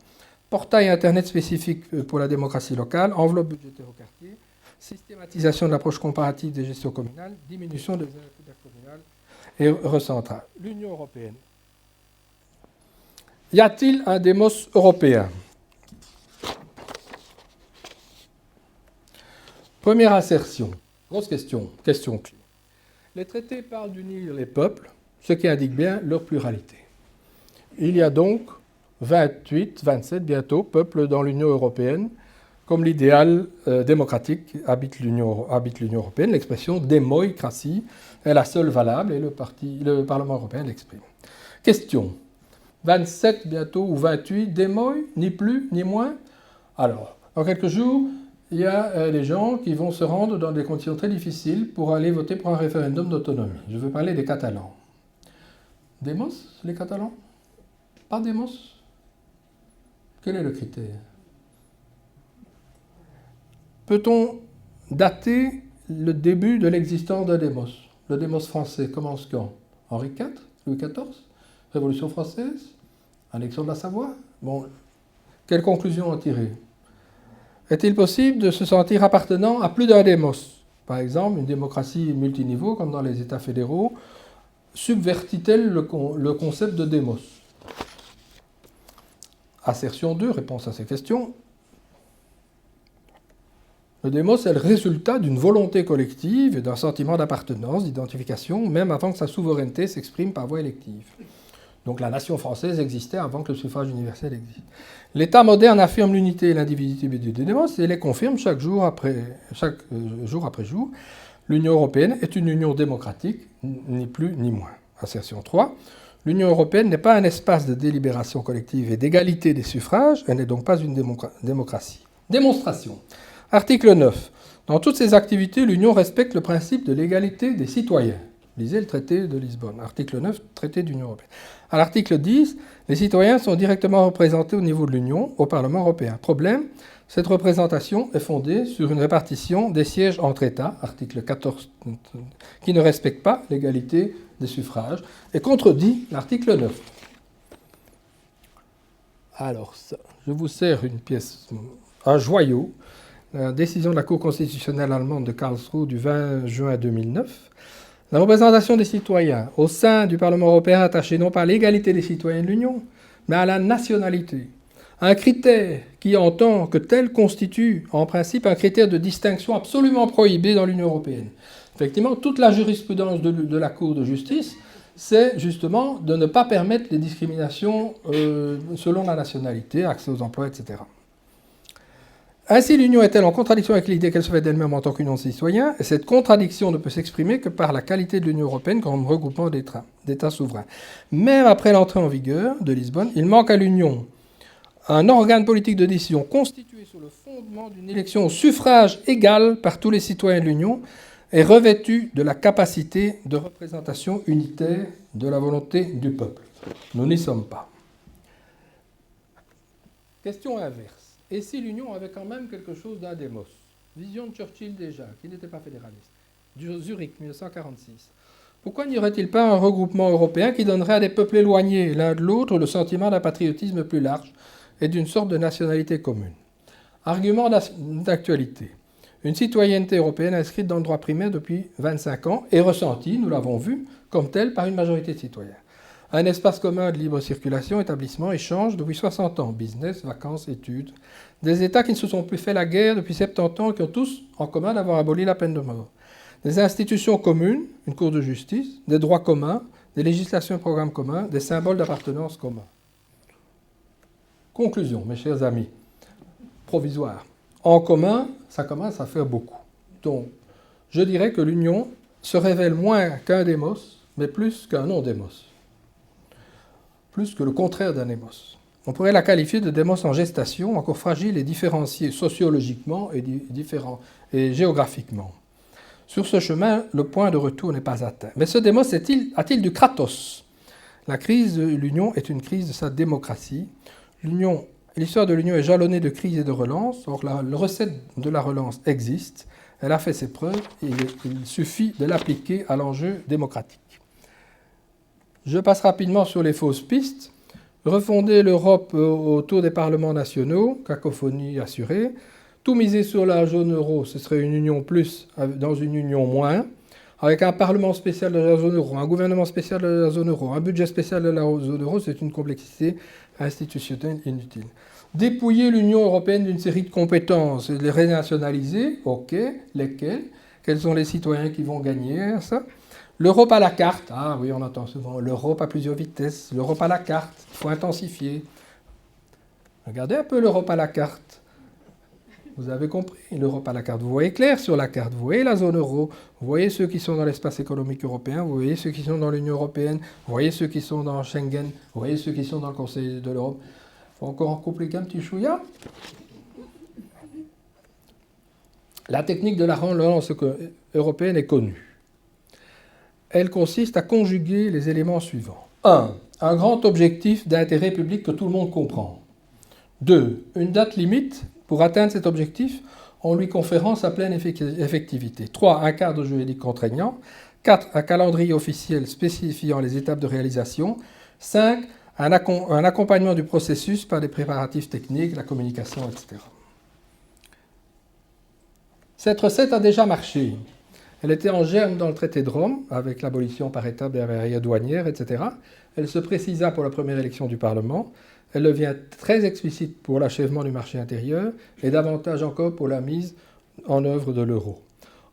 Portail Internet spécifique pour la démocratie locale, enveloppe budgétaire au quartier, systématisation de l'approche comparative des gestions communales, diminution des intercommunales et recentrage. L'Union européenne. Y a-t-il un démos européen? Première assertion. Grosse question, question clé. Les traités parlent d'unir les peuples, ce qui indique bien leur pluralité. Il y a donc 28, 27 bientôt peuples dans l'Union européenne, comme l'idéal démocratique habite l'Union européenne. L'expression démocratie est la seule valable et le Parlement européen l'exprime. Question. 27 bientôt ou 28 démoï, ni plus ni moins. Alors, dans quelques jours, il y a des gens qui vont se rendre dans des conditions très difficiles pour aller voter pour un référendum d'autonomie. Je veux parler des Catalans. Demos, les Catalans? Pas Demos? Quel est le critère? Peut-on dater le début de l'existence d'un démos? Le démos français commence quand? Henri IV? Louis XIV? Révolution française? Annexion de la Savoie? Bon, quelle conclusion en tirer? Est-il possible de se sentir appartenant à plus d'un démos? Par exemple, une démocratie multiniveau, comme dans les États fédéraux, subvertit-elle le concept de démos? Assertion 2, réponse à ces questions. Le démos est le résultat d'une volonté collective et d'un sentiment d'appartenance, d'identification, même avant que sa souveraineté s'exprime par voie élective. Donc la nation française existait avant que le suffrage universel existe. L'État moderne affirme l'unité et l'individualité du démos et les confirme chaque jour après jour. L'Union européenne est une union démocratique, ni plus ni moins. Assertion 3. L'Union européenne n'est pas un espace de délibération collective et d'égalité des suffrages, elle n'est donc pas une démocratie. Démonstration. Article 9. Dans toutes ses activités, l'Union respecte le principe de l'égalité des citoyens. Lisez le traité de Lisbonne. Article 9, traité de l'Union européenne. À l'article 10, les citoyens sont directement représentés au niveau de l'Union, au Parlement européen. Problème, cette représentation est fondée sur une répartition des sièges entre États, article 14, qui ne respecte pas l'égalité des suffrages, et contredit l'article 9. Alors, je vous sers une pièce, un joyau, la décision de la Cour constitutionnelle allemande de Karlsruhe du 20 juin 2009. La représentation des citoyens au sein du Parlement européen est attachée non pas à l'égalité des citoyens de l'Union, mais à la nationalité. Un critère qui, en tant que tel, constitue en principe un critère de distinction absolument prohibé dans l'Union européenne. Effectivement, toute la jurisprudence de la Cour de justice, c'est justement de ne pas permettre les discriminations selon la nationalité, accès aux emplois, etc. Ainsi, l'Union est-elle en contradiction avec l'idée qu'elle se fait d'elle-même en tant qu'union de citoyens, et cette contradiction ne peut s'exprimer que par la qualité de l'Union européenne comme regroupement d'États souverains. Même après l'entrée en vigueur de Lisbonne, il manque à l'Union un organe politique de décision constitué sur le fondement d'une élection au suffrage égal par tous les citoyens de l'Union et revêtu de la capacité de représentation unitaire de la volonté du peuple. Nous n'y sommes pas. Question inverse. Et si l'Union avait quand même quelque chose d'un démos? Vision de Churchill déjà, qui n'était pas fédéraliste. Zurich, 1946. Pourquoi n'y aurait-il pas un regroupement européen qui donnerait à des peuples éloignés l'un de l'autre le sentiment d'un patriotisme plus large et d'une sorte de nationalité commune? Argument d'actualité. Une citoyenneté européenne inscrite dans le droit primaire depuis 25 ans et ressentie, nous l'avons vu, comme telle par une majorité de citoyens. Un espace commun de libre circulation, établissement, échange depuis 60 ans. Business, vacances, études. Des États qui ne se sont plus fait la guerre depuis 70 ans et qui ont tous en commun d'avoir aboli la peine de mort. Des institutions communes, une cour de justice, des droits communs, des législations et programmes communs, des symboles d'appartenance communs. Conclusion, mes chers amis. Provisoire. En commun, ça commence à faire beaucoup. Donc, je dirais que l'Union se révèle moins qu'un démos, mais plus qu'un non-démos. Plus que le contraire d'un démos. On pourrait la qualifier de démos en gestation, encore fragile et différenciée sociologiquement et géographiquement. Sur ce chemin, le point de retour n'est pas atteint. Mais ce démos a-t-il du kratos? La crise de l'Union est une crise de sa démocratie. L'histoire de l'Union est jalonnée de crises et de relances. Or, la recette de la relance existe. Elle a fait ses preuves et il suffit de l'appliquer à l'enjeu démocratique. Je passe rapidement sur les fausses pistes. Refonder l'Europe autour des parlements nationaux, cacophonie assurée. Tout miser sur la zone euro, ce serait une union plus dans une union moins, avec un parlement spécial de la zone euro, un gouvernement spécial de la zone euro, un budget spécial de la zone euro, c'est une complexité institutionnelle inutile. Dépouiller l'Union européenne d'une série de compétences et les renationaliser, ok, lesquelles? Quels sont les citoyens qui vont gagner ça? L'Europe à la carte, ah oui, on entend souvent l'Europe à plusieurs vitesses, l'Europe à la carte, il faut intensifier. Regardez un peu l'Europe à la carte. Vous avez compris, l'Europe à la carte. Vous voyez clair sur la carte, vous voyez la zone euro, vous voyez ceux qui sont dans l'espace économique européen, vous voyez ceux qui sont dans l'Union européenne, vous voyez ceux qui sont dans Schengen, vous voyez ceux qui sont dans le Conseil de l'Europe. Il faut encore en compliquer un petit chouïa. La technique de la relance européenne est connue. Elle consiste à conjuguer les éléments suivants. 1. Un grand objectif d'intérêt public que tout le monde comprend. 2. Une date limite pour atteindre cet objectif en lui conférant sa pleine effectivité. 3. Un cadre juridique contraignant. 4. Un calendrier officiel spécifiant les étapes de réalisation. 5. Un accompagnement du processus par des préparatifs techniques, la communication, etc. Cette recette a déjà marché. Elle était en germe dans le traité de Rome, avec l'abolition par étapes des barrières douanières, etc. Elle se précisa pour la première élection du Parlement. Elle devient très explicite pour l'achèvement du marché intérieur et davantage encore pour la mise en œuvre de l'euro.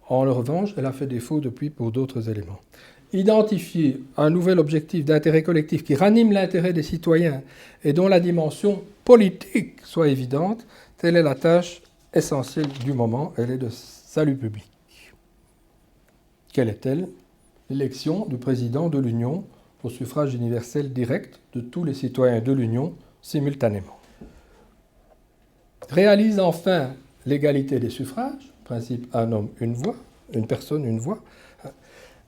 En revanche, elle a fait défaut depuis pour d'autres éléments. Identifier un nouvel objectif d'intérêt collectif qui ranime l'intérêt des citoyens et dont la dimension politique soit évidente, telle est la tâche essentielle du moment. Elle est de salut public. Quelle est-elle? L'élection du président de l'Union au suffrage universel direct de tous les citoyens de l'Union simultanément. Réalise enfin l'égalité des suffrages, principe un homme, une voix, une personne, une voix,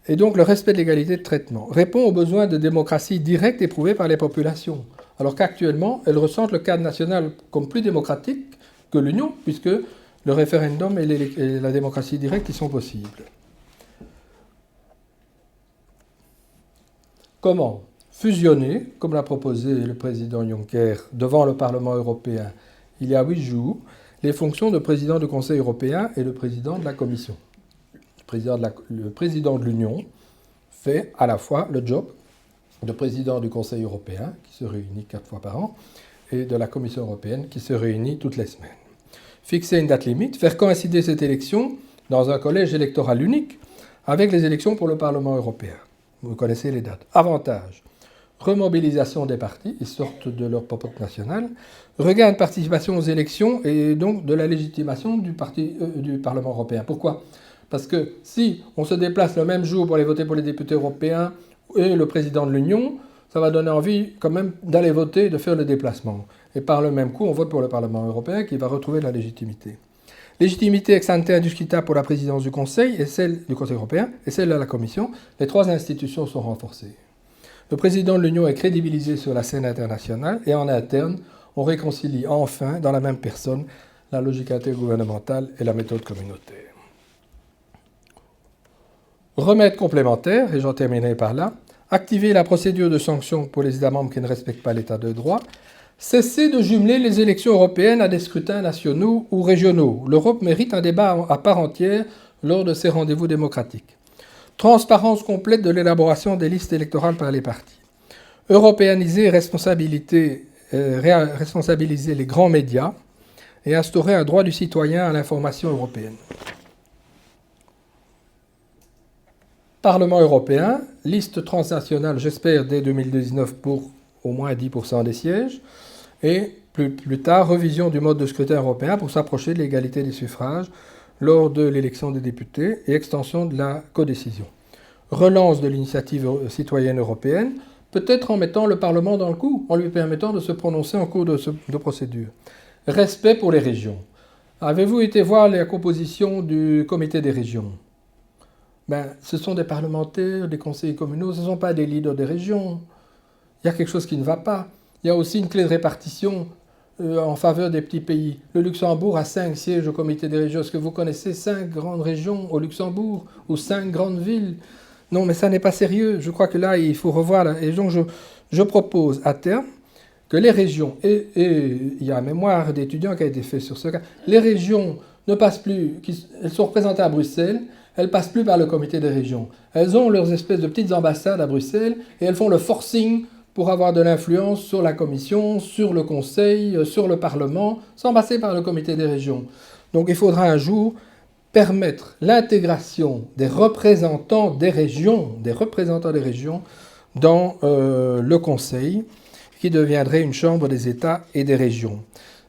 et donc le respect de l'égalité de traitement. Répond aux besoins de démocratie directe éprouvés par les populations, alors qu'actuellement, elles ressentent le cadre national comme plus démocratique que l'Union, puisque le référendum et la démocratie directe y sont possibles. Comment fusionner, comme l'a proposé le président Juncker devant le Parlement européen il y a 8 jours, les fonctions de président du Conseil européen et de président de la Commission. Le président de l'Union fait à la fois le job de président du Conseil européen, qui se réunit 4 fois par an, et de la Commission européenne, qui se réunit toutes les semaines. Fixer une date limite, faire coïncider cette élection dans un collège électoral unique avec les élections pour le Parlement européen. Vous connaissez les dates. Avantage, remobilisation des partis, ils sortent de leur popote nationale, regain de participation aux élections et donc de la légitimation du Parlement européen. Pourquoi? Parce que si on se déplace le même jour pour aller voter pour les députés européens et le président de l'Union, ça va donner envie quand même d'aller voter et de faire le déplacement. Et par le même coup, on vote pour le Parlement européen qui va retrouver la légitimité. Légitimité ex ante indiscutable pour la présidence du Conseil et celle du Conseil européen et celle de la Commission. Les 3 institutions sont renforcées. Le président de l'Union est crédibilisé sur la scène internationale et en interne, on réconcilie enfin dans la même personne la logique intergouvernementale et la méthode communautaire. Remède complémentaire, et j'en terminerai par là, activer la procédure de sanction pour les États membres qui ne respectent pas l'état de droit. Cessez de jumeler les élections européennes à des scrutins nationaux ou régionaux. L'Europe mérite un débat à part entière lors de ces rendez-vous démocratiques. Transparence complète de l'élaboration des listes électorales par les partis. Européaniser et responsabiliser les grands médias et instaurer un droit du citoyen à l'information européenne. Parlement européen, liste transnationale, j'espère, dès 2019 pour au moins 10% des sièges. Et plus tard, revision du mode de scrutin européen pour s'approcher de l'égalité des suffrages lors de l'élection des députés et extension de la codécision. Relance de l'initiative citoyenne européenne, peut-être en mettant le Parlement dans le coup, en lui permettant de se prononcer en cours de procédure. Respect pour les régions. Avez-vous été voir la composition du comité des régions? Ce sont des parlementaires, des conseillers communaux, ce ne sont pas des leaders des régions. Il y a quelque chose qui ne va pas. Il y a aussi une clé de répartition en faveur des petits pays. Le Luxembourg a 5 sièges au comité des régions. Est-ce que vous connaissez 5 grandes régions au Luxembourg ou 5 grandes villes? Non, mais ça n'est pas sérieux. Je crois que là, il faut revoir. Et donc, je propose à terme que les régions, et il y a un mémoire d'étudiants qui a été fait sur ce cas, les régions ne passent plus, elles sont représentées à Bruxelles, elles ne passent plus par le comité des régions. Elles ont leurs espèces de petites ambassades à Bruxelles et elles font le forcing pour avoir de l'influence sur la Commission, sur le Conseil, sur le Parlement, sans passer par le comité des régions. Donc il faudra un jour permettre l'intégration des représentants des régions dans le Conseil, qui deviendrait une chambre des États et des régions.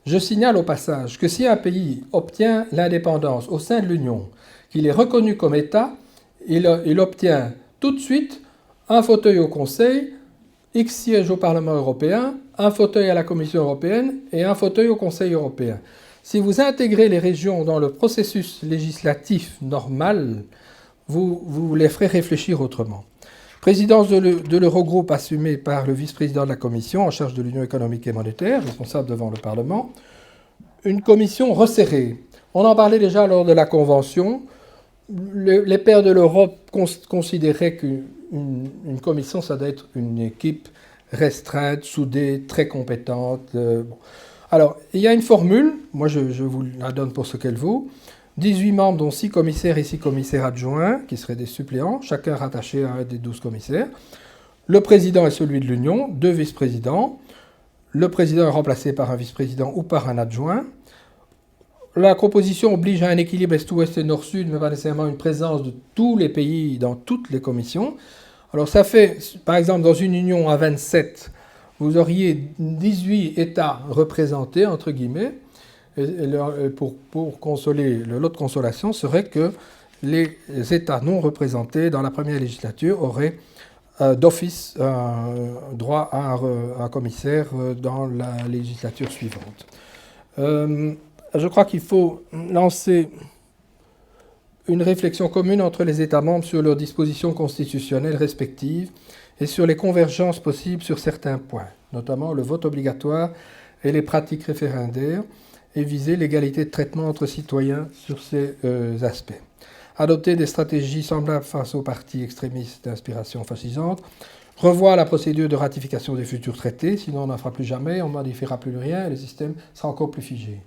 Je signale au passage que si un pays obtient l'indépendance au sein de l'Union, qu'il est reconnu comme État, il obtient tout de suite un fauteuil au Conseil, X sièges au Parlement européen, un fauteuil à la Commission européenne et un fauteuil au Conseil européen. Si vous intégrez les régions dans le processus législatif normal, vous les ferez réfléchir autrement. Présidence de l'Eurogroupe assumée par le vice-président de la Commission en charge de l'Union économique et monétaire, responsable devant le Parlement. Une commission resserrée. On en parlait déjà lors de la Convention. Les pairs de l'Europe considéraient qu'une commission, ça doit être une équipe restreinte, soudée, très compétente. Bon. Alors, il y a une formule, moi je vous la donne pour ce qu'elle vaut. 18 membres, dont 6 commissaires et 6 commissaires adjoints, qui seraient des suppléants, chacun rattaché à un des 12 commissaires. Le président est celui de l'Union, 2 vice-présidents. Le président est remplacé par un vice-président ou par un adjoint. La composition oblige à un équilibre est-ouest et nord-sud, mais pas nécessairement une présence de tous les pays dans toutes les commissions. Alors ça fait, par exemple, dans une union à 27, vous auriez 18 États représentés, entre guillemets. Et pour consoler, le lot de consolation serait que les États non représentés dans la première législature auraient d'office droit à un commissaire dans la législature suivante. Je crois qu'il faut lancer une réflexion commune entre les États membres sur leurs dispositions constitutionnelles respectives et sur les convergences possibles sur certains points, notamment le vote obligatoire et les pratiques référendaires, et viser l'égalité de traitement entre citoyens sur ces aspects. Adopter des stratégies semblables face aux partis extrémistes d'inspiration fascisante, revoir la procédure de ratification des futurs traités, sinon on n'en fera plus jamais, on ne modifiera plus rien et le système sera encore plus figé.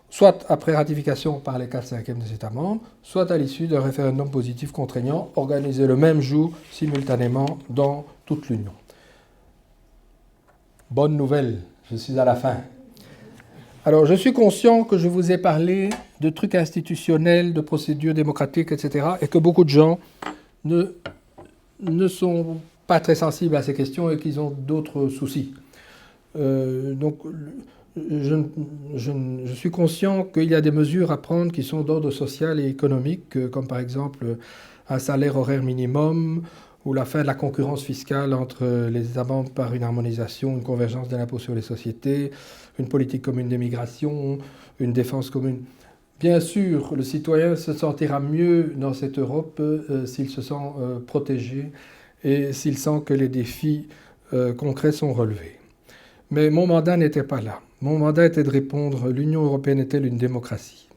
Soit après ratification par les 4/5 des États membres, soit à l'issue d'un référendum positif contraignant organisé le même jour simultanément dans toute l'Union. Bonne nouvelle, je suis à la fin. Alors, je suis conscient que je vous ai parlé de trucs institutionnels, de procédures démocratiques, etc., et que beaucoup de gens ne sont pas très sensibles à ces questions et qu'ils ont d'autres soucis. Donc, je suis conscient qu'il y a des mesures à prendre qui sont d'ordre social et économique, comme par exemple un salaire horaire minimum, ou la fin de la concurrence fiscale entre les États membres par une harmonisation, une convergence de l'impôt sur les sociétés, une politique commune d'immigration, une défense commune. Bien sûr, le citoyen se sentira mieux dans cette Europe s'il se sent protégé et s'il sent que les défis concrets sont relevés. Mais mon mandat n'était pas là. Mon mandat était de répondre, l'Union européenne est-elle une démocratie?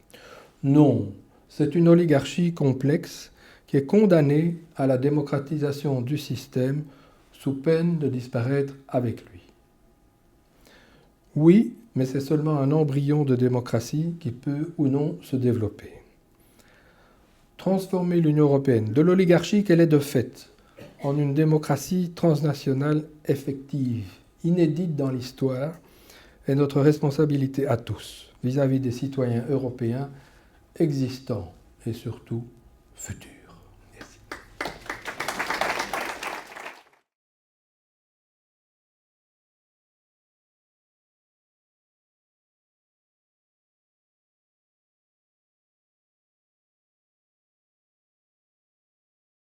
Non, c'est une oligarchie complexe qui est condamné à la démocratisation du système sous peine de disparaître avec lui. Oui, mais c'est seulement un embryon de démocratie qui peut ou non se développer. Transformer l'Union européenne de l'oligarchie qu'elle est de fait en une démocratie transnationale effective, inédite dans l'histoire, est notre responsabilité à tous vis-à-vis des citoyens européens existants et surtout futurs.